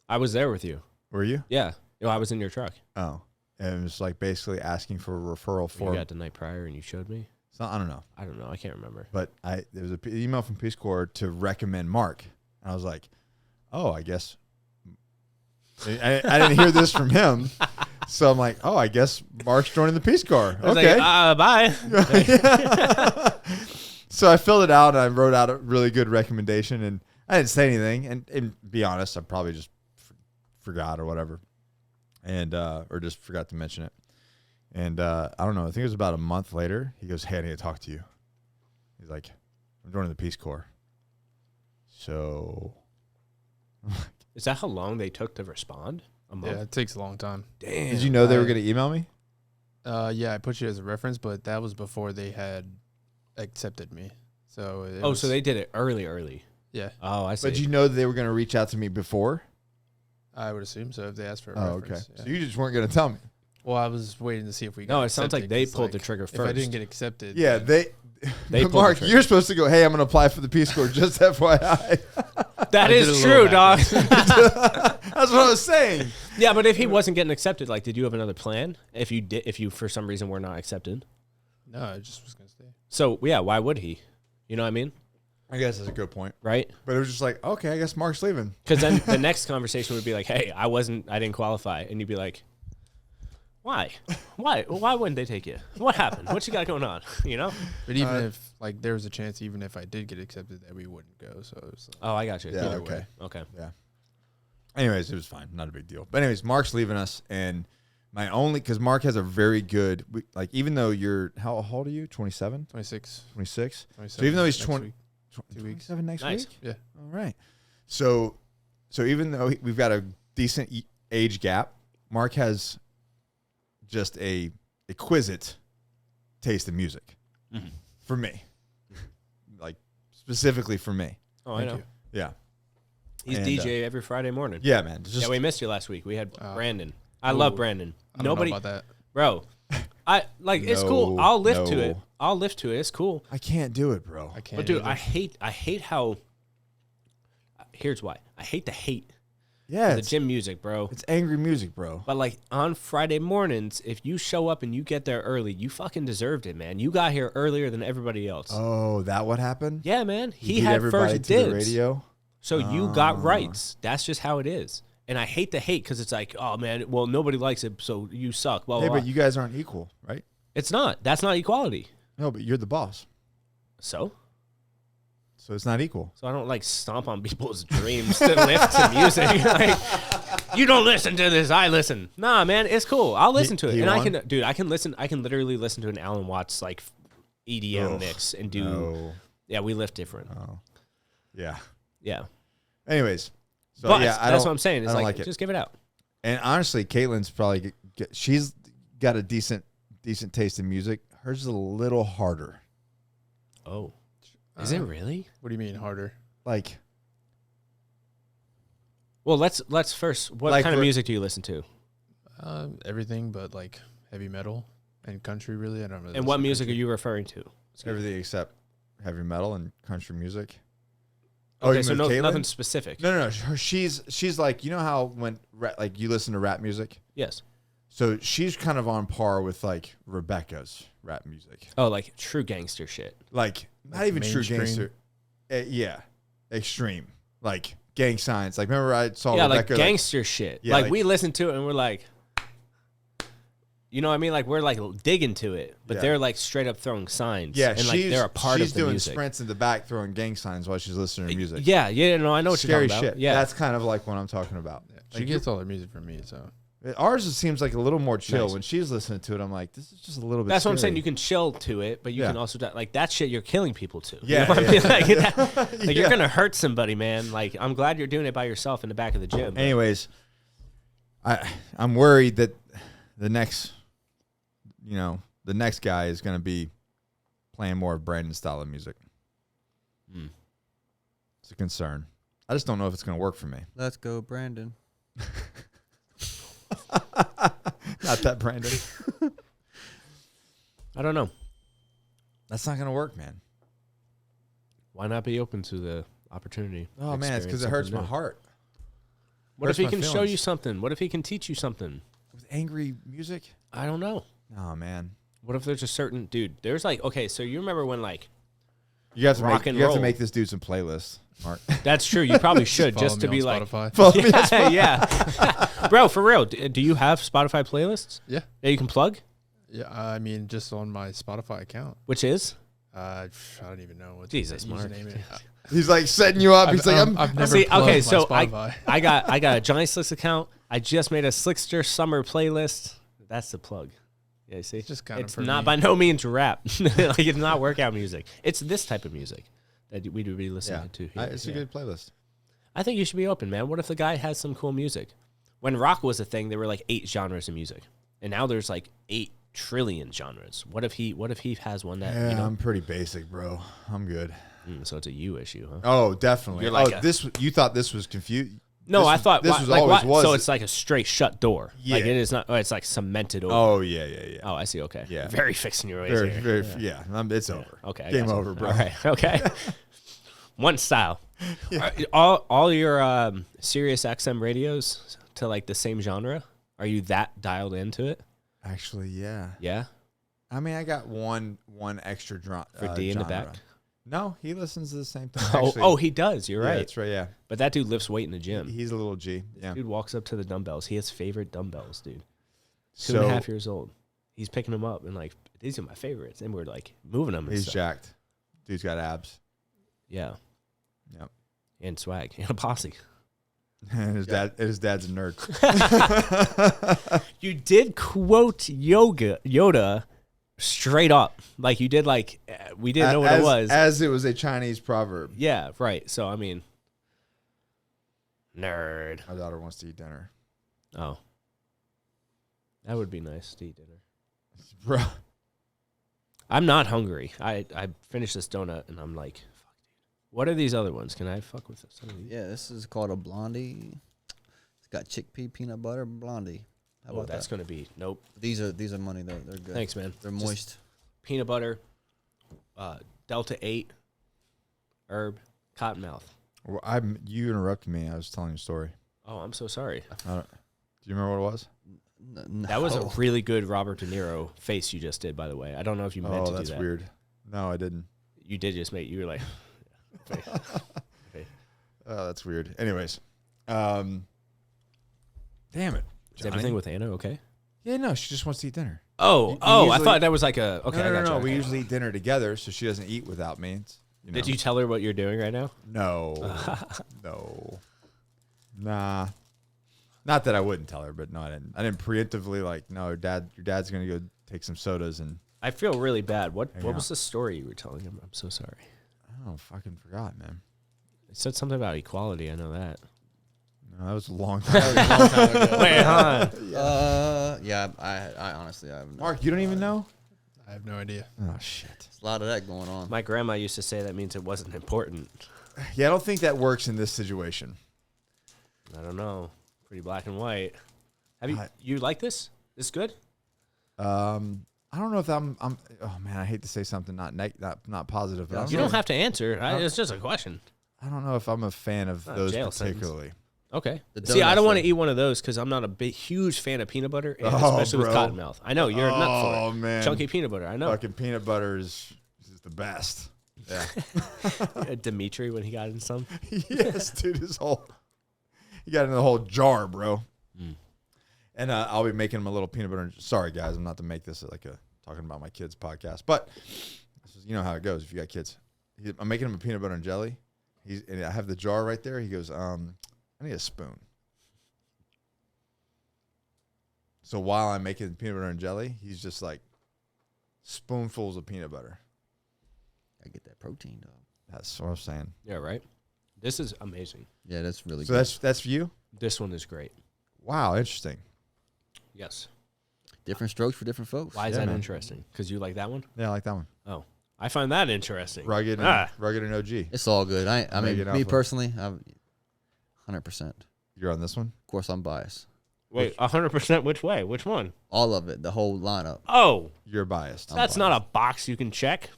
I was there with you. Were you? Yeah. Yo, I was in your truck. Oh. And it was like basically asking for a referral You form. got the night prior and you showed me. So I don't know. I don't know. I can't remember. But there was an email from Peace Corps to recommend Mark. And I was like, oh, I guess. I didn't hear this from him. So I'm like, oh, I guess Mark's joining the Peace Corps. Okay. Like, bye. So I filled it out and I wrote out a really good recommendation. And I didn't say anything. And be honest, I probably just forgot or whatever. And or just forgot to mention it. And I don't know. I think it was about a month later. He goes, hey, I need to talk to you. He's like, I'm joining the Peace Corps. So. Is that how long they took to respond? A month? Yeah, it takes a long time. Damn. Did you know they were going to email me? Yeah, I put you as a reference, but that was before they had accepted me. So so they did it early. Yeah. Oh, I see. But you know that they were going to reach out to me before? I would assume so if they asked for a Oh, reference. okay. Yeah. So you just weren't going to tell me? Well, I was waiting to see if we got No, it sounds like accepted, they 'cause, pulled the trigger If I first. didn't get accepted. Yeah, they pulled the Mark, trigger. you're supposed to go, hey, I'm going to apply for the Peace Corps, just FYI. That I did a is little true, dog. That's what I was saying. Yeah, but if he wasn't getting accepted, like, did you have another plan? If you for some reason were not accepted? No, I just was going to stay. So, yeah, why would he? You know what I mean? I guess that's a good point. Right? But it was just like, okay, I guess Mark's leaving. Because then the next conversation would be like, hey, I didn't qualify. And you'd be like, why? Why wouldn't they take you? What happened? What you got going on? You know? But even if, like, there was a chance, even if I did get accepted, that we wouldn't go. So it was like, Oh, I got you. Yeah, Either okay. way. Okay. Yeah. Anyways, it was fine. Not a big deal. But anyways, Mark's leaving us. And because Mark has a very good, like, even though how old are you? 27? 26. 26? 27 So even though he's next 20, week. 2 weeks. 27 next Nice. week? Yeah. All right. So even though we've got a decent age gap, Mark has just a exquisite taste in music for me, like specifically for me. Oh, I know. you. Yeah. He's And, DJ every Friday morning. Yeah, man. Just, Yeah, we missed you last week. We had Brandon. I Ooh. love Brandon. I don't Nobody, know about that. bro. It's cool. No, I'll lift to no. it. I'll lift to it. It's cool. I can't do it, bro. I can't. But dude, either. I hate how. Here's why. I hate the hate Yeah, the gym music, bro. it's angry music, bro. But like on Friday mornings, if you show up and you get there early, you fucking deserved it, man. You got here earlier than everybody else. Oh, that what happened? Yeah, man. You He beat had everybody first to dibs. the radio. So you got rights. That's just how it is. And I hate the hate because it's like, oh man, well nobody likes it, so you suck. Blah, Hey, blah, but blah. you guys aren't equal, right? It's not. That's not equality. No, but you're the boss, So so it's not equal. I don't like stomp on people's dreams to lift to music. Like, you don't listen to this, I listen. Nah, man, it's cool. I'll listen to it, he and won? I can listen. I can literally listen to an Alan Watts like EDM Ugh, mix and do. No. Yeah, we lift different. Oh. Yeah. Yeah, Anyways, so but yeah, that's what I'm saying. It's I don't like like it. just give it out. And honestly, Caitlin's probably she's got a decent taste in music. Hers is a little harder. Oh, is it really? What do you mean harder? Like Well, let's first. What Like kind of for- music do you listen to? Everything but like heavy metal and country. Really, I don't really. And what music are you referring to? everything except heavy metal and country music. Okay, you so mean Caitlin? nothing specific. No. She's like, you know how when like you listen to rap music. Yes. So she's kind of on par with like Rebecca's rap music. Oh, like true gangster shit. Like not Like even true mainstream? gangster. Yeah, extreme. Like gang signs. Like remember I saw Yeah, Rebecca like gangster shit. Yeah, like like- we listen to it and we're like, you know what I mean? Like we're like digging to it, but Yeah. they're like straight up throwing signs. Yeah, and like they're a part she's of the doing music. sprints in the back, throwing gang signs while she's listening to music. Yeah, no, I know what Scary you're talking shit. about. Yeah, That's kind of like what I'm talking about. Yeah, she Like, gets all her music from me, so Ours just seems like a little more chill. Nice. When she's listening to it, I'm like, this is just a little bit. that's what I'm saying. scary. You can chill to it, but you Yeah. can also like that shit. You're killing people to. Yeah, you know what I mean? Like, yeah. like you're gonna hurt somebody, man. Like I'm glad you're doing it by yourself in the back of the gym. but- Anyways, I'm worried that the next guy is going to be playing more of Brandon's style of music. Mm. It's a concern. I just don't know if it's going to work for me. Let's go, Brandon. Not that Brandon. I don't know. That's not going to work, man. Why not be open to the opportunity? Oh to man, it's because experience it hurts something my new? heart. What if Hurts he my can show feelings. you something? What if he can teach you something? With angry music? I don't know. Oh man. What if there's a certain dude? There's like, okay, so you remember when like You have to rock make and you have to roll. make this dude some playlists, Mark. that's true. You probably should Follow just me to be on like, Spotify. Follow me on yeah, bro, for real. Do you have Spotify playlists Yeah. that you can plug? Yeah, I mean, just on my Spotify account. Which is I don't even know what Jesus, the Mark. username is. He's like setting you up. He's like, I've never See, plugged okay, my so Spotify. I got a Johnny Slicks account. I just made a Slickster summer playlist. That's the plug. Yeah, you see, It's just kinda it's for not me. by no means rap. Like it's not workout music. It's this type of music that we do be listening yeah, to. Here. it's a Yeah. good playlist. I think you should be open, man. What if the guy has some cool music? When rock was a thing, there were like 8 genres of music, and now there's like 8 trillion genres. What if he has one that Yeah, you know? I'm pretty basic, bro. I'm good. So it's a you issue, huh? Oh, definitely. You're like oh, a- you thought this was confused? No, I thought this was like, always was. So it's like a straight shut door. Yeah. Like it is not. Oh, it's like cemented over. Oh yeah, yeah, yeah. Oh, I see. Okay. Yeah. Very fixing your ways Very, here. very. Yeah, it's over. Okay. I Game gotcha. over, bro. All right. Okay. One style. All your Sirius XM radios to like the same genre. Are you that dialed into it? Actually, yeah. Yeah. I mean, I got one extra For D in the genre. back. No, he listens to the same thing. Oh, actually. he does. You're Yeah, right. that's right. Yeah, But that dude lifts weight in the gym. he's a little G. Yeah. Dude walks up to the dumbbells. He has favorite dumbbells, dude. So 2.5 years old. He's picking them up and like these are my favorites, and we're like moving them. And he's stuff. jacked. Dude's got abs. Yeah. Yep. And swag and a posse. And his dad's a nerd. You did quote Yoda straight up, like you did. Like we didn't know what it was. As it was a Chinese proverb. Yeah, right. So I mean, nerd. My daughter wants to eat dinner. Oh, that would be nice to eat dinner. Bro. I'm not hungry. I finished this donut and I'm like, fuck, dude. What are these other ones? Can I fuck with some of these? Yeah, this is called a blondie. It's got chickpea peanut butter blondie. How Oh, about that's that? gonna be nope. These are money though. They're good. Thanks, man. They're Just moist. peanut butter, Delta 8, herb, cottonmouth. Well, you interrupted me. I was telling you a story. Oh, I'm so sorry. Do you remember what it was? That was a No. really good Robert De Niro face you just did, by the way. I don't know if you meant to do that. Oh, that's weird. No, I didn't. You did just make, you were like, Oh, that's weird. Anyways, damn it. is everything with Anna okay? Yeah, no, she just wants to eat dinner. Oh, I I thought thought that was like a, okay, no, I got no. you. We usually eat dinner together, so she doesn't eat without me. It's, Did you tell her what you're doing right now? No, no, nah. Not that I wouldn't tell her, but no, I didn't. I didn't preemptively like, no, your dad's gonna go take some sodas, and I feel really bad. What Hang was out. the story you were telling him? I'm so sorry. I don't fucking forgot, man. It said something about equality. I know that. No, that was a long time. Wait, huh? Yeah, I honestly I have no. Mark, you don't even know? I have no idea. Oh shit. There's a lot of that going on. My grandma used to say that means it wasn't important. Yeah, I don't think that works in this situation. I don't know. Pretty black and white. Have you I- you like this? This good? I don't know if I'm. Oh man, I hate to say something not positive. But You don't have to answer. It's just a question. I don't know if I'm a fan of those jail sentence. particularly. Okay. The See, I don't donuts, want to though. eat one of those because I'm not a huge fan of peanut butter, and Oh, especially with bro. cottonmouth. I know you're a nut for it. Oh man, Chunky peanut butter. I know. fucking peanut butter is the best. Yeah. Dimitri when he got in some. Yes, dude, he got in the whole jar, bro. And I'll be making him a little peanut butter. Sorry, guys, I'm not to make this like a talking about my kids podcast, but this is, you know how it goes if you got kids. I'm making him a peanut butter and jelly. And I have the jar right there. He goes, I need a spoon. So while I'm making peanut butter and jelly, he's just like spoonfuls of peanut butter. I get that protein dog. That's what I'm saying. Yeah, right. This is amazing. Yeah, that's really So good. that's for you? This one is great. Wow, interesting. Yes. Different strokes for different folks. Why is Yeah, that man. interesting? Because you like that one? Yeah, I like that one. Oh, I find that interesting. Rugged and, Ah. rugged and OG. It's all good. I mean, Megan me Alpha. personally, I'm 100%. Of You're on this one? course, I'm biased. Wait, 100% which way? Which one? All of it, the whole lineup. Oh, You're biased. that's not a box you can check.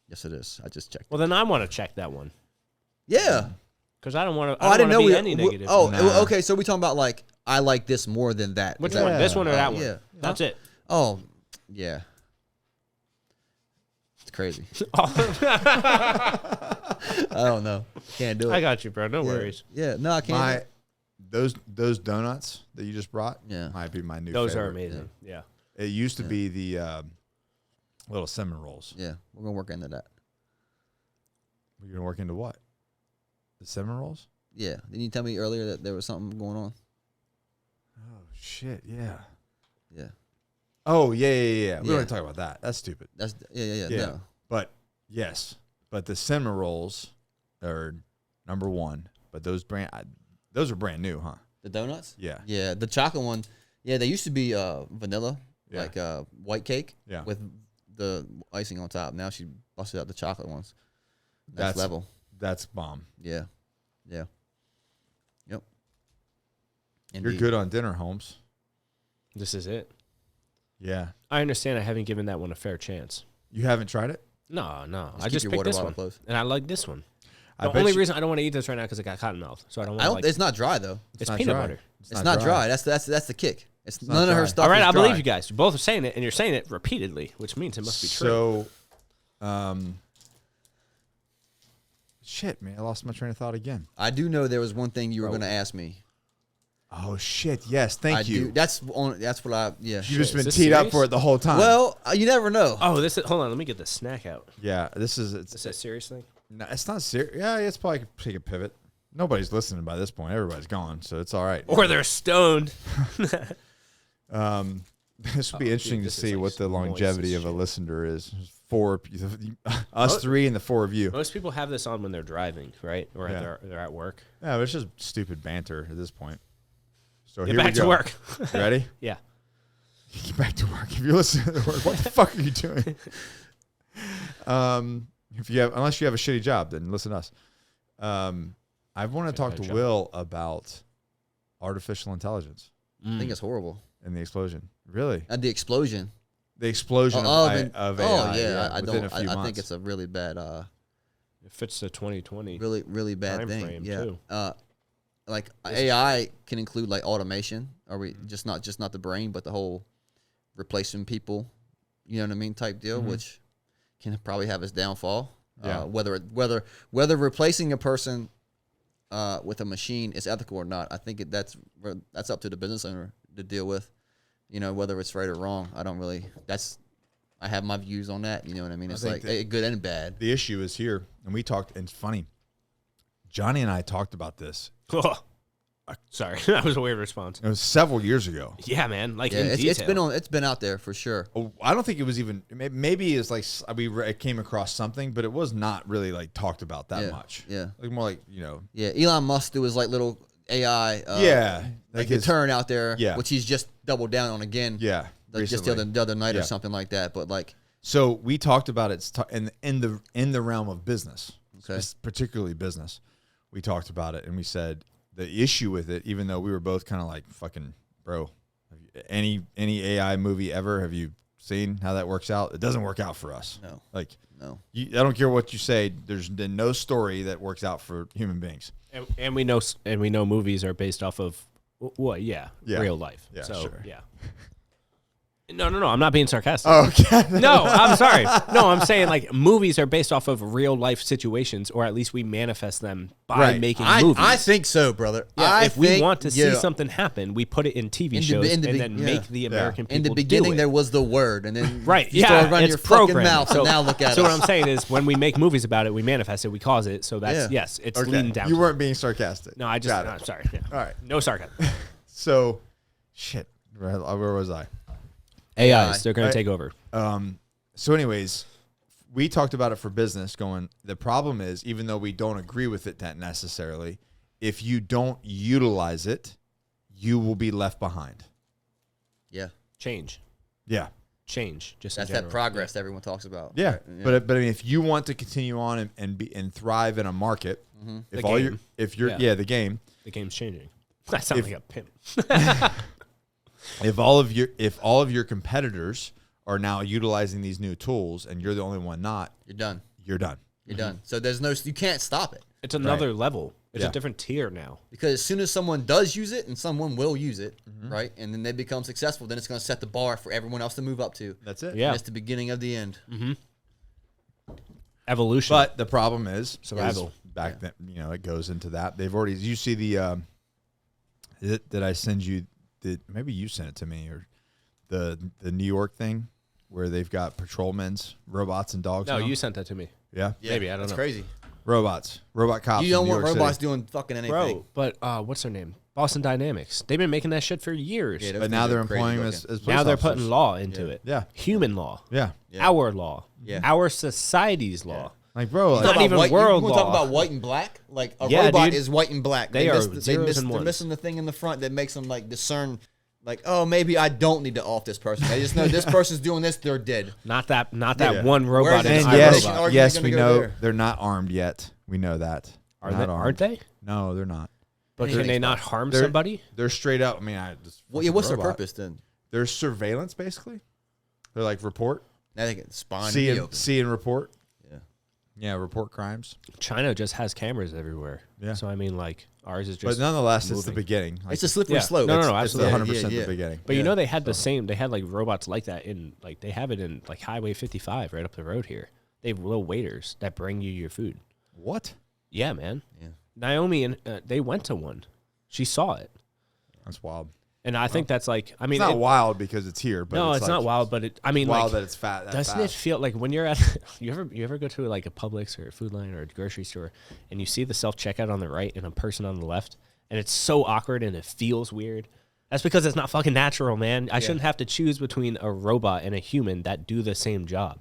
Yes, it is. I just checked. Well, then I want to check that one Yeah. because I don't want to. Oh, I didn't know be we. any negative. Oh, Nah. okay. So we talking about like I like this more than that. Which Is that- one? This one or that one? Yeah. That's it. Oh, yeah. crazy. I don't know. Can't do it. I got you, bro. No worries. Yeah, no, I can't. Those donuts that you just brought might be my new Those favorite. are amazing. Yeah. It used to be the little cinnamon rolls. Yeah, we're going to work into that. You're going to work into what? The cinnamon rolls? Yeah. Didn't you tell me earlier that there was something going on? Oh, shit. Yeah. Yeah. Oh, yeah. We Yeah. don't want to talk about that. That's stupid. That's yeah. Yeah. No. But, yes. But the cinnamon rolls are number one. But those are brand new, huh? The donuts? Yeah. Yeah, the chocolate one. Yeah, they used to be vanilla, Yeah. like white cake Yeah. with the icing on top. Now she busted out the chocolate ones. That's level. That's bomb. Yeah. Yep. You're Indeed. good on dinner, Holmes. This is it. Yeah. I understand I haven't given that one a fair chance. You haven't tried it? No. I keep just your picked water this bottle one. close. And I like this one. I The bet only you- reason I don't want to eat this right now because I got cotton mouth. So I don't want to, like, It's not dry though. it's not peanut dry. butter. It's not dry. That's the kick. It's not none of her dry. stuff. All right, is I dry. believe you guys. You both are saying it, and you're saying it repeatedly, which means it must be true. So, shit, man. I lost my train of thought again. I do know there was one thing you were going to ask me. Oh, shit. Yes. Thank you. That's what I. Yeah. You've just been this teed up serious? for it the whole time. Well, you never know. Oh, this is, hold on. Let me get the snack out. yeah, this is Is that a serious thing? no, it's not serious. Yeah, it's probably take a pivot. Nobody's listening by this point. Everybody's gone, so it's all right. Or they're stoned. This would be interesting to this is see like what the moist longevity of a shit. listener is. Us three and the four of you. Most people have this on when they're driving, right? Or Yeah. they're at work. Yeah, but it's just stupid banter at this point. So Get here back we go. to work. You ready? Yeah. Get back to work. If you listen to work, what the fuck are you doing? Unless you have a shitty job, then listen to us. I want to talk to job. Will about artificial intelligence I think it's horrible. and the explosion. Really? And the explosion. The explosion of AI. Oh yeah, I within don't. a few I months. think it's a really bad. It fits the 2020. Really bad Time thing. frame, Yeah. too. Like AI can include like automation. Are we just not the brain, but the whole replacing people? You know what I mean? Type deal, which can probably have its downfall. Yeah. Whether replacing a person with a machine is ethical or not, I think that's up to the business owner to deal with. You know, whether it's right or wrong. I have my views on that. You know what I mean? It's think like good and bad. The issue is here, and we talked, and it's funny. Johnny and I talked about this. Sorry, that was a weird response. It was several years ago. Yeah, man. Like Yeah, in detail. it's been out there for sure. Oh, I don't think it was even. Maybe it's like it came across something, but it was not really like talked about that much. Yeah. Like more like Yeah, Elon Musk do his like little AI. like the his, turn out there. Yeah. Which he's just doubled down on again. yeah. Like just recently. the other night Yeah. or something like that. But like, So we talked about it in the realm of business, Okay. particularly business. We talked about it, and we said the issue with it, even though we were both kind of like, fucking bro, any AI movie ever, have you seen how that works out? It doesn't work out for us. No. Like, no. I don't care what you say. There's been no story that works out for human beings. And we know movies are based off of what? Yeah, Yeah. real life. Yeah, so sure. yeah. No. I'm not being sarcastic. Oh, okay. No, I'm sorry. No, I'm saying like movies are based off of real life situations, or at least we manifest them by Right. making movies. I think so, brother. Yeah, if we think- want to see yeah. something happen, we put it in TV In the- shows in the and be- then yeah. make the American people In the do beginning, it. there was the word, and then Right, you yeah, started running it's your fucking programmed. mouth, So, and now look at so us. what I'm saying is, when we make movies about it, we manifest it, we cause it. So that's Yeah. yes, it's Okay. leaned down. You to weren't being sarcastic. No, I just. Got it. I'm sorry. Yeah. All right. No sarcasm. So, shit. Where was I? AIs, they're going Right. to take over. So anyways, we talked about it for business going, the problem is, even though we don't agree with it that necessarily, if you don't utilize it, you will be left behind. Yeah, Change. Yeah. Just in that's that general. progress that everyone talks about. Yeah. Yeah. But I mean, if you want to continue on and thrive in a market, if The all game. you're the game, The game's changing. That sounds like a pimp. if all of your competitors are now utilizing these new tools and you're the only one not, You're done. you're done. You're done. So you can't stop it. It's another level. It's Yeah. a different tier now. Because as soon as someone does use it, and someone will use it, right, and then they become successful, then it's going to set the bar for everyone else to move up to. That's it. Yeah. And it's the beginning of the end. Evolution. But the problem is Survival. back then, it goes into that. They've already. You see the. Did I send you? Maybe you sent it to me or the New York thing where they've got patrolmen's robots and dogs. No, now? you sent that to me. Yeah. Maybe, I don't know. That's crazy. Robot cops. You don't in New want York robots City. doing fucking anything. Bro, but what's their name? Boston Dynamics. They've been making that shit for years. Yeah, those But now things they're are crazy employing them looking. as police Now they're officers. putting law into it. Yeah. Human law. Yeah. Yeah. Our law. Yeah. Our society's law. Like, bro, Not like, About even white, world you wanna talk law. about white and black? Like a Yeah, robot dude. is white and black. They are they're zeros and ones. missing the thing in the front that makes them like discern. Like, oh, maybe I don't need to off this person. They just know this person's doing this, they're dead. Not that Yeah. one robot Where's in the and iRobot. yes, argument yes, gonna we go know there? they're not armed yet. We know that. Are They're they, not armed. aren't they? No, they're not. But Anything can they not possible. harm They're- somebody? They're straight up. I mean, Well, yeah, what's their robot. purpose then? They're surveillance, basically. They're like report, Now they can spawn see in the and open. report. Yeah. Yeah, report crimes. China just has cameras everywhere. Yeah. So I mean, like ours is But just. nonetheless, it's the moving. beginning. Like, It's a slippery Yeah. slope. No, no, It's- no, it's the absolutely. 100% Yeah, the beginning. But you Yeah. know they had the same. They had like robots like that in like they have it in like Highway 55 right up the road here. They have little waiters that bring you your food. What? Yeah, man. Yeah. Naomi and they went to one. She saw it, That's wild. and I think that's like. I mean, It's not wild because it's here, but no, it's like, not wild, but it. I mean, wild like, that it's fat. That doesn't fast. it feel like when you're at you ever go to like a Publix or a Food Line or a grocery store and you see the self checkout on the right and a person on the left and it's so awkward and it feels weird? That's because it's not fucking natural, man. I shouldn't have to choose between a robot and a human that do the same job.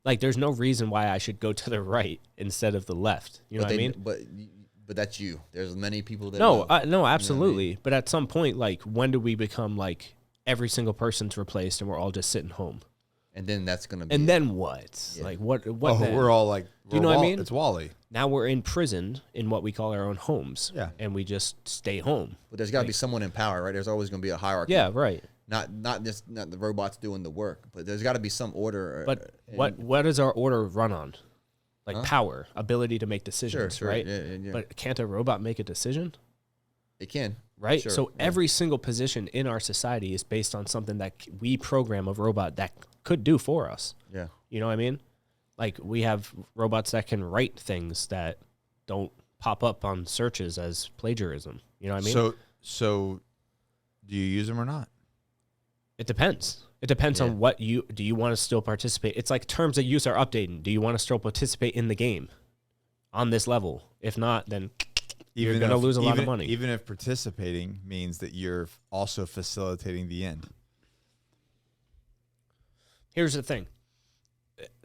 Like, there's no reason why I should go to the right instead of the left. You know what I mean? But that's you. There's many people that No, know. no, absolutely. But at some point, like, when do we become like every single person's replaced and we're all just sitting home? And then that's gonna be And it. then what? Yeah. Like, what? Oh, then? we're all like, Do you know what I Wall- mean? It's Wally. Now we're imprisoned in what we call our own homes. Yeah. And we just stay home. But there's got to be someone in power, right? There's always going to be a hierarchy. Yeah, right. Not the robots doing the work, but there's got to be some order. But and- what does our order run on? Like power, ability to make decisions, Sure, right? yeah. But can't a robot make a decision? It can, Right? Sure, So yeah. every single position in our society is based on something that we program a robot that could do for us. Yeah. You know what I mean? Like, we have robots that can write things that don't pop up on searches as plagiarism. You know what I mean? So, do you use them or not? It depends. It depends on what do you want to still participate? It's like terms of use are updating. Do you want to still participate in the game on this level? If not, then you're going to lose a lot of money. Even if participating means that you're also facilitating the end. Here's the thing.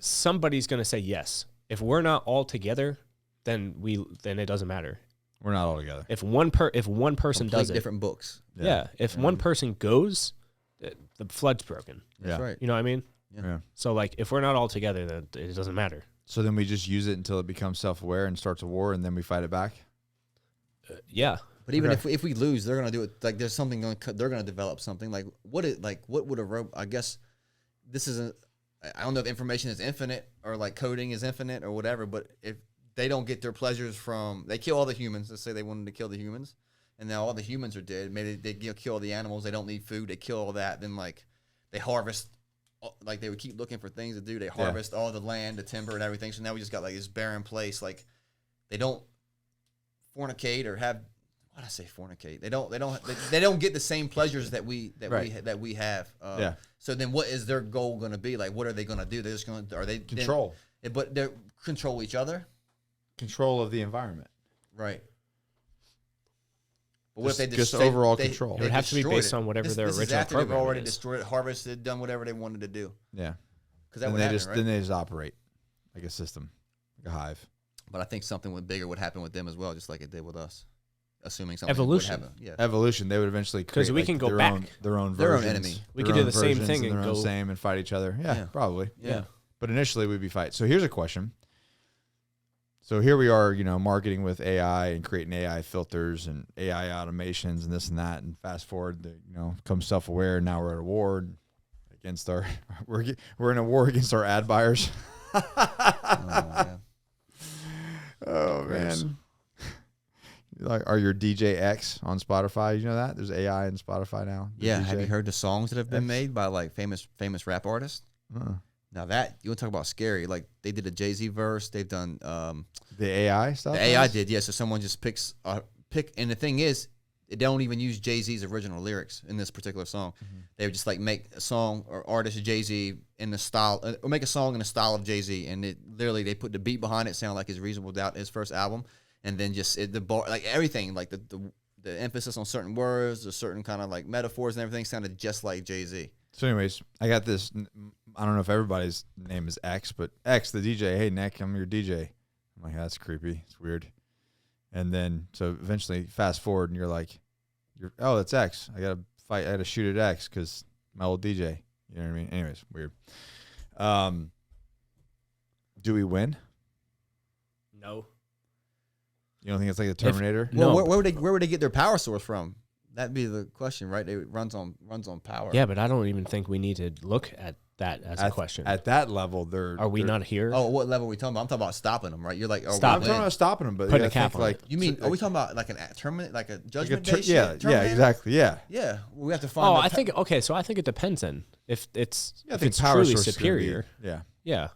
Somebody's going to say yes. If we're not all together, then it doesn't matter. We're not all together. If one person does it, different books. yeah. If one person goes, the flood's broken. That's Yeah. right. You know what I mean? Yeah. So like, if we're not all together, then it doesn't matter. So then we just use it until it becomes self-aware and starts a war, and then we fight it back. Yeah. But even Okay. if we lose, they're gonna do it. Like there's something they're gonna develop something. Like what would a robot? I guess this isn't. I don't know if information is infinite or like coding is infinite or whatever. But if they don't get their pleasures from, they kill all the humans. Let's say they wanted to kill the humans, and now all the humans are dead. Maybe they kill all the animals. They don't need food. They kill all that. Then like they harvest. Like they would keep looking for things to do. They harvest all the land, the timber, and everything. So now we just got like this barren place. Like they don't fornicate or have. Why did I say fornicate? They don't get the same pleasures that we have. Yeah. So then, what is their goal going to be? Like, what are they going to do? They're just going to Control. but they control each other, Control of the environment. right? But what if they Just overall control. It would have to be based on whatever their this is original after they've program already is. destroyed, harvested, done whatever they wanted to do. Yeah. Because that And would they happen, just right? then they just operate like a system, like a hive. But I think something bigger would happen with them as well, just like it did with us. Assuming something Evolution. would happen. Yeah. Evolution. They would eventually create we can go their back. own, their own Their own versions, enemy. We their could do own the same versions thing and and their own go- same and fight each other. Yeah, Yeah. probably. Yeah. But initially we'd be fight. So here's a question. So here we are, marketing with AI and creating AI filters and AI automations and this and that. And fast forward, comes self-aware. And now we're at a war against our. We're in a war against our ad buyers. Oh man. Like, are your DJ X on Spotify? You know that there's AI in Spotify now. The Yeah. DJ. Have you heard the songs that have been X. made by like famous rap artists? Uh-uh. Now that you want to talk about scary, like they did a Jay-Z verse. They've done The AI stuff. the AI did, yeah. So someone just picks and the thing is, they don't even use Jay-Z's original lyrics in this particular song. They would just like make a song or artist Jay-Z in the style, or make a song in the style of Jay-Z, and it literally they put the beat behind it, sound like his Reasonable Doubt, his first album, and then just the bar, like everything, like the emphasis on certain words, the certain kind of like metaphors and everything sounded just like Jay-Z. So, anyways, I got this. I don't know if everybody's name is X, but X, the DJ. Hey, Nick, I'm your DJ. I'm like, that's creepy. It's weird. And then, so eventually, fast forward, and you're like, oh, that's X. I got to shoot at X because my old DJ. You know what I mean? Anyways, weird. Do we win? No. You don't think it's like the Terminator? Well, No. where would they get their power source from? That'd be the question, right? It runs on power. Yeah, but I don't even think we need to look at that as a question. At that level, Are we not here? Oh, what level are we talking about? I'm talking about stopping them, right? You're like, Stop. I'm talking about stopping them, but Putting I a cap think, on like, it. You mean, are we talking about like a judgment like day? yeah, exactly, yeah. Yeah, we have to find. Oh, I think okay. So I think it depends then. If it's I if think it's power truly source is gonna be- superior, yeah. yeah.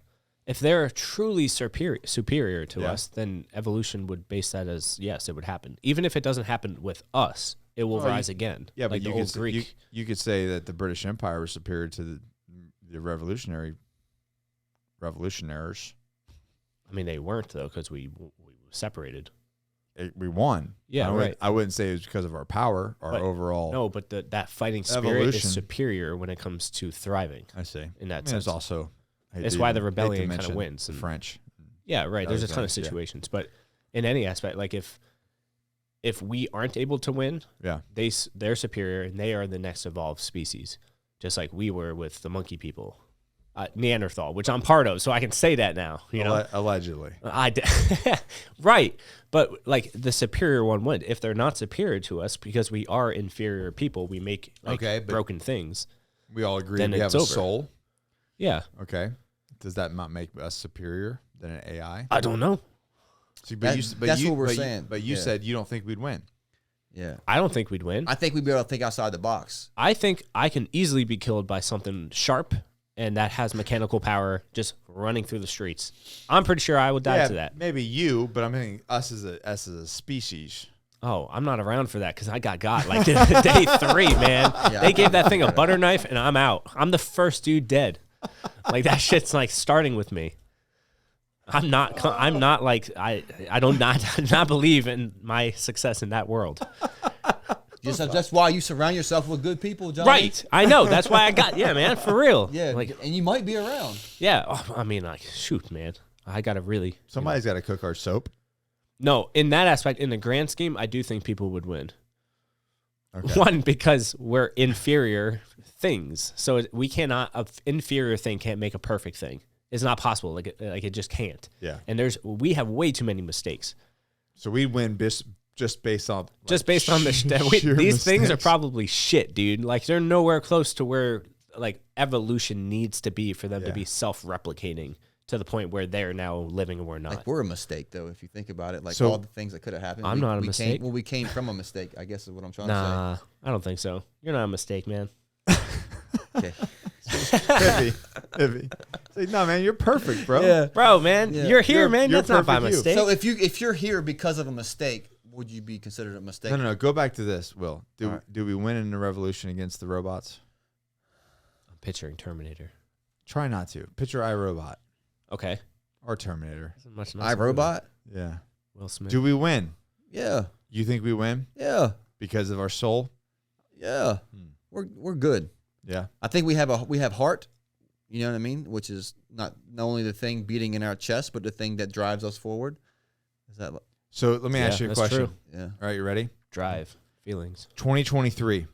If they're truly superior to Yeah. us, then evolution would base that as yes, it would happen. Even if it doesn't happen with us, it will Well, rise again. Yeah, but like the you old could Greek. you could say that the British Empire was superior to the revolutionaries. I mean, they weren't though because we separated. We won. Yeah, right. I wouldn't say it was because of our power, our But overall. No, but that fighting spirit Evolution. is superior when it comes to thriving. I see. In that I mean, sense. there's also. It's why the rebellion kind of wins. The And- French. Yeah, right. There's a ton of Alexander, yeah. situations, but in any aspect, like if we aren't able to win, Yeah. they're superior and they are the next evolved species, just like we were with the monkey people, Neanderthal, which I'm part of, so I can say that now. You know, Allegedly. Right, but like the superior one would. If they're not superior to us, because we are inferior people, we make Okay, but- broken things. We all agree Then we have it's a over. soul. Yeah, Okay. Does that not make us superior than an AI? I don't know. See, That's what we're saying. But you Yeah. said you don't think we'd win. Yeah, I don't think we'd win. I think we'd be able to think outside the box. I think I can easily be killed by something sharp and that has mechanical power just running through the streets. I'm pretty sure I would die to that. Maybe you, but I'm thinking us as a species. Oh, I'm not around for that because I got like day 3, man. Yeah. They gave that thing a butter knife and I'm out. I'm the first dude dead. Like that shit's like starting with me. I'm not like I don't not believe in my success in that world. That's why you surround yourself with good people, Johnny. Right. I know. That's why I got man, for real. Yeah, Like and you might be around. yeah. Oh, I mean, like, shoot, man. I gotta really Somebody's got to cook our soap. No, in that aspect, in the grand scheme, I do think people would win. Okay. One, because we're inferior things, so we cannot. An inferior thing can't make a perfect thing. It's not possible. Like it just can't. Yeah. And we have way too many mistakes. So we'd win just based on Just based on the sheer these things are mistakes. probably shit, dude. Like they're nowhere close to where like evolution needs to be for them to Yeah. be self-replicating to the point where they're now living and we're not. Like we're a mistake, though, if you think about it. Like So- all the things that could have happened. I'm not a mistake. We came from a mistake, I guess is what I'm trying to Nah, I don't think so. You're not a mistake, man. say. Okay. Iffy. Say, no, man, you're perfect, bro. Bro, man, Yeah. you're here, You're- man. you're That's not by perfect you. mistake. So if you're here because of a mistake, would you be considered a mistake? No. Go back to this, Will. Do All right. do we win in the revolution against the robots? I'm picturing Terminator. Try not to. Picture iRobot Okay. or Terminator. Much I Robot? Yeah. Will Smith. Do we win? Yeah. You think we win Yeah. because of our soul? Yeah. We're good. Yeah. I think we have heart. You know what I mean? Which is not only the thing beating in our chest, but the thing that drives us forward. Is that? So let me ask you a that's question. true. Yeah. All right, you ready? Drive. Feelings. 2023.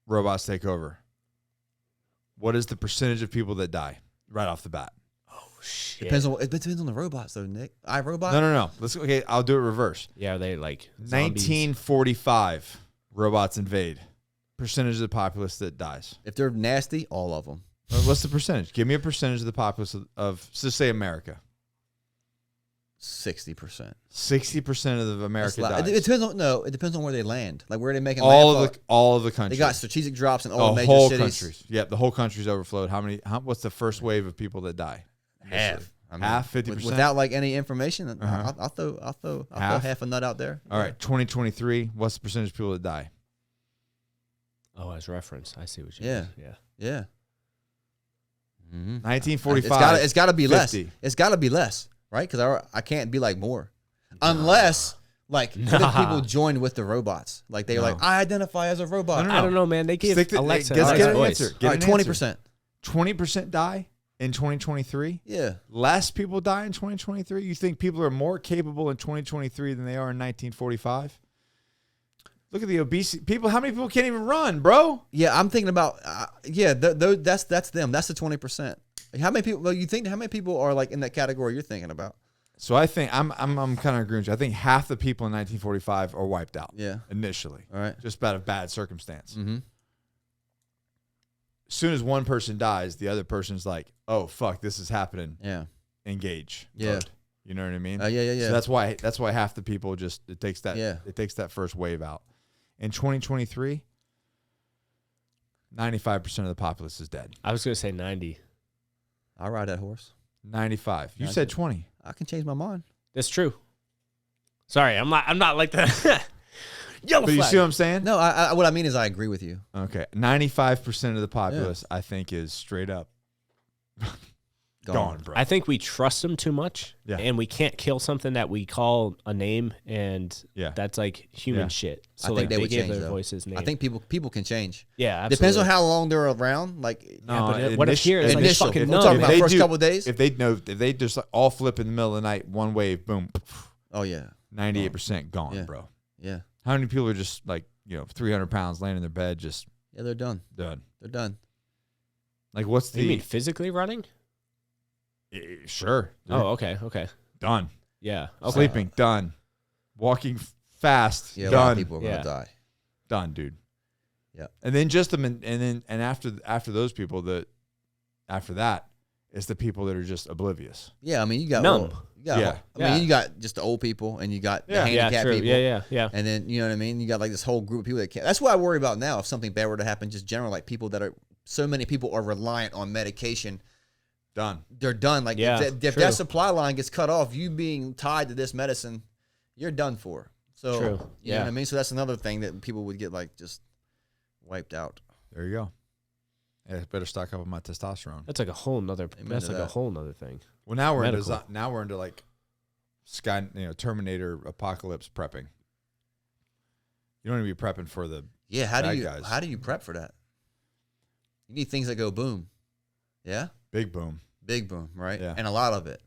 Robots take over. What is the percentage of people that die right off the bat? Oh, shit. It depends on the robots, though, Nick. iRobot. No. Okay, I'll do it reverse. Yeah, are they like zombies? 1945. Robots invade. Percentage of the populace that dies. If they're nasty, all of them. What's the percentage? Give me a percentage of the populace of just say America. 60%. 60% of America dies. It depends on it depends on where they land. Like where they making all landfall. of the countries. They got strategic drops in all the major whole cities. countries. Yep, the whole country's overflowed. What's the first wave of people that die? Half. Half, 50%. Without like any information, I'll throw half a nut out there. All right, 2023. What's the percentage of people that die? Oh, as reference, I see what you mean. Yeah. Mm-hmm. 1945. It's got to be 50. less. It's got to be less, right? Because I can't be like more, unless like people joined with the robots. Like they were like, I identify as a robot. No. I don't know, man. They give Alexa get an voice. answer. All right, 20%. 20% die in 2023. Yeah. Less people die in 2023. You think people are more capable in 2023 than they are in 1945? Look at the obesity. People, how many people can't even run, bro? Yeah, I'm thinking about that's them. That's the 20%. How many people? Well, you think how many people are like in that category you're thinking about? So I think I'm kind of agreeing with you. I think half the people in 1945 are wiped out. Yeah. Initially. All right. Just about a bad circumstance. Mm-hmm. As soon as one person dies, the other person's like, "Oh fuck, this is happening." Yeah. Engage. Yeah. Mode. You know what I mean? Yeah. So that's why half the people just it takes that first wave out. In 2023, 95% of the populace is dead. I was going to say 90. I'll ride that horse. 95. You said 20. I can change my mind. That's true. Sorry, I'm not like that. Yellow But you flag. see what I'm saying? No, what I mean is I agree with you. Okay. 95% of the populace, I think, is straight up gone, bro. I think we trust them too much, and we can't kill something that we call a name, and that's like human shit. So I think they would give change their though. voices names. I think people can change. Yeah, absolutely. Depends on how long they're around. Like, but what if here it's like initial. fucking We're talking numb? about first couple of days. If they just like all flip in the middle of the night, one wave, boom. Oh yeah, 98% gone, bro. Yeah. How many people are just like 300 pounds laying in their bed, just they're done. Done. They're done. Like what's the? You mean physically running? Sure. Oh, okay. Done. Yeah. Okay. Sleeping, done. Walking fast, Yeah, done. a lot of people are gonna die. Done, dude. Yeah. And then after those people, after that is the people that are just oblivious. Yeah, I mean you got numb. I mean you got just the old people and you got the handicapped people. Yeah. And then you know what I mean. You got like this whole group of people that can't. That's what I worry about now. If something bad were to happen, just general like people that are so many people are reliant on medication. Done. They're done. Like if true. that supply line gets cut off, you being tied to this medicine, you're done for. So True. You know what I mean? So that's another thing that people would get like just wiped out. There you go. Yeah, better stock up on my testosterone. That's like a whole nother. That's like a whole nother thing. Well, now we're into like Terminator apocalypse prepping. You don't need to be prepping for the How guys. do you prep for that? You need things that go boom. Yeah. Big boom. Big boom, right? Yeah. And a lot of it.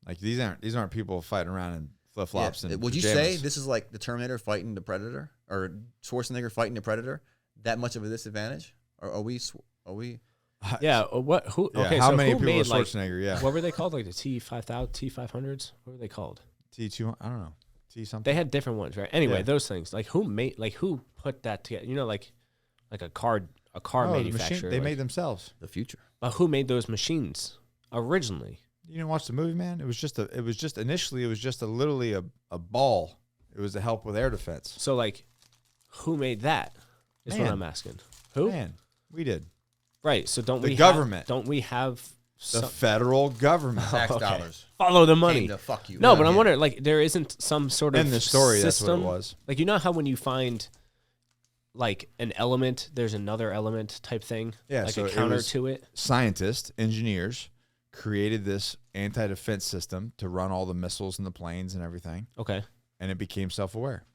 Like these aren't people fighting around in flip flops and would you pajamas. say this is like the Terminator fighting the Predator or Schwarzenegger fighting the Predator? That much of a disadvantage? Or are we? Yeah. What? Who? Yeah, Okay. how so many who people made are Schwarzenegger? Yeah. What were they called? Like the T5000, T500s? What were they called? T2. I don't know. T something. They had different ones, right? Anyway, those things. Like who put that together? You know, like a car manufacturer. They made themselves. The future. But who made those machines originally? You didn't watch the movie, man? It was just literally a ball. It was to help with air defense. So like, who made that? Is what Man. I'm asking. Who? Man, we did. Right. So don't The we government. don't we have The federal government. Tax okay. dollars. Follow the Came money. to fuck you. No, Yeah. but I'm wondering, like, there isn't some sort of In the story, that's system. what it was. Like, you know how when you find like an element, there's another element type thing. Yeah, like so a it counter was- to it. Scientists, engineers created this anti-defense system to run all the missiles and the planes and everything, Okay, and it became self-aware.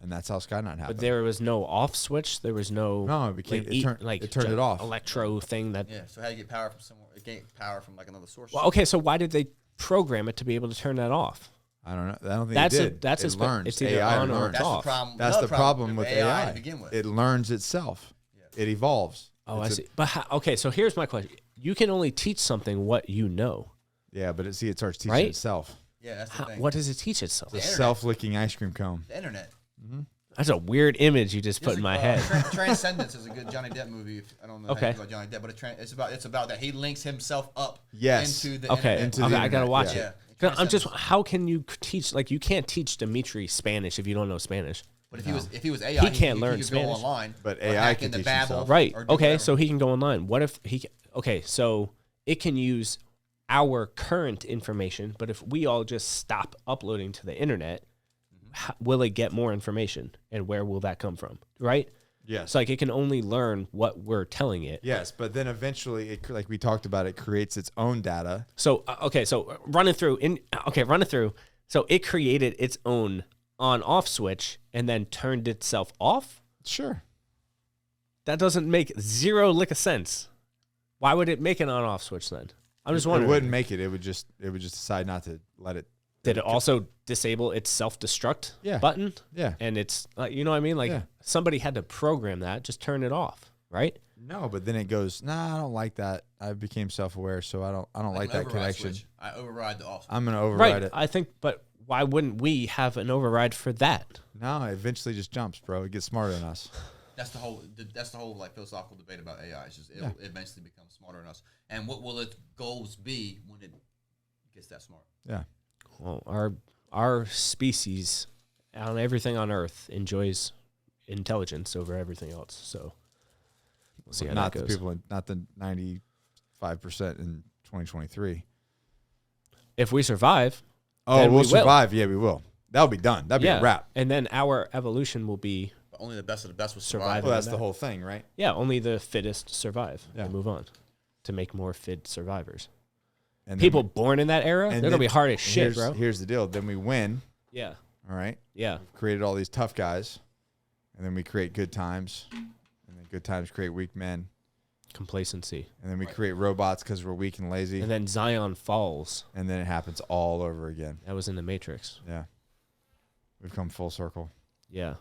And that's how Skynet happened. but there was no off switch. There was no. No, it became like, it turned it off. Electro thing that. Yeah. So how do you get power from somewhere? Get power from like another source. Well, okay, so why did they program it to be able to turn that off? I don't know. I don't think That's it a- did. that's a it spe- learns. it's either AI on or learns. it's That's off. the problem. That's another the problem with AI AI. to begin with. It learns itself. It evolves. Oh, I It's see. But okay, so here's my question: you can only teach something what you know. Yeah, but it starts teaching Right? itself. Yeah, that's the thing. What does it teach itself? It's a internet. self-licking ice cream cone. The internet. That's a weird image you just put in my head. Transcendence is a good Johnny Depp movie. I don't know how you feel about Johnny Depp, but it's about that he links himself up into the internet. I gotta watch Yeah. it. I'm just, how can you teach? Like, you can't teach Dimitri Spanish if you don't know Spanish. But if he was AI, he can't learn he could Spanish. go online. But AI can the teach Babel, himself. Right. or do Okay. whatever. So he can go online. What if he? Okay. So it can use our current information, but if we all just stop uploading to the internet, will it get more information, and where will that come from? Right. Yes. So like it can only learn what we're telling it. Yes, but then eventually, it, like we talked about, it creates its own data. So so run it through. So it created its own on-off switch and then turned itself off. Sure. That doesn't make zero lick of sense. Why would it make an on-off switch then? I'm just wondering. It wouldn't make it. It would just decide not to let it. Did it also disable its self-destruct button? Yeah. And it's, you know what I mean? Like somebody had to program that. Just turn it off, right? No, but then it goes, nah, I don't like that. I became self-aware, so I don't like that connection. Switch. I override the off. I'm going to override it. I think, but why wouldn't we have an override for that? No, it eventually just jumps, bro. It gets smarter than us. That's the whole like philosophical debate about AI. It's just it'll eventually become smarter than us. And what will its goals be when it gets that smart? Yeah. Well, our species, on everything on Earth, enjoys intelligence over everything else. So we'll see how Not that the goes. people, not the 95% in 2023. If we survive, Oh, then we'll we will. survive. Yeah, we will. That'll be done. That'll be a wrap. And then our evolution will be But only the best of the best will Survive. survive. Well, that's on the that. whole thing, right? only the fittest survive Yeah. and move on to make more fit survivors. And then People born in that era, they're and gonna then- be hard as shit, here's, bro. Here's the deal. Then we win. Yeah, All right. yeah. Created all these tough guys, and then we create good times, and then good times create weak men, Complacency, and then we create robots because we're weak and lazy, and then Zion falls. and then it happens all over again. That was in the Matrix. Yeah. We've come full circle. Yeah.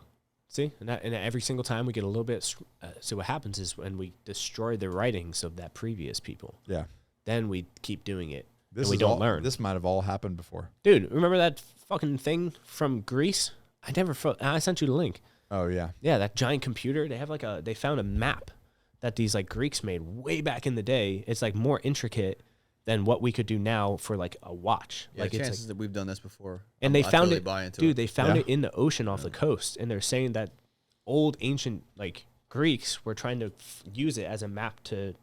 See, and every single time we get a little bit. So what happens is when we destroy the writings of that previous people, Yeah. then we keep doing it, This and we is don't all, learn. This might have all happened before. Dude, remember that fucking thing from Greece? I sent you the link. Oh yeah. Yeah, that giant computer. They found a map that these like Greeks made way back in the day. It's like more intricate than what we could do now for like a watch. Yeah, like it's chances that we've done this before. and they I found totally it, buy into dude. it. They found Yeah. it in the ocean off the coast, and they're saying that old ancient like Greeks were trying to use it as a map to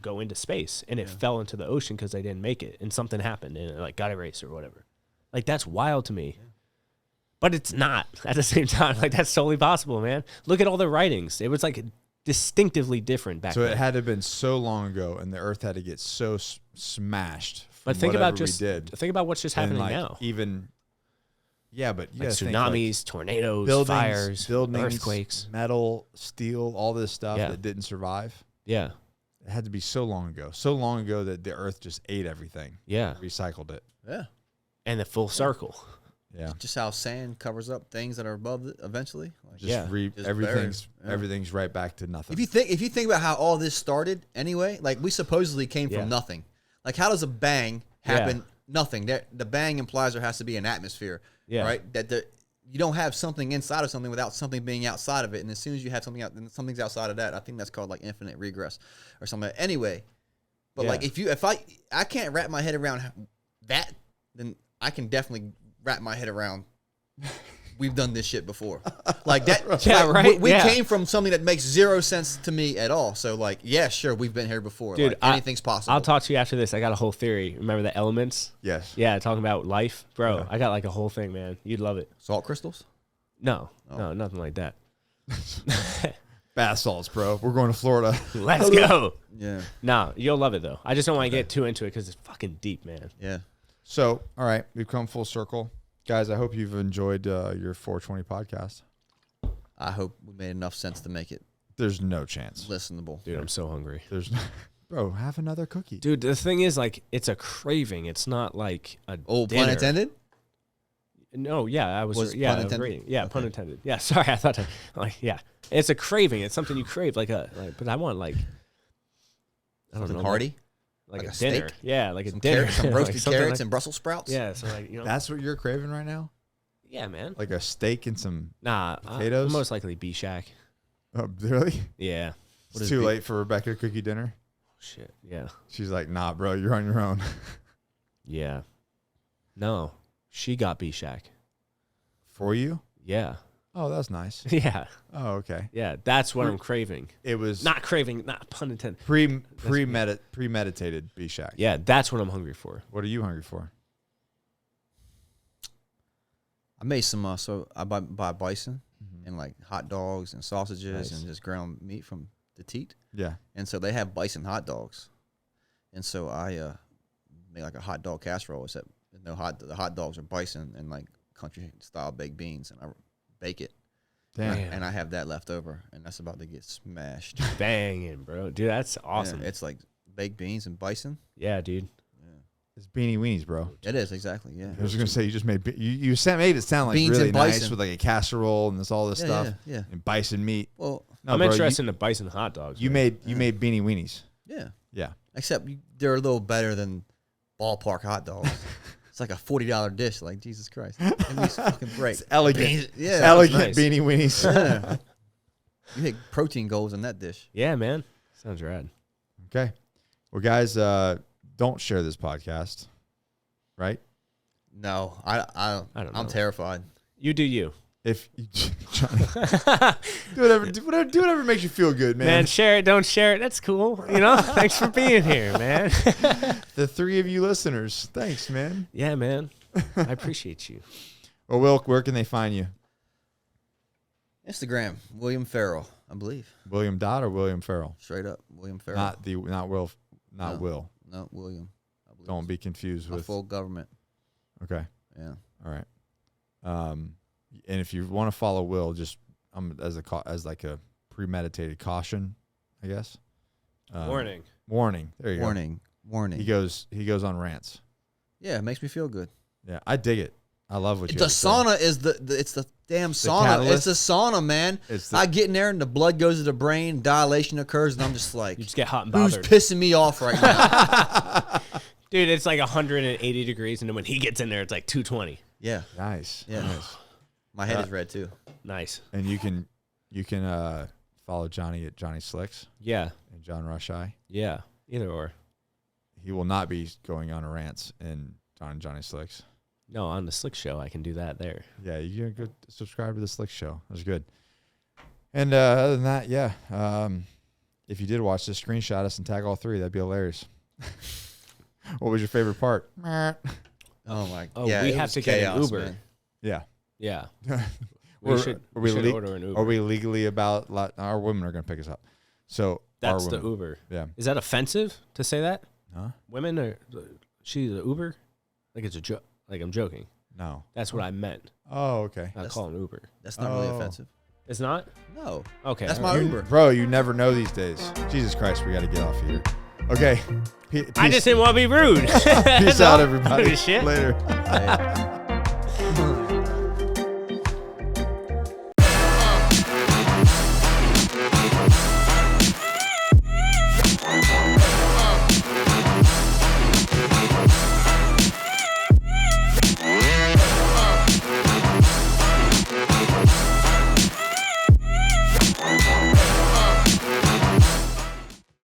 go into space, and it fell into the ocean because they didn't make it, and something happened, and it like got erased or whatever. Like that's wild to me. But it's not at the same time. Like that's totally possible, man. Look at all the writings. It was like distinctively different back So then. it had to have been so long ago, and the Earth had to get so smashed. But from think about whatever we just did, think about what's just and, happening like, now. Even. Yeah, but you Like gotta think, like, tsunamis, tornadoes, buildings, fires, buildings, earthquakes. metal, steel, all this stuff Yeah. that didn't survive. Yeah, It had to be so long ago that the Earth just ate everything, yeah, recycled it. Yeah. and the full circle. Yeah, Just how sand covers up things that are above it eventually. Like, just Yeah. Just everything's buried. Yeah. everything's right back to nothing. if you think about how all this started anyway, like we supposedly came Yeah. from nothing. Like how does a bang happen? Yeah. Nothing. The bang implies there has to be an atmosphere. Yeah. Right? You don't have something inside of something without something being outside of it. And as soon as you have something out, then something's outside of that. I think that's called like infinite regress or something. Anyway, but Yeah. like if I can't wrap my head around that, then I can definitely wrap my head around. We've done this shit before. Like that. Yeah, like, right? We Yeah. came from something that makes zero sense to me at all. So like, yeah, sure, we've been here before. Dude, like, anything's possible. I'll talk to you after this. I got a whole theory. Remember the elements? yes. Yeah, talking about life, bro. I got like a whole thing, man. You'd love it. Salt crystals. No, nothing like that. Bath salts, bro. We're going to Florida. Let's go. Yeah. Nah, you'll love it though. I just don't want to get too into it because it's fucking deep, man. Yeah. So, all right, we've come full circle, guys. I hope you've enjoyed your 420 podcast. I hope we made enough sense to make it There's no chance. listenable. Dude, I'm so hungry. There's, bro, have another cookie. Dude, the thing is, like, it's a craving. It's not like a Oh, dinner. pun intended. No, yeah, I was Was yeah, pun intended? agreeing. Yeah, pun Okay. intended. Yeah, sorry, I thought like yeah, it's a craving. It's something you crave, but I want like I don't Something know, hearty. like a like a dinner. steak? Yeah, like a Some dinner, carrots, some Like roasted something carrots like- and Brussels sprouts. yeah. So like That's what you're craving right now? Yeah, man. Like a steak and some Nah, potatoes? most likely B-Shack. Oh, really? Yeah. It's too late for Rebecca to cook you dinner? Shit. Yeah. She's like, nah, bro, you're on your own. Yeah. No, she got B-Shack. For you? Yeah. Oh, that's nice. Yeah. Oh, okay. Yeah. That's what I'm craving. It was Not craving, not pun intended. premeditated B-Shack. Yeah, that's what I'm hungry for. What are you hungry for? I made some, so I buy bison and like hot dogs and sausages and just ground meat from the teat. Yeah. And so they have bison hot dogs. And so I made like a hot dog casserole, except the hot dogs are bison and like country style baked beans, and I bake it. Damn. And I have that left over, and that's about to get smashed. Banging, bro. Dude, that's awesome. Yeah, it's like baked beans and bison. Yeah, dude. It's beanie weenies, bro. It is, exactly, yeah. I was going to say, you just made, you made it sound like Beans really and nice bison. with like a casserole and all this stuff. Yeah. And bison meat. Well, No, I'm bro, interested in the bison hot dogs. You man. made beanie weenies. yeah. Yeah. Except they're a little better than ballpark hot dogs. It's like a $40 dish. Like, Jesus Christ. Give me some fucking break. It's elegant. Beans, yeah. Elegant nice. beanie weenies. Yeah. You hit protein goals in that dish. Yeah, man. Sounds rad. Okay. Well, guys, don't share this podcast. Right? No, I don't I'm know. terrified. You do you. If you, Johnny, do whatever makes you feel good, man. Man, share it, don't share it. That's cool. You know? Thanks for being here, man. The three of you listeners, thanks, man. Yeah, man. I appreciate you. Well, Will, where can they find you? Instagram, William Farrell, I believe. William Dodd or William Farrell? Straight up, William Farrell. Not Will. No. Will. No, William. I believe. Don't be confused My with. full government. Okay. Yeah. All right. And if you want to follow Will, just as like a premeditated caution, I guess. Warning. Warning. There you go. Warning. He goes on rants. Yeah, it makes me feel good. Yeah, I dig it. I love what you The have to say. sauna is it's the damn sauna. catalyst? It's the sauna, man. It's the- I get in there and the blood goes to the brain, dilation occurs, and I'm just like, You just get hot and who's bothered. pissing me off right now? Dude, it's like 180 degrees, and then when he gets in there, it's like 220. Yeah. Nice. Yeah. Nice. My head is red too. Nice. And you can follow Johnny at Johnny Slicks Yeah. and John Rush Eye. Yeah. Either or. He will not be going on rants in Johnny Slicks. No, on the Slick Show, I can do that there. Yeah, you can go subscribe to the Slick Show. That's good. And other than that, yeah. If you did watch this, screenshot us and tag all three. That'd be hilarious. What was your favorite part? Oh my! Oh, yeah, we it have was to get an chaos, Uber. man. Yeah. Yeah. Are We should le- order an Uber. Are we legally about our women are going to pick us up? So That's our the women, Uber. Yeah. Is that offensive to say that? Huh? Women are she's the Uber? Like it's a joke. Like I'm joking. No. That's what I meant. Oh, okay. I call it an Uber. That's not really Oh. offensive. It's not? No. Okay. That's all my right. Uber. Bro, you never know these days. Jesus Christ, we got to get off of here. Okay. I just didn't want to be rude. Peace out, everybody. Shit. Later. Hey.